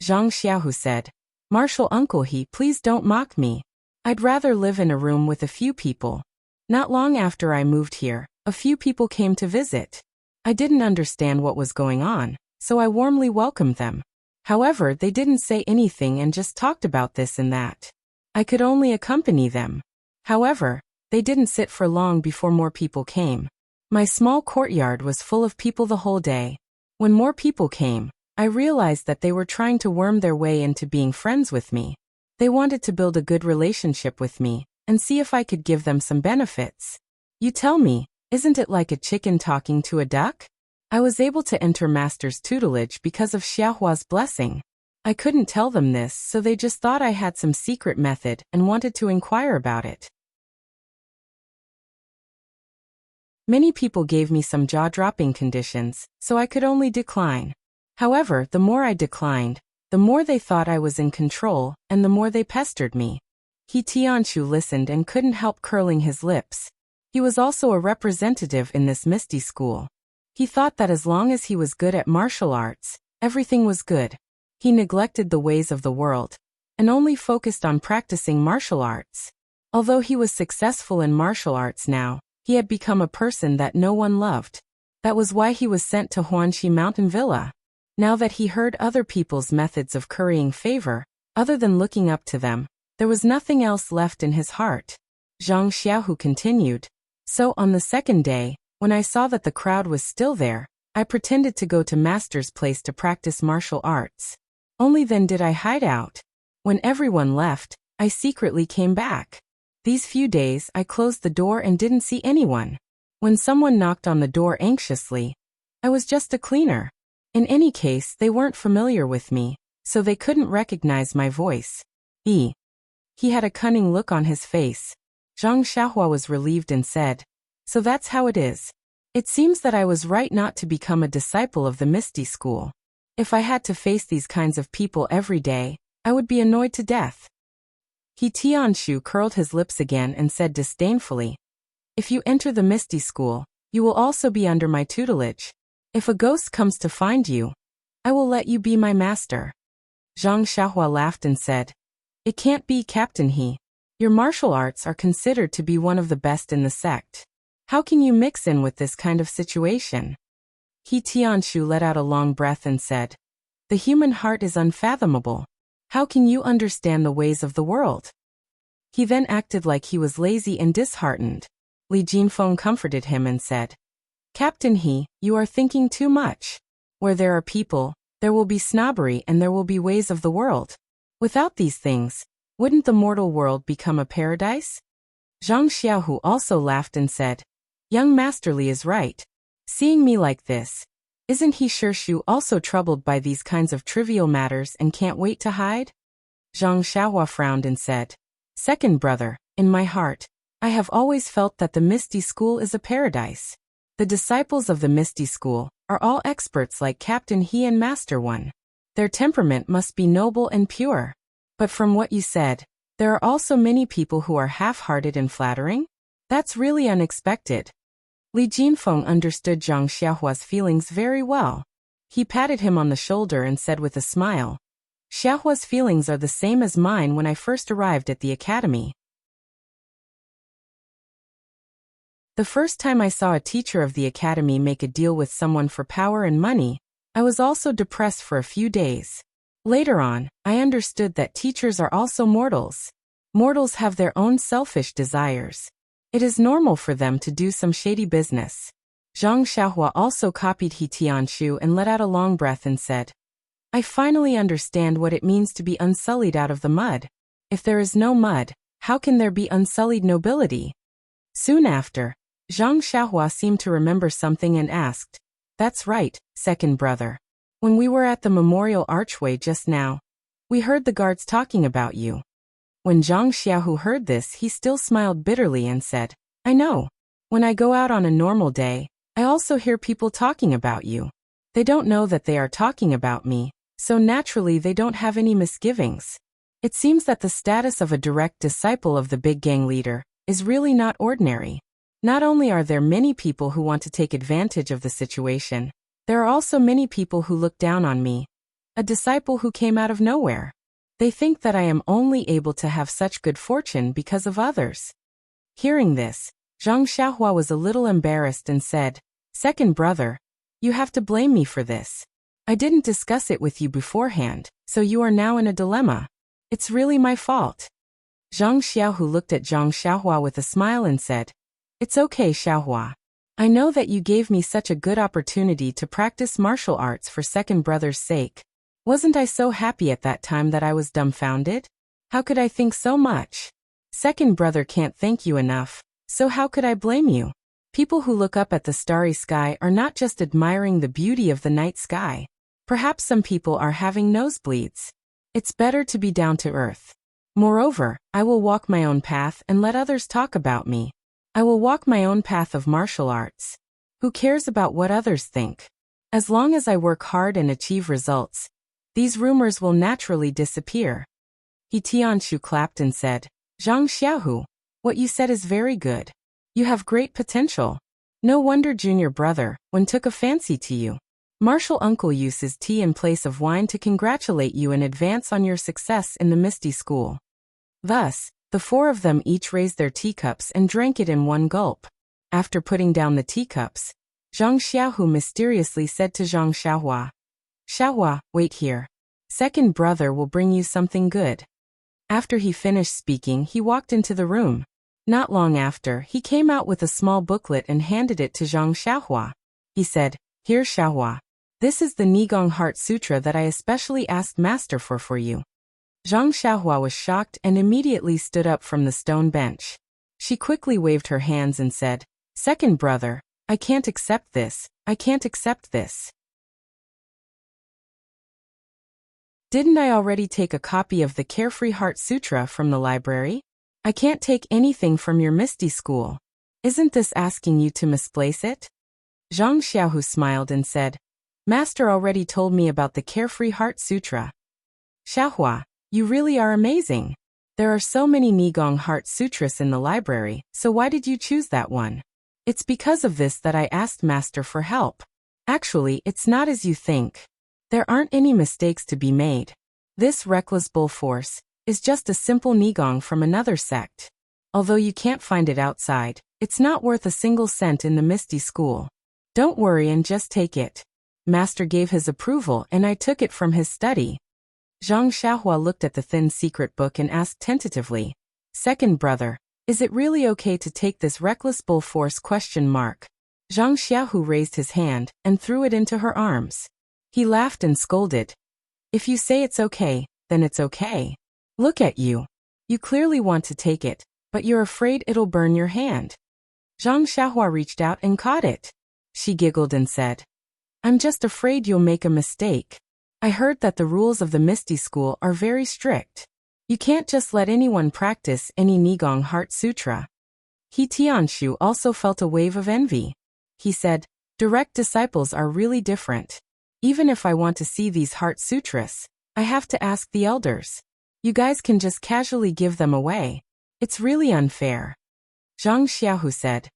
Zhang Xiaohu said, "Martial uncle he, please don't mock me. I'd rather live in a room with a few people. Not long after I moved here, a few people came to visit. I didn't understand what was going on, so I warmly welcomed them. However, they didn't say anything and just talked about this and that. I could only accompany them. However, they didn't sit for long before more people came. My small courtyard was full of people the whole day. When more people came, I realized that they were trying to worm their way into being friends with me. They wanted to build a good relationship with me and see if I could give them some benefits. You tell me, isn't it like a chicken talking to a duck? I was able to enter Master's tutelage because of Xiaohua's blessing. I couldn't tell them this, so they just thought I had some secret method and wanted to inquire about it. Many people gave me some jaw-dropping conditions, so I could only decline. However, the more I declined, the more they thought I was in control, and the more they pestered me." He Tianshu listened and couldn't help curling his lips. He was also a representative in this misty school. He thought that as long as he was good at martial arts, everything was good. He neglected the ways of the world, and only focused on practicing martial arts. Although he was successful in martial arts now, he had become a person that no one loved. That was why he was sent to Huanxi Mountain Villa. Now that he heard other people's methods of currying favor, other than looking up to them, there was nothing else left in his heart. Zhang Xiaohu continued, "So on the second day, when I saw that the crowd was still there, I pretended to go to Master's place to practice martial arts. Only then did I hide out. When everyone left, I secretly came back. These few days I closed the door and didn't see anyone. When someone knocked on the door anxiously, I was just a cleaner. In any case, they weren't familiar with me, so they couldn't recognize my voice." He had a cunning look on his face. Zhang Xiaohua was relieved and said, "So that's how it is. It seems that I was right not to become a disciple of the Misty School. If I had to face these kinds of people every day, I would be annoyed to death. He Tianshu curled his lips again and said disdainfully, if you enter the Misty School, you will also be under my tutelage. If a ghost comes to find you, I will let you be my master. Zhang Xiaohua laughed and said, it can't be, Captain He. Your martial arts are considered to be one of the best in the sect. How can you mix in with this kind of situation? He Tianshu let out a long breath and said, the human heart is unfathomable. How can you understand the ways of the world? He then acted like he was lazy and disheartened. Li Jinfeng comforted him and said, Captain He, you are thinking too much. Where there are people, there will be snobbery and there will be ways of the world. Without these things, wouldn't the mortal world become a paradise? Zhang Xiaohu also laughed and said, young Master Li is right. Seeing me like this, isn't he sure Shu also troubled by these kinds of trivial matters and can't wait to hide? Zhang Xiaohua frowned and said, second brother, in my heart, I have always felt that the Misty School is a paradise. The disciples of the Misty School are all experts like Captain He and Master One. Their temperament must be noble and pure. But from what you said, there are also many people who are half-hearted and flattering? That's really unexpected. Li Jinfeng understood Zhang Xiaohua's feelings very well. He patted him on the shoulder and said with a smile, Xiaohua's feelings are the same as mine when I first arrived at the academy. The first time I saw a teacher of the academy make a deal with someone for power and money, I was also depressed for a few days. Later on, I understood that teachers are also mortals. Mortals have their own selfish desires. It is normal for them to do some shady business. Zhang Xiaohua also copied He Tianshu and let out a long breath and said, I finally understand what it means to be unsullied out of the mud. If there is no mud, how can there be unsullied nobility? Soon after, Zhang Xiaohua seemed to remember something and asked, that's right, second brother. When we were at the memorial archway just now, we heard the guards talking about you. When Zhang Xiaohu heard this, he still smiled bitterly and said, I know. When I go out on a normal day, I also hear people talking about you. They don't know that they are talking about me, so naturally they don't have any misgivings. It seems that the status of a direct disciple of the big gang leader is really not ordinary. Not only are there many people who want to take advantage of the situation, there are also many people who look down on me. A disciple who came out of nowhere. They think that I am only able to have such good fortune because of others. Hearing this, Zhang Xiaohua was a little embarrassed and said, second brother, you have to blame me for this. I didn't discuss it with you beforehand, so you are now in a dilemma. It's really my fault. Zhang Xiaohu looked at Zhang Xiaohua with a smile and said, it's okay, Xiaohua. I know that you gave me such a good opportunity to practice martial arts for second brother's sake. Wasn't I so happy at that time that I was dumbfounded? How could I think so much? Second brother can't thank you enough, so how could I blame you? People who look up at the starry sky are not just admiring the beauty of the night sky. Perhaps some people are having nosebleeds. It's better to be down to earth. Moreover, I will walk my own path and let others talk about me. I will walk my own path of martial arts. Who cares about what others think? As long as I work hard and achieve results, these rumors will naturally disappear. He Tianshu clapped and said, Zhang Xiaohu, what you said is very good. You have great potential. No wonder junior brother, Wen took a fancy to you. Martial uncle uses tea in place of wine to congratulate you in advance on your success in the Misty School. Thus, the four of them each raised their teacups and drank it in one gulp. After putting down the teacups, Zhang Xiaohu mysteriously said to Zhang Xiaohua, Xiaohua, wait here. Second brother will bring you something good. After he finished speaking, he walked into the room. Not long after, he came out with a small booklet and handed it to Zhang Xiaohua. He said, here Xiaohua. This is the Nigong Heart Sutra that I especially asked Master for you. Zhang Xiaohua was shocked and immediately stood up from the stone bench. She quickly waved her hands and said, second brother, I can't accept this, I can't accept this. Didn't I already take a copy of the Carefree Heart Sutra from the library? I can't take anything from your Misty School. Isn't this asking you to misplace it? Zhang Xiaohu smiled and said, Master already told me about the Carefree Heart Sutra. Xiahua, you really are amazing. There are so many Nigong Heart Sutras in the library, so why did you choose that one? It's because of this that I asked Master for help. Actually, it's not as you think. There aren't any mistakes to be made. This reckless bull force is just a simple Nigong from another sect. Although you can't find it outside, it's not worth a single cent in the Misty School. Don't worry and just take it. Master gave his approval and I took it from his study. Zhang Xiahua looked at the thin secret book and asked tentatively, Second brother, is it really okay to take this reckless bull force ? Zhang Xiaohu raised his hand and threw it into her arms. He laughed and scolded. If you say it's okay, then it's okay. Look at you. You clearly want to take it, but you're afraid it'll burn your hand. Zhang Xiahua reached out and caught it. She giggled and said, I'm just afraid you'll make a mistake. I heard that the rules of the Misty School are very strict. You can't just let anyone practice any Nigong Heart Sutra. He Tianshu also felt a wave of envy. He said, direct disciples are really different. Even if I want to see these Heart Sutras, I have to ask the elders. You guys can just casually give them away. It's really unfair. Zhang Xiaohu said,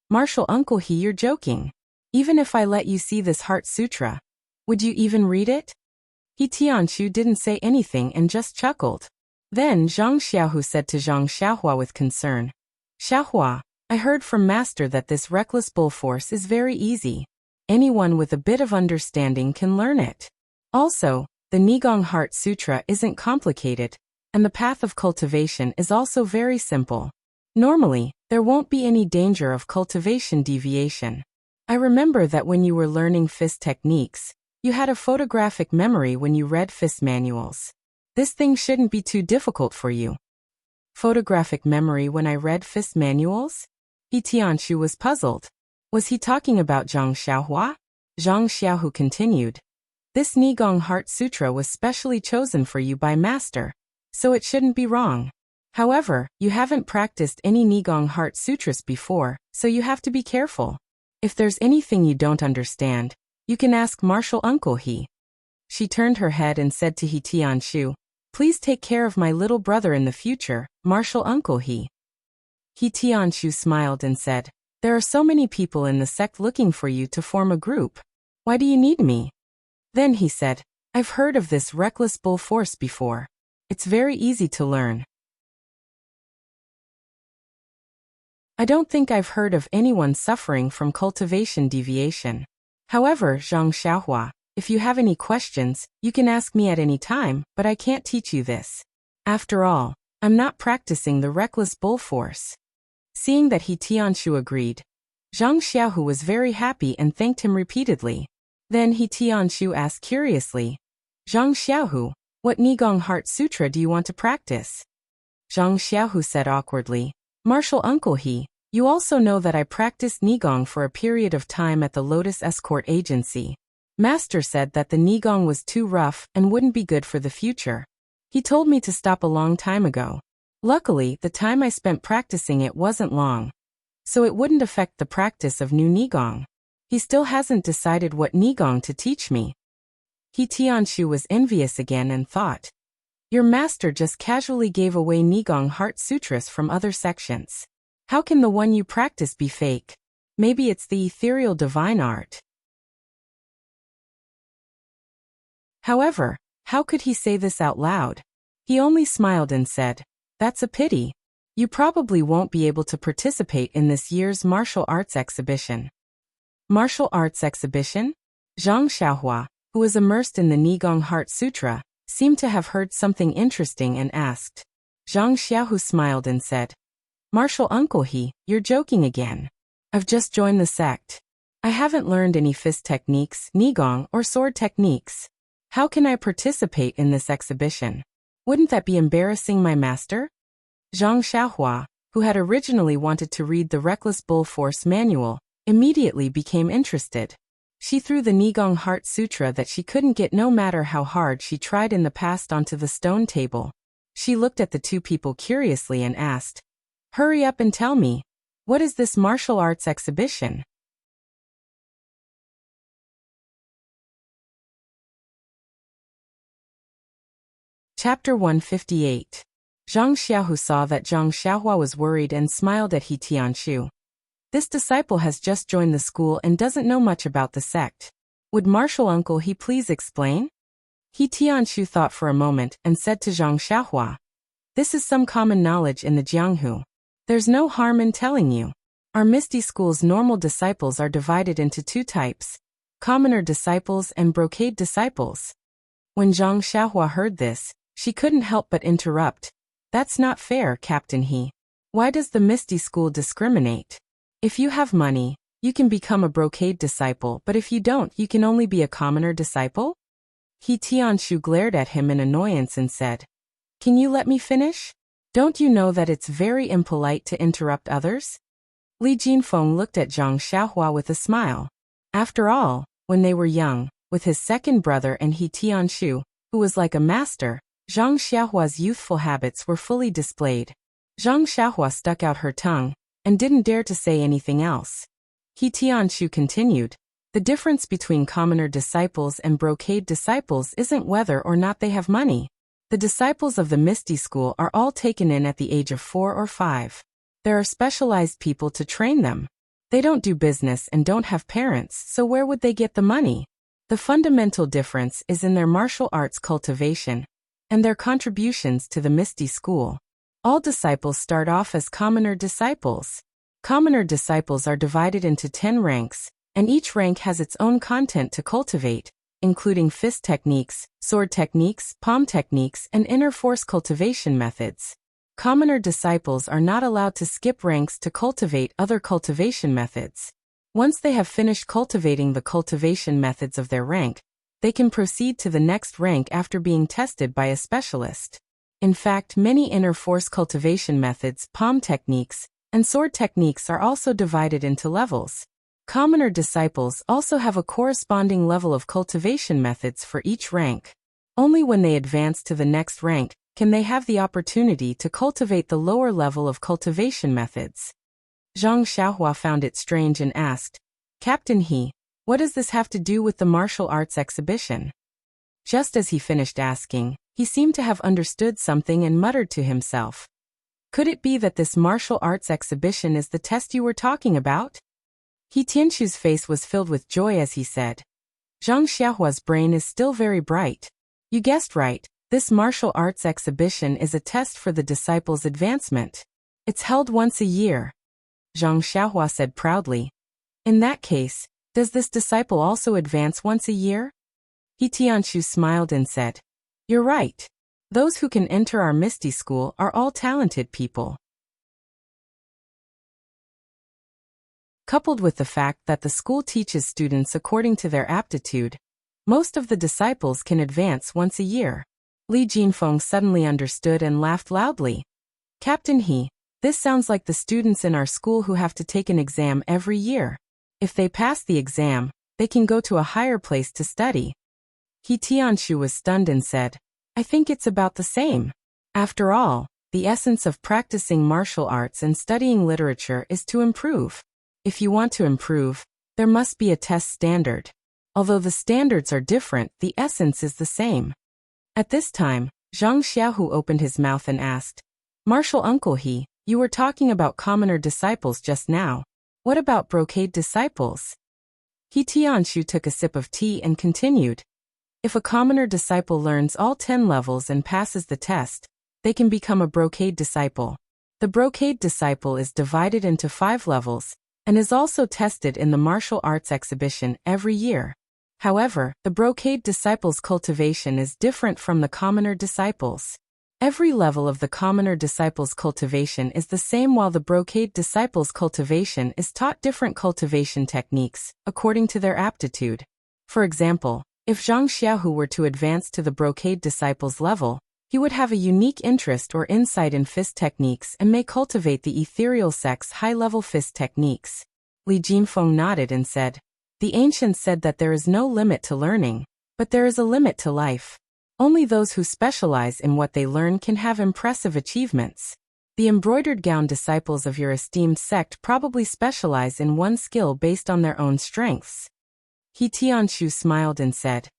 Martial Uncle He, you're joking. Even if I let you see this Heart Sutra, would you even read it? He Tianshu didn't say anything and just chuckled. Then Zhang Xiaohu said to Zhang Xiahua with concern, Xiahua, I heard from Master that this reckless bull force is very easy. Anyone with a bit of understanding can learn it. Also, the Nigong Heart Sutra isn't complicated, and the path of cultivation is also very simple. Normally, there won't be any danger of cultivation deviation. I remember that when you were learning fist techniques, you had a photographic memory when you read fist manuals. This thing shouldn't be too difficult for you. Photographic memory when I read fist manuals? He Tianshu was puzzled. Was he talking about Zhang Xiaohua? Zhang Xiaohu continued. This Nigong Heart Sutra was specially chosen for you by Master, so it shouldn't be wrong. However, you haven't practiced any Nigong Heart Sutras before, so you have to be careful. If there's anything you don't understand, you can ask Martial Uncle He. She turned her head and said to He Tianshu, Please take care of my little brother in the future, Martial Uncle He. He Tianshu smiled and said, There are so many people in the sect looking for you to form a group. Why do you need me? Then he said, I've heard of this reckless bull force before. It's very easy to learn. I don't think I've heard of anyone suffering from cultivation deviation. However, Zhang Xiaohua, if you have any questions, you can ask me at any time, but I can't teach you this. After all, I'm not practicing the reckless bull force. Seeing that He Tianshu agreed, Zhang Xiaohu was very happy and thanked him repeatedly. Then He Tianshu asked curiously, Zhang Xiaohu, what Nigong Heart Sutra do you want to practice? Zhang Xiaohu said awkwardly, Martial Uncle He, you also know that I practiced Nigong for a period of time at the Lotus Escort Agency. Master said that the Nigong was too rough and wouldn't be good for the future. He told me to stop a long time ago. Luckily, the time I spent practicing it wasn't long, so it wouldn't affect the practice of new Nigong. He still hasn't decided what Nigong to teach me. He Tianshu was envious again and thought, Your master just casually gave away Nigong Heart Sutras from other sections. How can the one you practice be fake? Maybe it's the ethereal divine art. However, how could he say this out loud? He only smiled and said, That's a pity. You probably won't be able to participate in this year's martial arts exhibition. Martial arts exhibition? Zhang Xiaohua, who was immersed in the Nigong Heart Sutra, seemed to have heard something interesting and asked. Zhang Xiaohu smiled and said, Martial Uncle He, you're joking again. I've just joined the sect. I haven't learned any fist techniques, Nigong, or sword techniques. How can I participate in this exhibition? Wouldn't that be embarrassing my master? Zhang Xiaohua, who had originally wanted to read the Reckless Bull Force manual, immediately became interested. She threw the Nigong Heart Sutra that she couldn't get no matter how hard she tried in the past onto the stone table. She looked at the two people curiously and asked, Hurry up and tell me, what is this martial arts exhibition? Chapter 158. Zhang Xiaohu saw that Zhang Xiaohua was worried and smiled at He Tianshu. This disciple has just joined the school and doesn't know much about the sect. Would martial uncle he please explain? He Tianshu thought for a moment and said to Zhang Xiaohua, "This is some common knowledge in the Jianghu. There's no harm in telling you. Our Misty School's normal disciples are divided into two types, commoner disciples and brocade disciples." When Zhang Xiaohua heard this, she couldn't help but interrupt. "That's not fair, Captain He. Why does the Misty School discriminate? If you have money, you can become a brocade disciple, but if you don't, you can only be a commoner disciple?" He Tianshu glared at him in annoyance and said, "Can you let me finish? Don't you know that it's very impolite to interrupt others?" Li Jinfeng looked at Zhang Xiaohua with a smile. After all, when they were young, with his second brother and He Tianshu, who was like a master, Zhang Xiaohua's youthful habits were fully displayed. Zhang Xiaohua stuck out her tongue and didn't dare to say anything else. He Tianshu continued, "The difference between commoner disciples and brocade disciples isn't whether or not they have money. The disciples of the Misty School are all taken in at the age of 4 or 5. There are specialized people to train them. They don't do business and don't have parents, so where would they get the money? The fundamental difference is in their martial arts cultivation and their contributions to the Misty School. All disciples start off as commoner disciples. Commoner disciples are divided into 10 ranks, and each rank has its own content to cultivate, including fist techniques, sword techniques, palm techniques, and inner force cultivation methods. Commoner disciples are not allowed to skip ranks to cultivate other cultivation methods. Once they have finished cultivating the cultivation methods of their rank, they can proceed to the next rank after being tested by a specialist. In fact, many inner force cultivation methods, palm techniques, and sword techniques are also divided into levels. Commoner disciples also have a corresponding level of cultivation methods for each rank. Only when they advance to the next rank can they have the opportunity to cultivate the lower level of cultivation methods. Zhang Xiaohua found it strange and asked, "Captain He, what does this have to do with the martial arts exhibition?" Just as he finished asking, he seemed to have understood something and muttered to himself, "Could it be that this martial arts exhibition is the test you were talking about?" He Tianshu's face was filled with joy as he said, "Zhang Xiaohua's brain is still very bright. You guessed right, this martial arts exhibition is a test for the disciples' advancement. It's held once a year." Zhang Xiaohua said proudly, "In that case, does this disciple also advance once a year?" He Tianshu smiled and said, "You're right. Those who can enter our Misty School are all talented people." Coupled with the fact that the school teaches students according to their aptitude, most of the disciples can advance once a year. Li Jinfeng suddenly understood and laughed loudly. "Captain He, this sounds like the students in our school who have to take an exam every year. If they pass the exam, they can go to a higher place to study." He Tianshu was stunned and said, "I think it's about the same. After all, the essence of practicing martial arts and studying literature is to improve. If you want to improve, there must be a test standard. Although the standards are different, the essence is the same." At this time, Zhang Xiaohu opened his mouth and asked, "Martial Uncle He, you were talking about commoner disciples just now. What about brocade disciples?" He Tianshu took a sip of tea and continued, "If a commoner disciple learns all 10 levels and passes the test, they can become a brocade disciple. The brocade disciple is divided into 5 levels, and is also tested in the martial arts exhibition every year. However, the brocade disciples' cultivation is different from the commoner disciples. Every level of the commoner disciples' cultivation is the same, while the brocade disciples' cultivation is taught different cultivation techniques, according to their aptitude. For example, if Zhang Xiaohu were to advance to the brocade disciples' level, he would have a unique interest or insight in fist techniques and may cultivate the ethereal sect's high-level fist techniques." Li Jinfeng nodded and said, "The ancients said that there is no limit to learning, but there is a limit to life. Only those who specialize in what they learn can have impressive achievements. The embroidered gown disciples of your esteemed sect probably specialize in one skill based on their own strengths." He Tianshu smiled and said,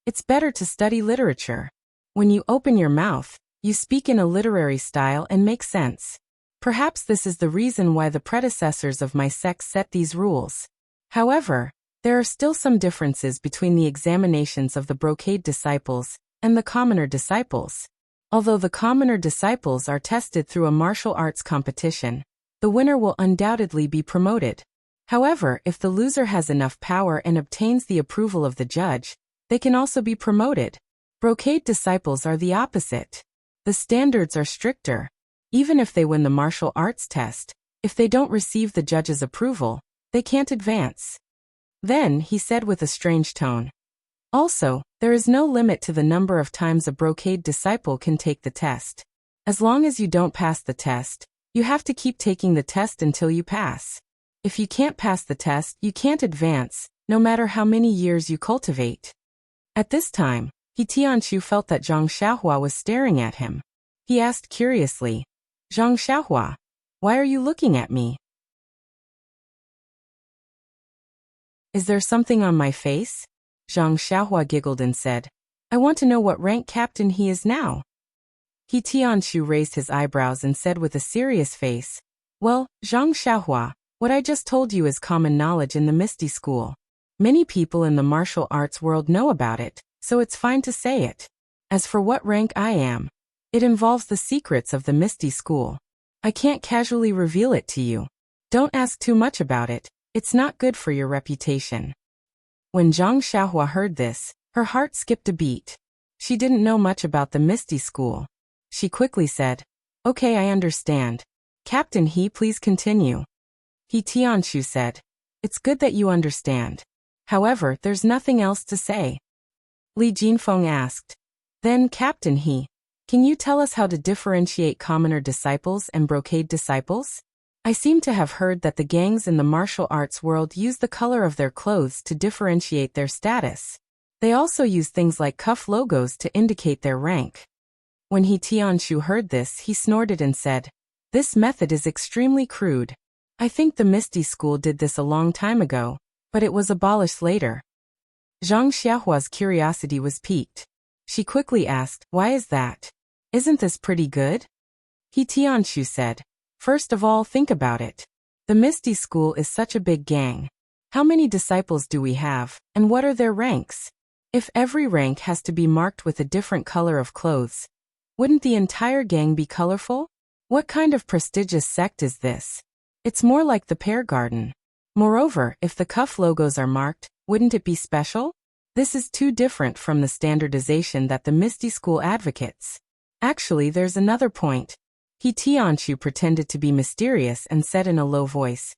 "It's better to study literature. When you open your mouth, you speak in a literary style and make sense. Perhaps this is the reason why the predecessors of my sect set these rules. However, there are still some differences between the examinations of the brocade disciples and the commoner disciples. Although the commoner disciples are tested through a martial arts competition, the winner will undoubtedly be promoted. However, if the loser has enough power and obtains the approval of the judge, they can also be promoted. Brocade disciples are the opposite. The standards are stricter. Even if they win the martial arts test, if they don't receive the judge's approval, they can't advance. Then, he said with a strange tone. Also, there is no limit to the number of times a brocade disciple can take the test. As long as you don't pass the test, you have to keep taking the test until you pass. If you can't pass the test, you can't advance, no matter how many years you cultivate. At this time, He Tianqiu felt that Zhang Xiaohua was staring at him. He asked curiously, Zhang Xiaohua, why are you looking at me? Is there something on my face? Zhang Xiaohua giggled and said, I want to know what rank captain he is now. He Tianqiu raised his eyebrows and said with a serious face, Well, Zhang Xiaohua, what I just told you is common knowledge in the Misty School. Many people in the martial arts world know about it, so it's fine to say it. As for what rank I am, it involves the secrets of the Misty School. I can't casually reveal it to you. Don't ask too much about it, it's not good for your reputation. When Zhang Xiaohua heard this, her heart skipped a beat. She didn't know much about the Misty School. She quickly said, Okay, I understand. Captain He, please continue. He Tianqiu said, It's good that you understand. However, there's nothing else to say. Li Jinfeng asked, Then, Captain He, can you tell us how to differentiate commoner disciples and brocade disciples? I seem to have heard that the gangs in the martial arts world use the color of their clothes to differentiate their status. They also use things like cuff logos to indicate their rank. When He Tianqiu heard this, he snorted and said, This method is extremely crude. I think the Misty School did this a long time ago, but it was abolished later. Zhang Xiaohua's curiosity was piqued. She quickly asked, Why is that? Isn't this pretty good? He Tianqiu said, First of all, think about it. The Misty School is such a big gang. How many disciples do we have, and what are their ranks? If every rank has to be marked with a different color of clothes, wouldn't the entire gang be colorful? What kind of prestigious sect is this? It's more like the Pear Garden. Moreover, if the cuff logos are marked, wouldn't it be special? This is too different from the standardization that the Misty School advocates. Actually, there's another point. He Tianqiu pretended to be mysterious and said in a low voice,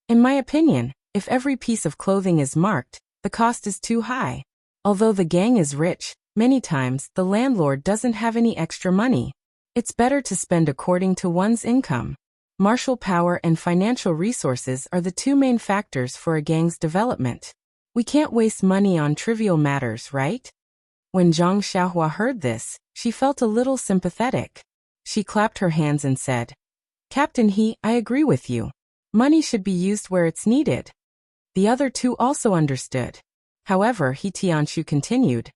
In my opinion, if every piece of clothing is marked, the cost is too high. Although the gang is rich, many times the landlord doesn't have any extra money. It's better to spend according to one's income. Martial power and financial resources are the two main factors for a gang's development. We can't waste money on trivial matters, right? When Zhang Xiaohua heard this, she felt a little sympathetic. She clapped her hands and said, Captain He, I agree with you. Money should be used where it's needed. The other two also understood. However, He Tianqiu continued,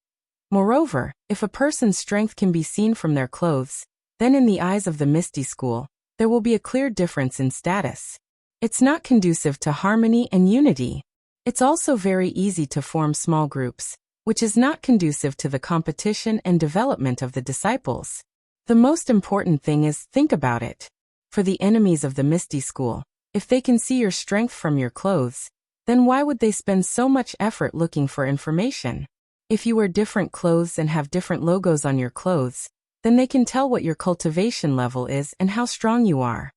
Moreover, if a person's strength can be seen from their clothes, then in the eyes of the Misty School, there will be a clear difference in status. It's not conducive to harmony and unity. It's also very easy to form small groups, which is not conducive to the competition and development of the disciples. The most important thing is think about it. For the enemies of the Misty School, if they can see your strength from your clothes, then why would they spend so much effort looking for information? If you wear different clothes and have different logos on your clothes, then they can tell what your cultivation level is and how strong you are.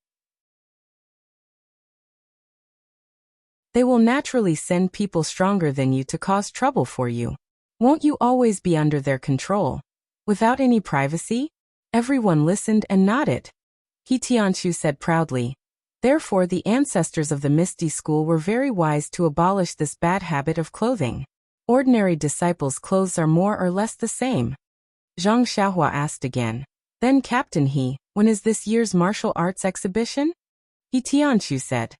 They will naturally send people stronger than you to cause trouble for you. Won't you always be under their control? Without any privacy? Everyone listened and nodded. He Tianqiu said proudly, Therefore the ancestors of the Misty School were very wise to abolish this bad habit of clothing. Ordinary disciples' clothes are more or less the same. Zhang Xiaohua asked again, Then Captain He, when is this year's martial arts exhibition? He Tianqiu said,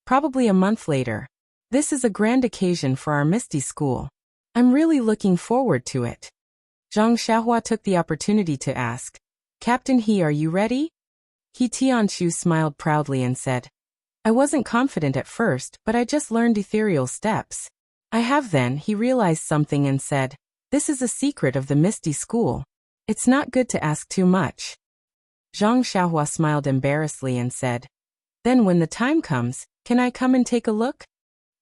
Probably a month later. This is a grand occasion for our Misty School. I'm really looking forward to it. Zhang Xiaohua took the opportunity to ask, Captain He, are you ready? He Tianshu smiled proudly and said, I wasn't confident at first, but I just learned ethereal steps. I have. Then he realized something and said, this is a secret of the Misty School. It's not good to ask too much. Zhang Xiaohua smiled embarrassedly and said, then when the time comes, can I come and take a look?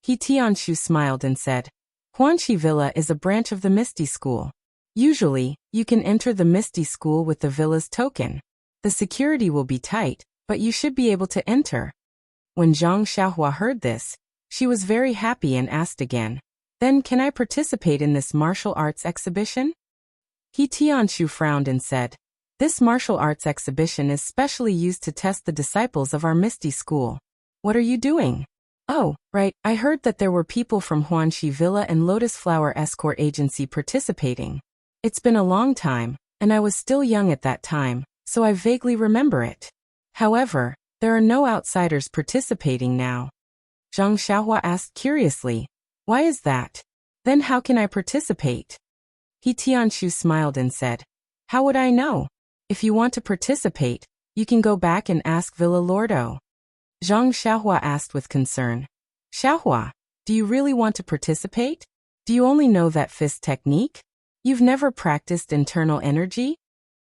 He Tianshu smiled and said, Huanxi Villa is a branch of the Misty School. Usually, you can enter the Misty School with the villa's token. The security will be tight, but you should be able to enter. When Zhang Xiaohua heard this, she was very happy and asked again, then can I participate in this martial arts exhibition? He Tianshu frowned and said, this martial arts exhibition is specially used to test the disciples of our Misty School. What are you doing? Oh, right, I heard that there were people from Huanxi Villa and Lotus Flower Escort Agency participating. It's been a long time, and I was still young at that time, so I vaguely remember it. However, there are no outsiders participating now. Zhang Xiaohua asked curiously, why is that? Then how can I participate? He Tianshu smiled and said, how would I know? If you want to participate, you can go back and ask Villa Lordo. Zhang Xiaohua asked with concern, Xiaohua, do you really want to participate? Do you only know that fist technique? You've never practiced internal energy?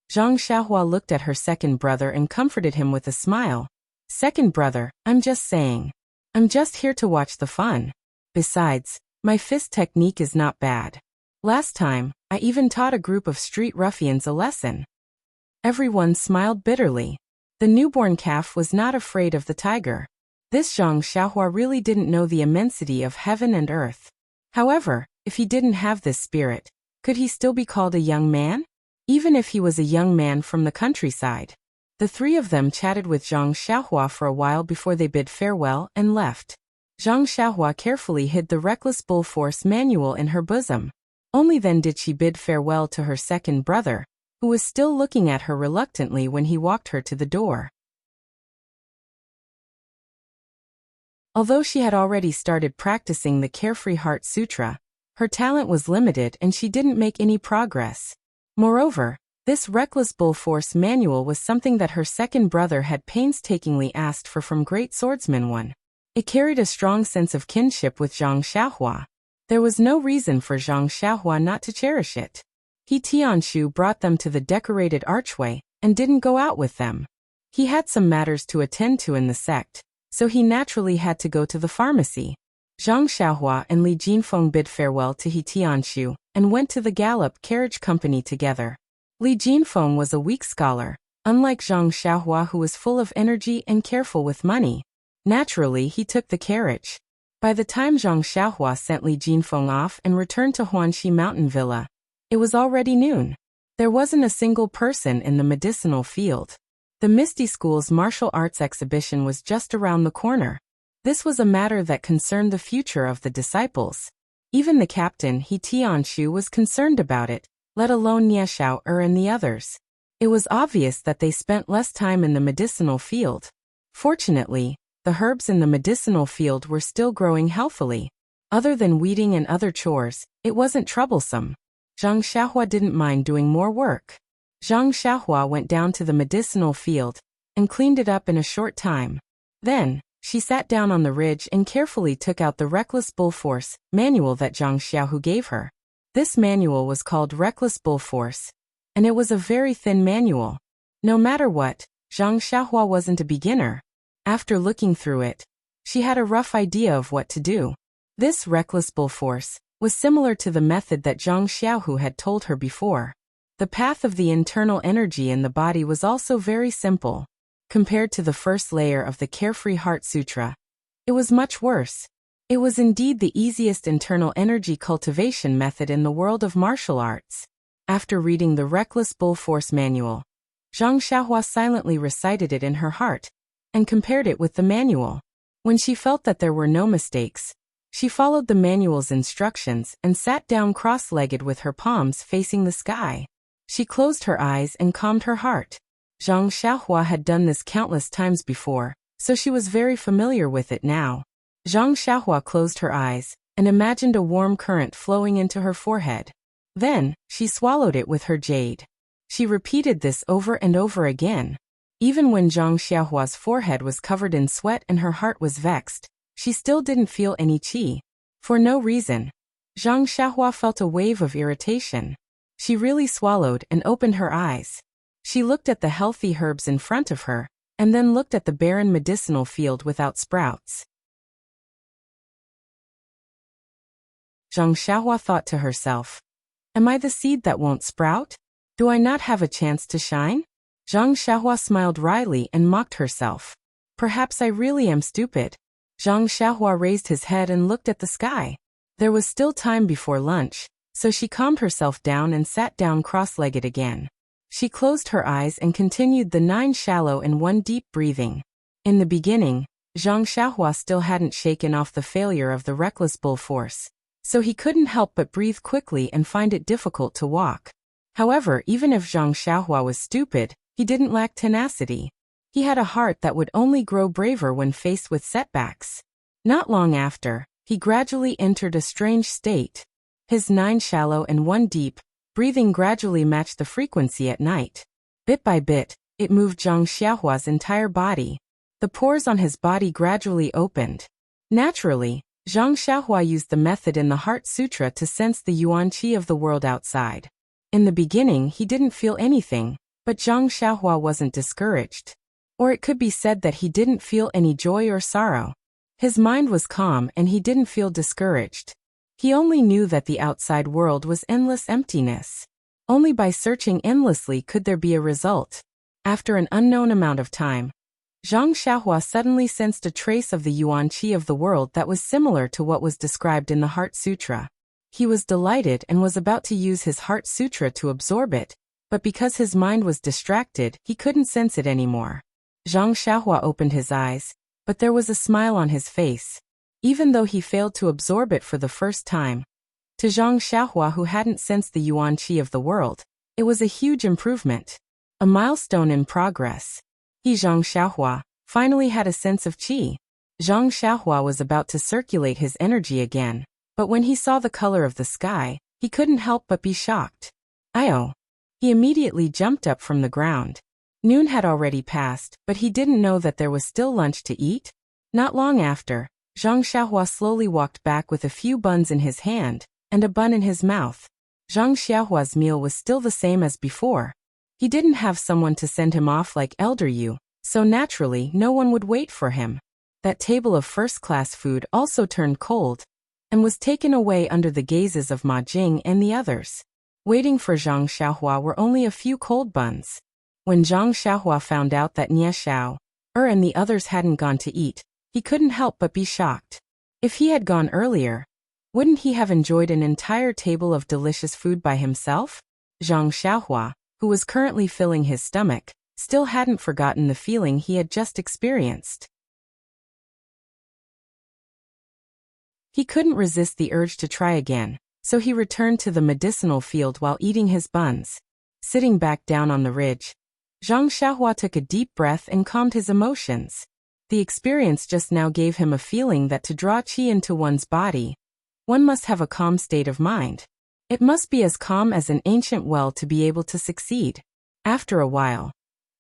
Zhang Xiaohua looked at her second brother and comforted him with a smile. Second brother, I'm just saying. I'm just here to watch the fun. Besides, my fist technique is not bad. Last time, I even taught a group of street ruffians a lesson. Everyone smiled bitterly. The newborn calf was not afraid of the tiger. This Zhang Xiaohua really didn't know the immensity of heaven and earth. However, if he didn't have this spirit, could he still be called a young man? Even if he was a young man from the countryside. The three of them chatted with Zhang Xiaohua for a while before they bid farewell and left. Zhang Xiaohua carefully hid the Reckless Bull Force manual in her bosom. Only then did she bid farewell to her second brother, who was still looking at her reluctantly when he walked her to the door. Although she had already started practicing the Carefree Heart Sutra, her talent was limited and she didn't make any progress. Moreover, this Reckless Bull Force manual was something that her second brother had painstakingly asked for from Great Swordsman 1. It carried a strong sense of kinship with Zhang Xiaohua. There was no reason for Zhang Xiaohua not to cherish it. He Tianshu brought them to the decorated archway and didn't go out with them. He had some matters to attend to in the sect, so he naturally had to go to the pharmacy. Zhang Xiaohua and Li Jinfeng bid farewell to He Tianshu and went to the Gallop carriage company together. Li Jinfeng was a weak scholar, unlike Zhang Xiaohua who was full of energy and careful with money. Naturally, he took the carriage. By the time Zhang Xiaohua sent Li Jinfeng off and returned to Huanxi Mountain Villa, it was already noon. There wasn't a single person in the medicinal field. The Misty School's martial arts exhibition was just around the corner. This was a matter that concerned the future of the disciples. Even the captain He Tianshu was concerned about it, let alone Nieshao and the others. It was obvious that they spent less time in the medicinal field. Fortunately, the herbs in the medicinal field were still growing healthily. Other than weeding and other chores, it wasn't troublesome. Zhang Xiaohua didn't mind doing more work. Zhang Xiaohua went down to the medicinal field and cleaned it up in a short time. Then, she sat down on the ridge and carefully took out the Reckless Bull Force manual that Zhang Xiaohu gave her. This manual was called Reckless Bull Force, and it was a very thin manual. No matter what, Zhang Xiaohua wasn't a beginner. After looking through it, she had a rough idea of what to do. This Reckless Bull Force was similar to the method that Zhang Xiaohu had told her before. The path of the internal energy in the body was also very simple. Compared to the first layer of the Carefree Heart Sutra, it was much worse. It was indeed the easiest internal energy cultivation method in the world of martial arts. After reading the Reckless Bull Force manual, Zhang Xiaohua silently recited it in her heart and compared it with the manual. When she felt that there were no mistakes, she followed the manual's instructions and sat down cross-legged with her palms facing the sky. She closed her eyes and calmed her heart. Zhang Xiaohua had done this countless times before, so she was very familiar with it now. Zhang Xiaohua closed her eyes and imagined a warm current flowing into her forehead. Then, she swallowed it with her jade. She repeated this over and over again. Even when Zhang Xiaohua's forehead was covered in sweat and her heart was vexed, she still didn't feel any qi. For no reason. Zhang Xiaohua felt a wave of irritation. She really swallowed and opened her eyes. She looked at the healthy herbs in front of her, and then looked at the barren medicinal field without sprouts. Zhang Xiaohua thought to herself, "Am I the seed that won't sprout? Do I not have a chance to shine?" Zhang Xiaohua smiled wryly and mocked herself. "Perhaps I really am stupid." Zhang Xiaohua raised his head and looked at the sky. There was still time before lunch, so she calmed herself down and sat down cross-legged again. She closed her eyes and continued the 9 shallow and 1 deep breathing. In the beginning, Zhang Xiaohua still hadn't shaken off the failure of the reckless bull force, so he couldn't help but breathe quickly and find it difficult to walk. However, even if Zhang Xiaohua was stupid, he didn't lack tenacity. He had a heart that would only grow braver when faced with setbacks. Not long after, he gradually entered a strange state. His 9 shallow and 1 deep breathing gradually matched the frequency at night. Bit by bit, it moved Zhang Xiaohua's entire body. The pores on his body gradually opened. Naturally, Zhang Xiaohua used the method in the Heart Sutra to sense the yuan qi of the world outside. In the beginning, he didn't feel anything, but Zhang Xiaohua wasn't discouraged. Or it could be said that he didn't feel any joy or sorrow. His mind was calm and he didn't feel discouraged. He only knew that the outside world was endless emptiness. Only by searching endlessly could there be a result. After an unknown amount of time, Zhang Xiaohua suddenly sensed a trace of the yuan qi of the world that was similar to what was described in the Heart Sutra. He was delighted and was about to use his Heart Sutra to absorb it, but because his mind was distracted, he couldn't sense it anymore. Zhang Xiaohua opened his eyes, but there was a smile on his face. Even though he failed to absorb it for the first time, to Zhang Xiaohua who hadn't sensed the yuan qi of the world, it was a huge improvement. A milestone in progress. He, Zhang Xiaohua, finally had a sense of qi. Zhang Xiaohua was about to circulate his energy again, but when he saw the color of the sky, he couldn't help but be shocked. "Ayo!" He immediately jumped up from the ground. Noon had already passed, but he didn't know that there was still lunch to eat. Not long after, Zhang Xiaohua slowly walked back with a few buns in his hand, and a bun in his mouth. Zhang Xiaohua's meal was still the same as before. He didn't have someone to send him off like Elder Yu, so naturally no one would wait for him. That table of first-class food also turned cold, and was taken away under the gazes of Ma Jing and the others. Waiting for Zhang Xiaohua were only a few cold buns. When Zhang Xiaohua found out that Nie Xiao, and the others hadn't gone to eat, he couldn't help but be shocked. If he had gone earlier, wouldn't he have enjoyed an entire table of delicious food by himself? Zhang Xiaohua, who was currently filling his stomach, still hadn't forgotten the feeling he had just experienced. He couldn't resist the urge to try again, so he returned to the medicinal field while eating his buns. Sitting back down on the ridge, Zhang Xiaohua took a deep breath and calmed his emotions. The experience just now gave him a feeling that to draw qi into one's body, one must have a calm state of mind. It must be as calm as an ancient well to be able to succeed. After a while,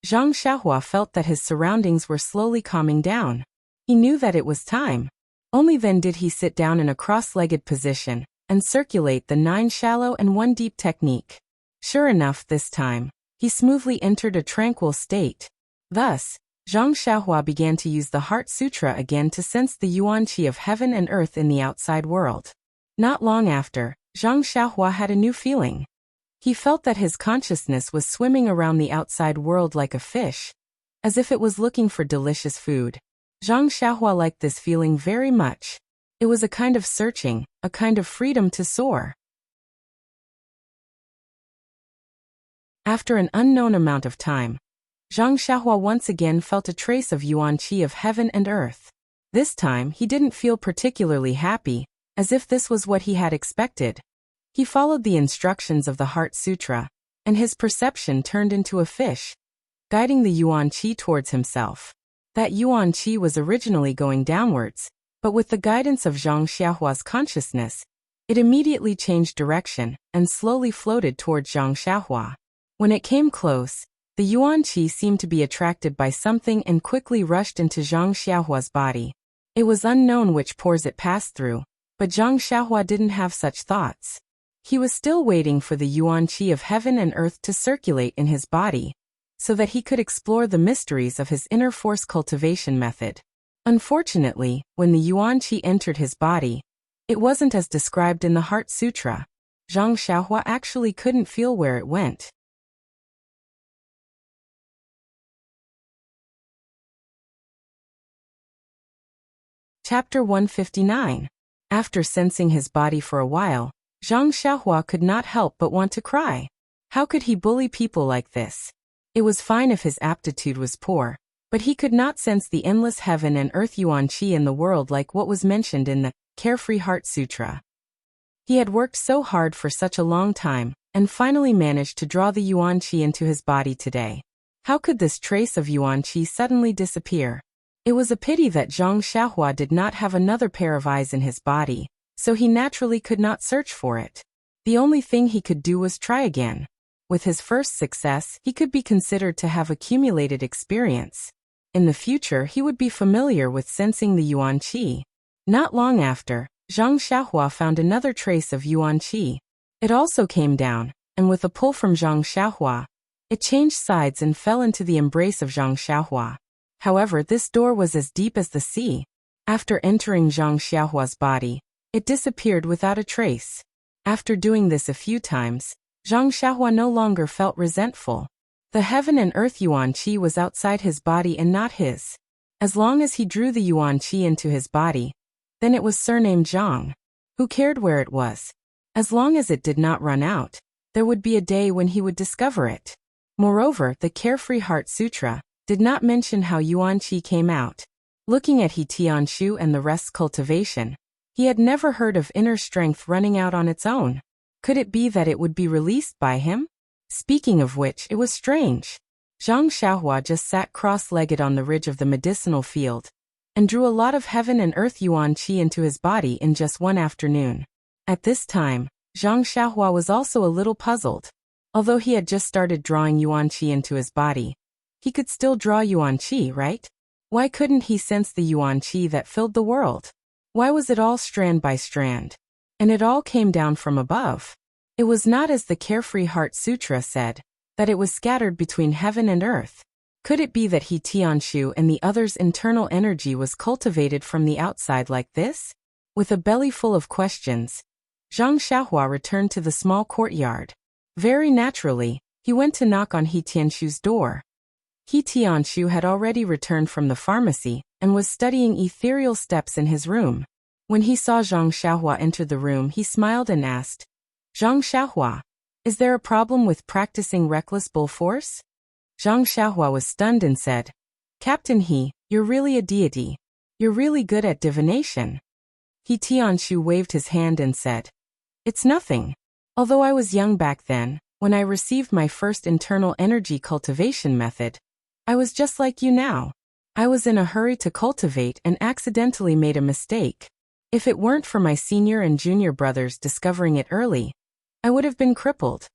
Zhang Xiaohua felt that his surroundings were slowly calming down. He knew that it was time. Only then did he sit down in a cross-legged position and circulate the 9 shallow and 1 deep technique. Sure enough, this time, he smoothly entered a tranquil state. Thus, Zhang Xiaohua began to use the Heart Sutra again to sense the yuan qi of heaven and earth in the outside world. Not long after, Zhang Xiaohua had a new feeling. He felt that his consciousness was swimming around the outside world like a fish, as if it was looking for delicious food. Zhang Xiaohua liked this feeling very much. It was a kind of searching, a kind of freedom to soar. After an unknown amount of time, Zhang Xiaohua once again felt a trace of yuan qi of heaven and earth. This time he didn't feel particularly happy, as if this was what he had expected. He followed the instructions of the Heart Sutra, and his perception turned into a fish, guiding the yuan qi towards himself. That yuan qi was originally going downwards, but with the guidance of Zhang Xiaohua's consciousness, It immediately changed direction and slowly floated toward Zhang Xiahua. When it came close, the yuan qi seemed to be attracted by something and quickly rushed into Zhang Xiahua's body. It was unknown which pores it passed through, but Zhang Xiahua didn't have such thoughts. He was still waiting for the yuan qi of heaven and earth to circulate in his body, so that he could explore the mysteries of his inner force cultivation method. Unfortunately, when the yuan qi entered his body, it wasn't as described in the Heart Sutra. Zhang Xiahua actually couldn't feel where it went. Chapter 159. After sensing his body for a while, Zhang Xiahua could not help but want to cry. How could he bully people like this? It was fine if his aptitude was poor, but he could not sense the endless heaven and earth yuan qi in the world like what was mentioned in the Carefree Heart Sutra. He had worked so hard for such a long time, and finally managed to draw the yuan qi into his body today. How could this trace of yuan qi suddenly disappear? It was a pity that Zhang Xiahua did not have another pair of eyes in his body, so he naturally could not search for it. The only thing he could do was try again. With his first success, he could be considered to have accumulated experience. In the future, he would be familiar with sensing the yuan qi. Not long after, Zhang Xiahua found another trace of yuan qi. It also came down, and with a pull from Zhang Xiahua, it changed sides and fell into the embrace of Zhang Xiahua. However, this door was as deep as the sea. After entering Zhang Xiahua's body, it disappeared without a trace. After doing this a few times, Zhang Xiahua no longer felt resentful. The heaven and earth yuan qi was outside his body and not his. As long as he drew the yuan qi into his body, then it was surnamed Zhang. Who cared where it was? As long as it did not run out, there would be a day when he would discover it. Moreover, the Carefree Heart Sutra did not mention how yuan qi came out. Looking at He Tianshu and the rest's cultivation, he had never heard of inner strength running out on its own. Could it be that it would be released by him? Speaking of which, it was strange. Zhang Xiahua just sat cross-legged on the ridge of the medicinal field, and drew a lot of heaven and earth yuan qi into his body in just one afternoon. At this time, Zhang Xiahua was also a little puzzled. Although he had just started drawing yuan qi into his body, he could still draw yuan qi, right? Why couldn't he sense the yuan qi that filled the world? Why was it all strand by strand? And it all came down from above. It was not as the Carefree Heart Sutra said, that it was scattered between heaven and earth. Could it be that He Tianshu and the other's internal energy was cultivated from the outside like this? With a belly full of questions, Zhang Xiahua returned to the small courtyard. Very naturally, he went to knock on He Tianshu's door. He Tianshu had already returned from the pharmacy and was studying ethereal steps in his room. When he saw Zhang Xiahua enter the room, he smiled and asked, "Zhang Xiahua, is there a problem with practicing reckless bull force?" Zhang Xiahua was stunned and said, "Captain He, you're really a deity. You're really good at divination." He Tianshu waved his hand and said, "It's nothing. Although I was young back then, when I received my first internal energy cultivation method, I was just like you now. I was in a hurry to cultivate and accidentally made a mistake. If it weren't for my senior and junior brothers discovering it early, I would have been crippled."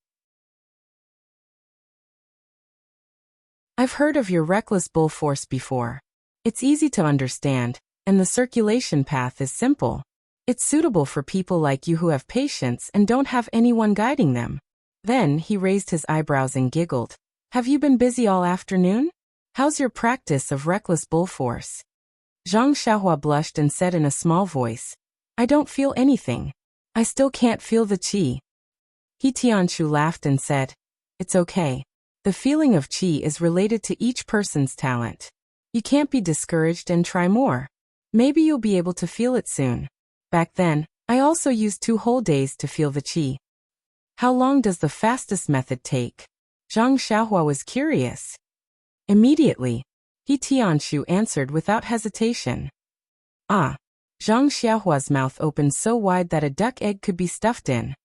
I've heard of your reckless bull force before. It's easy to understand, and the circulation path is simple. It's suitable for people like you who have patience and don't have anyone guiding them. Then he raised his eyebrows and giggled. "Have you been busy all afternoon? How's your practice of reckless bull force?" Zhang Xiahua blushed and said in a small voice, "I don't feel anything. I still can't feel the qi." He Tianshu laughed and said, "It's okay. The feeling of qi is related to each person's talent. You can't be discouraged and try more. Maybe you'll be able to feel it soon. Back then, I also used 2 whole days to feel the qi." "How long does the fastest method take?" Zhang Xiahua was curious. "Immediately," He Tianshu answered without hesitation. "Ah." Zhang Xiahua's mouth opened so wide that a duck egg could be stuffed in.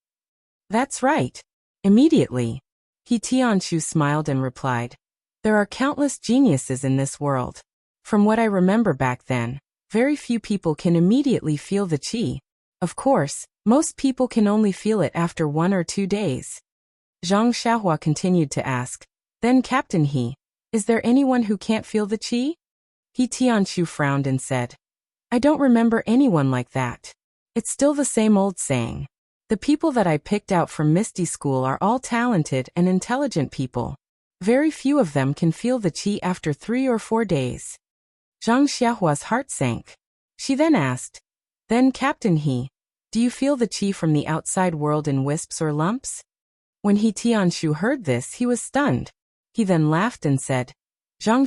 "That's right. Immediately." He Tianshu smiled and replied, "There are countless geniuses in this world. From what I remember back then, very few people can immediately feel the qi. Of course, Most people can only feel it after 1 or 2 days. Zhang Xiaohua continued to ask, then Captain He, is there anyone who can't feel the qi? He Tianqiu frowned and said, I don't remember anyone like that. It's still the same old saying. The people that I picked out from Misty School are all talented and intelligent people. Very few of them can feel the qi after 3 or 4 days. Zhang Xiaohua's heart sank. She then asked, then Captain He, do you feel the qi from the outside world in wisps or lumps? When He Tianqiu heard this, he was stunned. He then laughed and said, Zhang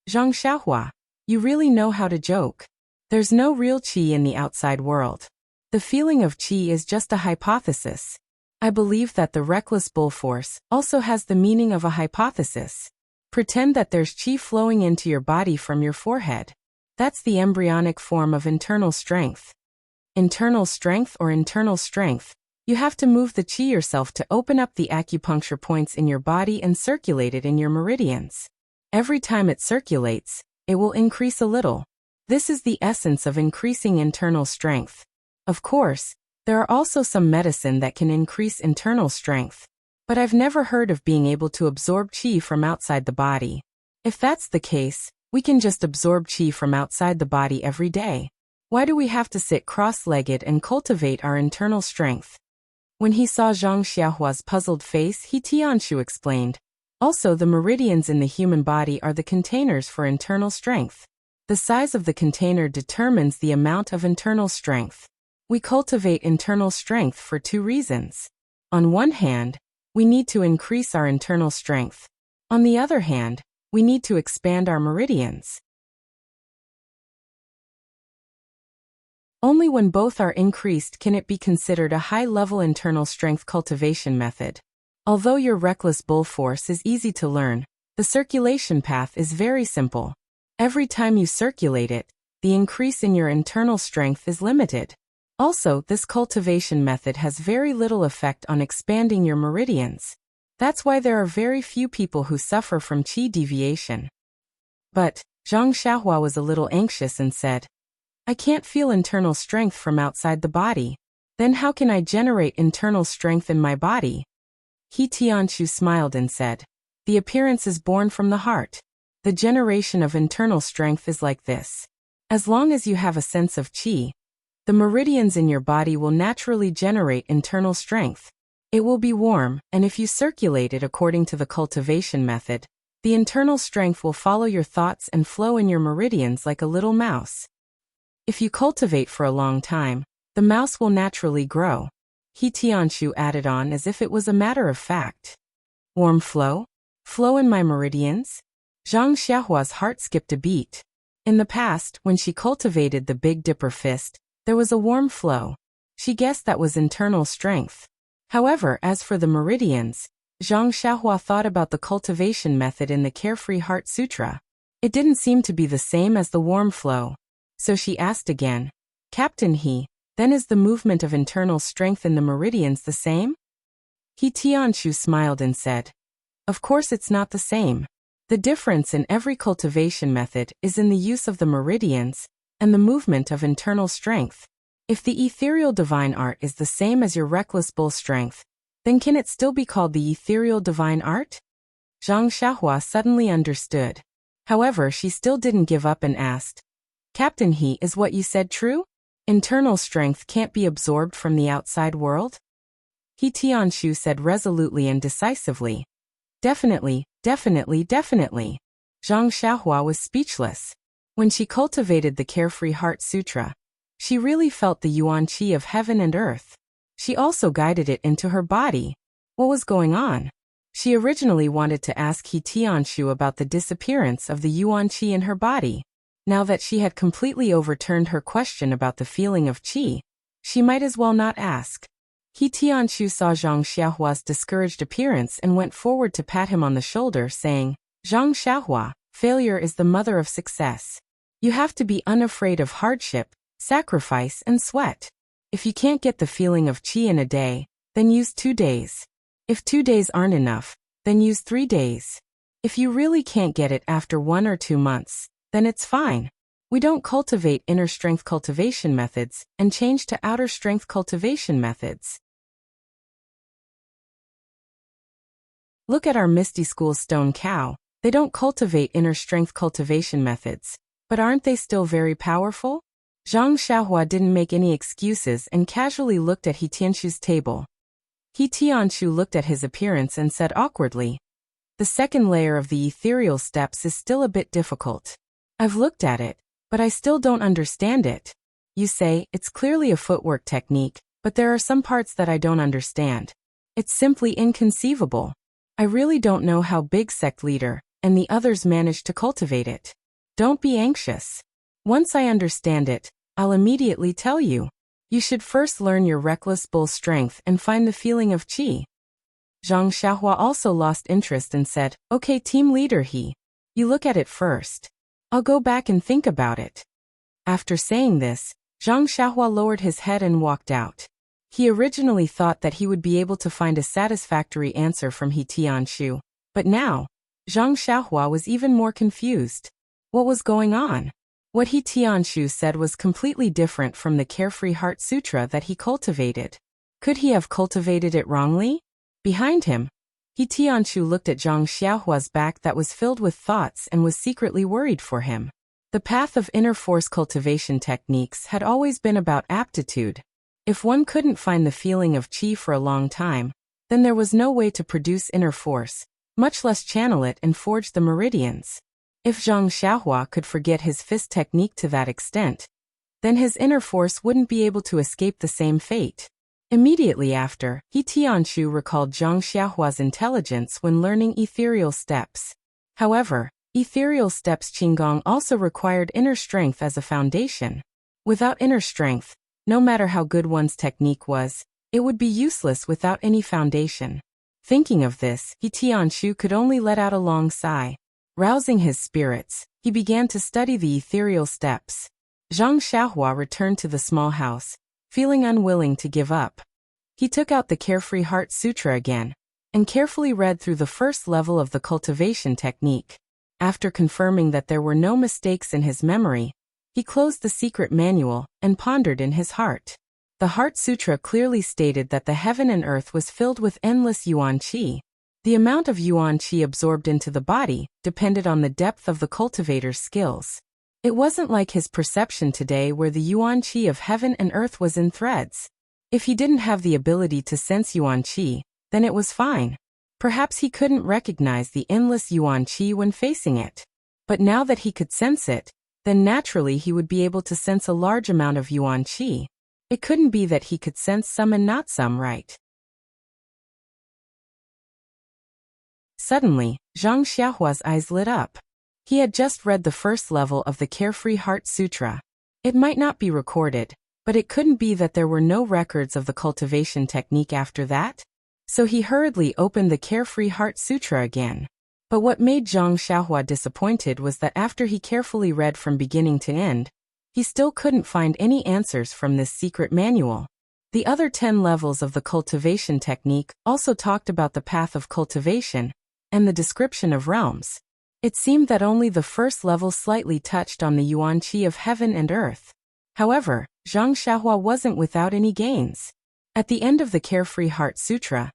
Xiaohua, you really know how to joke. There's no real qi in the outside world. The feeling of qi is just a hypothesis. I believe that the reckless bull force also has the meaning of a hypothesis. Pretend that there's qi flowing into your body from your forehead. That's the embryonic form of internal strength. Internal strength or internal strength. You have to move the qi yourself to open up the acupuncture points in your body and circulate it in your meridians. Every time it circulates, it will increase a little. This is the essence of increasing internal strength. Of course, there are also some medicine that can increase internal strength. But I've never heard of being able to absorb qi from outside the body. If that's the case, we can just absorb qi from outside the body every day. Why do we have to sit cross-legged and cultivate our internal strength? When he saw Zhang Xiaohua's puzzled face, He Tianqiu explained, also the meridians in the human body are the containers for internal strength. The size of the container determines the amount of internal strength. We cultivate internal strength for 2 reasons. On one hand, we need to increase our internal strength. On the other hand, we need to expand our meridians. Only when both are increased can it be considered a high-level internal strength cultivation method. Although your reckless bull force is easy to learn, the circulation path is very simple. Every time you circulate it, the increase in your internal strength is limited. Also, this cultivation method has very little effect on expanding your meridians. That's why there are very few people who suffer from qi deviation. But Zhang Xiaohua was a little anxious and said, I can't feel internal strength from outside the body. Then how can I generate internal strength in my body? He Tianqiu smiled and said, the appearance is born from the heart. The generation of internal strength is like this. As long as you have a sense of qi, the meridians in your body will naturally generate internal strength. It will be warm, and if you circulate it according to the cultivation method, the internal strength will follow your thoughts and flow in your meridians like a little mouse. If you cultivate for a long time, the mouse will naturally grow. He Tianqiu added on as if it was a matter of fact. Warm flow? Flow in my meridians? Zhang Xiaohua's heart skipped a beat. In the past, when she cultivated the Big Dipper fist, there was a warm flow. She guessed that was internal strength. However, as for the meridians, Zhang Xiaohua thought about the cultivation method in the Carefree Heart Sutra. It didn't seem to be the same as the warm flow. So she asked again, Captain He, then is the movement of internal strength in the meridians the same? He Tianqiu smiled and said, of course it's not the same. The difference in every cultivation method is in the use of the meridians and the movement of internal strength. If the ethereal divine art is the same as your reckless bull strength, then can it still be called the ethereal divine art? Zhang Xiaohua suddenly understood. However, she still didn't give up and asked, Captain He, is what you said true? Internal strength can't be absorbed from the outside world? He Tianqiu said resolutely and decisively. Definitely, definitely, definitely. Zhang Xiaohua was speechless. When she cultivated the Carefree Heart Sutra, she really felt the yuan qi of heaven and earth. She also guided it into her body. What was going on? She originally wanted to ask He Tianqiu about the disappearance of the yuan qi in her body. Now that she had completely overturned her question about the feeling of qi, she might as well not ask. He Tianqiu saw Zhang Xiaohua's discouraged appearance and went forward to pat him on the shoulder, saying, Zhang Xiaohua, failure is the mother of success. You have to be unafraid of hardship, sacrifice, and sweat. If you can't get the feeling of qi in a day, then use 2 days. If 2 days aren't enough, then use 3 days. If you really can't get it after 1 or 2 months, then it's fine. We don't cultivate inner strength cultivation methods and change to outer strength cultivation methods. Look at our Misty School's stone cow. They don't cultivate inner strength cultivation methods, but aren't they still very powerful? Zhang Xiaohua didn't make any excuses and casually looked at He Tianshu's table. He Tianshu looked at his appearance and said awkwardly, "The second layer of the ethereal steps is still a bit difficult. I've looked at it, but I still don't understand it. You say, it's clearly a footwork technique, but there are some parts that I don't understand. It's simply inconceivable. I really don't know how big sect leader and the others managed to cultivate it. Don't be anxious. Once I understand it, I'll immediately tell you. You should first learn your reckless bull strength and find the feeling of qi." Zhang Xiaohua also lost interest and said, "Okay, team leader you look at it first. I'll go back and think about it." After saying this, Zhang Xiaohua lowered his head and walked out. He originally thought that he would be able to find a satisfactory answer from He Tianshu, but now, Zhang Xiaohua was even more confused. What was going on? What He Tianshu said was completely different from the Carefree Heart Sutra that he cultivated. Could he have cultivated it wrongly? Behind him, He Tianshu looked at Zhang Xiaohua's back that was filled with thoughts and was secretly worried for him. The path of inner force cultivation techniques had always been about aptitude. If one couldn't find the feeling of qi for a long time, then there was no way to produce inner force, much less channel it and forge the meridians. If Zhang Xiaohua could forget his fist technique to that extent, then his inner force wouldn't be able to escape the same fate. Immediately after, He Tianshu recalled Zhang Xiaohua's intelligence when learning ethereal steps. However, ethereal steps Qigong also required inner strength as a foundation. Without inner strength, no matter how good one's technique was, it would be useless without any foundation. Thinking of this, He Tianshu could only let out a long sigh. Rousing his spirits, he began to study the ethereal steps. Zhang Xiaohua returned to the small house, feeling unwilling to give up. He took out the Carefree Heart Sutra again, and carefully read through the first level of the cultivation technique. After confirming that there were no mistakes in his memory, he closed the secret manual and pondered in his heart. The Heart Sutra clearly stated that the heaven and earth was filled with endless yuan qi. The amount of yuan qi absorbed into the body depended on the depth of the cultivator's skills. It wasn't like his perception today where the yuan qi of heaven and earth was in threads. If he didn't have the ability to sense yuan qi, then it was fine. Perhaps he couldn't recognize the endless yuan qi when facing it. But now that he could sense it, then naturally he would be able to sense a large amount of yuan qi. It couldn't be that he could sense some and not some, right? Suddenly, Zhang Xiaohua's eyes lit up. He had just read the first level of the Carefree Heart Sutra. It might not be recorded, but it couldn't be that there were no records of the cultivation technique after that. So he hurriedly opened the Carefree Heart Sutra again. But what made Zhang Xiaohua disappointed was that after he carefully read from beginning to end, he still couldn't find any answers from this secret manual. The other 10 levels of the cultivation technique also talked about the path of cultivation and the description of realms. It seemed that only the first level slightly touched on the yuan qi of heaven and earth. However, Zhang Xiaohua wasn't without any gains. At the end of the Carefree Heart Sutra,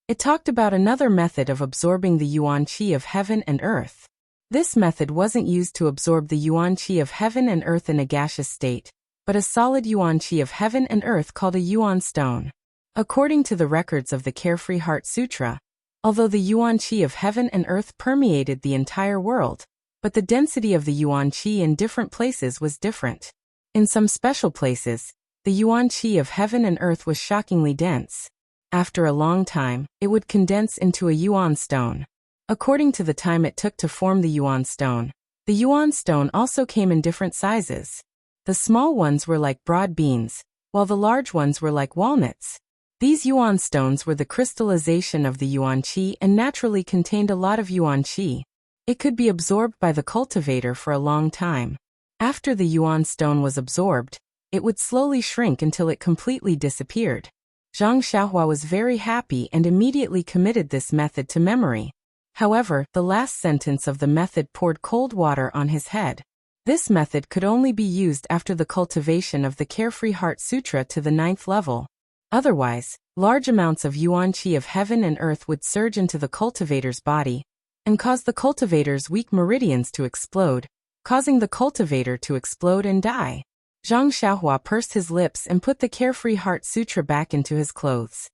it talked about another method of absorbing the yuan qi of heaven and earth. This method wasn't used to absorb the yuan qi of heaven and earth in a gaseous state, but a solid yuan qi of heaven and earth called a yuan stone. According to the records of the Carefree Heart Sutra, although the yuan qi of heaven and earth permeated the entire world, but the density of the yuan qi in different places was different. In some special places, the yuan qi of heaven and earth was shockingly dense. After a long time, it would condense into a yuan stone. According to the time it took to form the yuan stone also came in different sizes. The small ones were like broad beans, while the large ones were like walnuts. These yuan stones were the crystallization of the yuan qi and naturally contained a lot of yuan qi. It could be absorbed by the cultivator for a long time. After the yuan stone was absorbed, it would slowly shrink until it completely disappeared. Zhang Xiaohua was very happy and immediately committed this method to memory. However, the last sentence of the method poured cold water on his head. This method could only be used after the cultivation of the Carefree Heart Sutra to the 9th level. Otherwise, large amounts of yuan qi of heaven and earth would surge into the cultivator's body and cause the cultivator's weak meridians to explode, causing the cultivator to explode and die. Zhang Xiaohua pursed his lips and put the Carefree Heart Sutra back into his clothes.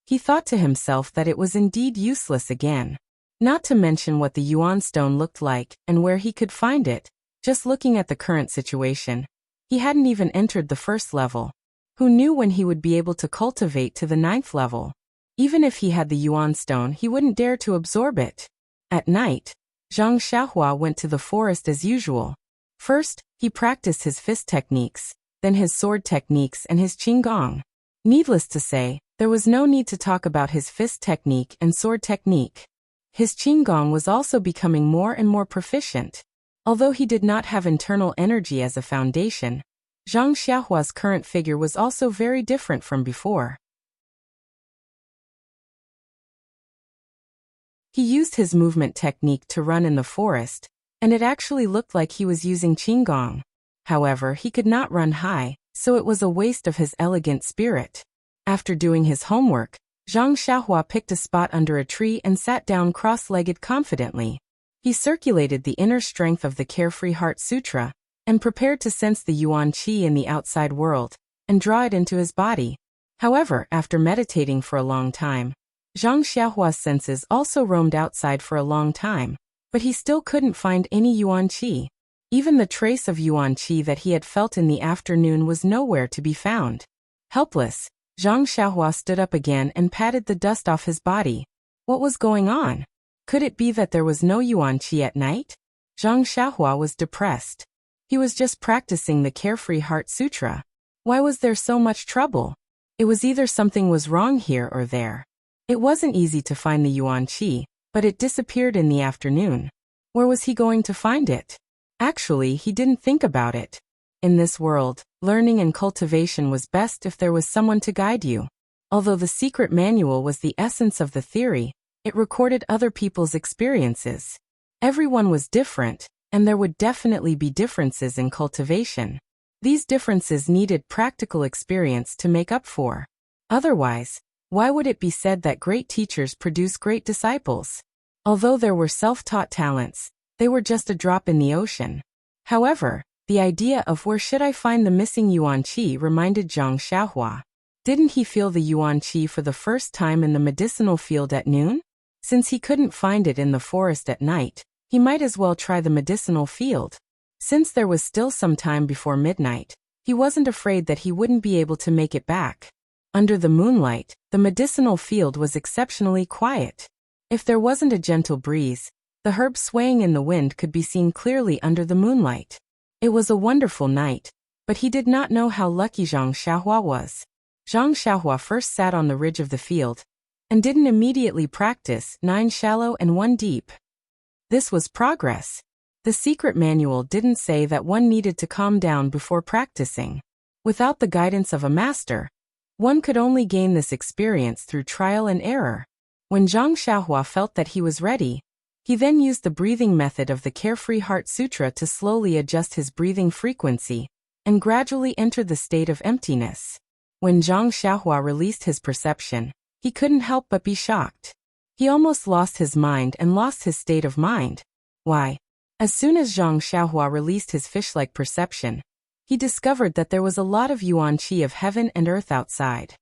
He thought to himself that it was indeed useless again. Not to mention what the yuan stone looked like and where he could find it. Just looking at the current situation, he hadn't even entered the 1st level. Who knew when he would be able to cultivate to the 9th level? Even if he had the yuan stone, he wouldn't dare to absorb it. At night, Zhang Xiaohua went to the forest as usual. First, he practiced his fist techniques, then his sword techniques and his qinggong. Needless to say, there was no need to talk about his fist technique and sword technique. His qinggong was also becoming more and more proficient. Although he did not have internal energy as a foundation, Zhang Xiaohua's current figure was also very different from before. He used his movement technique to run in the forest, and it actually looked like he was using qinggong. However, he could not run high, so it was a waste of his elegant spirit. After doing his homework, Zhang Xiaohua picked a spot under a tree and sat down cross-legged confidently. He circulated the inner strength of the Carefree Heart Sutra and prepared to sense the yuan qi in the outside world and draw it into his body. However, after meditating for a long time, Zhang Xiaohua's senses also roamed outside for a long time, but he still couldn't find any yuan qi. Even the trace of yuan qi that he had felt in the afternoon was nowhere to be found. Helpless, Zhang Xiaohua stood up again and patted the dust off his body. What was going on? Could it be that there was no yuan qi at night? Zhang Xiaohua was depressed. He was just practicing the Carefree Heart Sutra. Why was there so much trouble? It was either something was wrong here or there. It wasn't easy to find the yuan qi, but it disappeared in the afternoon. Where was he going to find it? Actually, he didn't think about it. In this world, learning and cultivation was best if there was someone to guide you. Although the secret manual was the essence of the theory, it recorded other people's experiences. Everyone was different, and there would definitely be differences in cultivation. These differences needed practical experience to make up for. Otherwise, why would it be said that great teachers produce great disciples? Although there were self-taught talents, they were just a drop in the ocean. However, the idea of where should I find the missing yuan qi reminded Zhang Xiaohua. Didn't he feel the yuan qi for the first time in the medicinal field at noon? Since he couldn't find it in the forest at night, he might as well try the medicinal field. Since there was still some time before midnight, he wasn't afraid that he wouldn't be able to make it back. Under the moonlight, the medicinal field was exceptionally quiet. If there wasn't a gentle breeze, the herbs swaying in the wind could be seen clearly under the moonlight. It was a wonderful night, but he did not know how lucky Zhang Xiaohua was. Zhang Xiaohua first sat on the ridge of the field, and didn't immediately practice 9 shallow and 1 deep. This was progress. The secret manual didn't say that one needed to calm down before practicing. Without the guidance of a master, one could only gain this experience through trial and error. When Zhang Xiaohua felt that he was ready, he then used the breathing method of the Carefree Heart Sutra to slowly adjust his breathing frequency and gradually enter the state of emptiness. When Zhang Xiaohua released his perception, he couldn't help but be shocked. He almost lost his mind and lost his state of mind. Why? As soon as Zhang Xiaohua released his fish-like perception, he discovered that there was a lot of yuan qi of heaven and earth outside.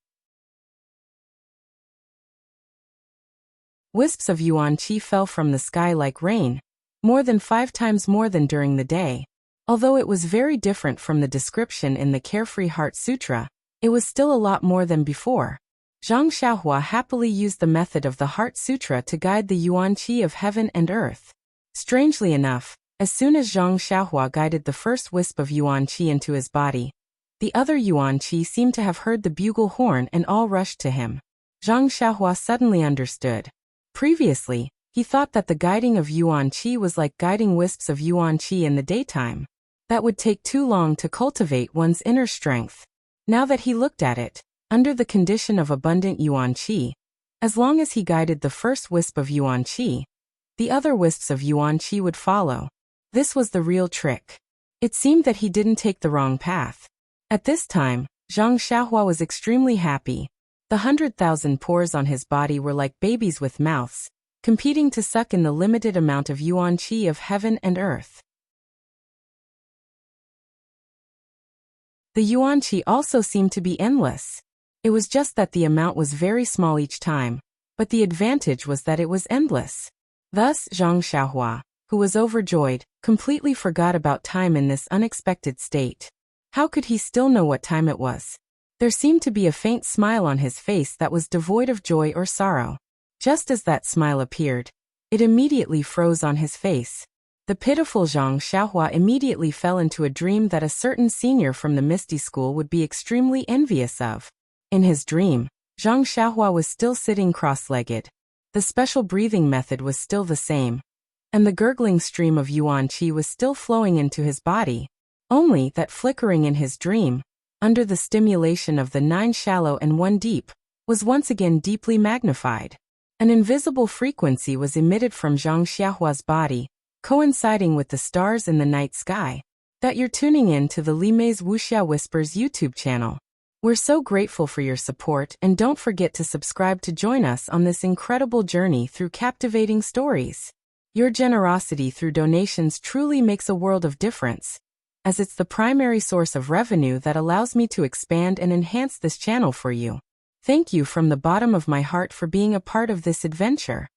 Wisps of yuan qi fell from the sky like rain, more than 5 times more than during the day. Although it was very different from the description in the Carefree Heart Sutra, it was still a lot more than before. Zhang Xiaohua happily used the method of the Heart Sutra to guide the yuan qi of heaven and earth. Strangely enough, as soon as Zhang Xiaohua guided the first wisp of yuan qi into his body, the other yuan qi seemed to have heard the bugle horn and all rushed to him. Zhang Xiaohua suddenly understood. Previously, he thought that the guiding of yuan qi was like guiding wisps of yuan qi in the daytime. That would take too long to cultivate one's inner strength. Now that he looked at it, under the condition of abundant yuan qi, as long as he guided the first wisp of yuan qi, the other wisps of yuan qi would follow. This was the real trick. It seemed that he didn't take the wrong path. At this time, Zhang Xiaohua was extremely happy. The 100,000 pores on his body were like babies with mouths, competing to suck in the limited amount of yuan qi of heaven and earth. The yuan qi also seemed to be endless. It was just that the amount was very small each time, but the advantage was that it was endless. Thus, Zhang Xiaohua, who was overjoyed, completely forgot about time in this unexpected state. How could he still know what time it was? There seemed to be a faint smile on his face that was devoid of joy or sorrow. Just as that smile appeared, it immediately froze on his face. The pitiful Zhang Xiaohua immediately fell into a dream that a certain senior from the Misty School would be extremely envious of. In his dream, Zhang Xiaohua was still sitting cross-legged. The special breathing method was still the same, and the gurgling stream of yuan qi was still flowing into his body, only that flickering in his dream, under the stimulation of the 9 shallow and 1 deep, was once again deeply magnified. An invisible frequency was emitted from Zhang Xiaohua's body, coinciding with the stars in the night sky. That you're tuning in to the Limei's Wuxia Whispers YouTube channel. We're so grateful for your support, and don't forget to subscribe to join us on this incredible journey through captivating stories. Your generosity through donations truly makes a world of difference, as it's the primary source of revenue that allows me to expand and enhance this channel for you. Thank you from the bottom of my heart for being a part of this adventure.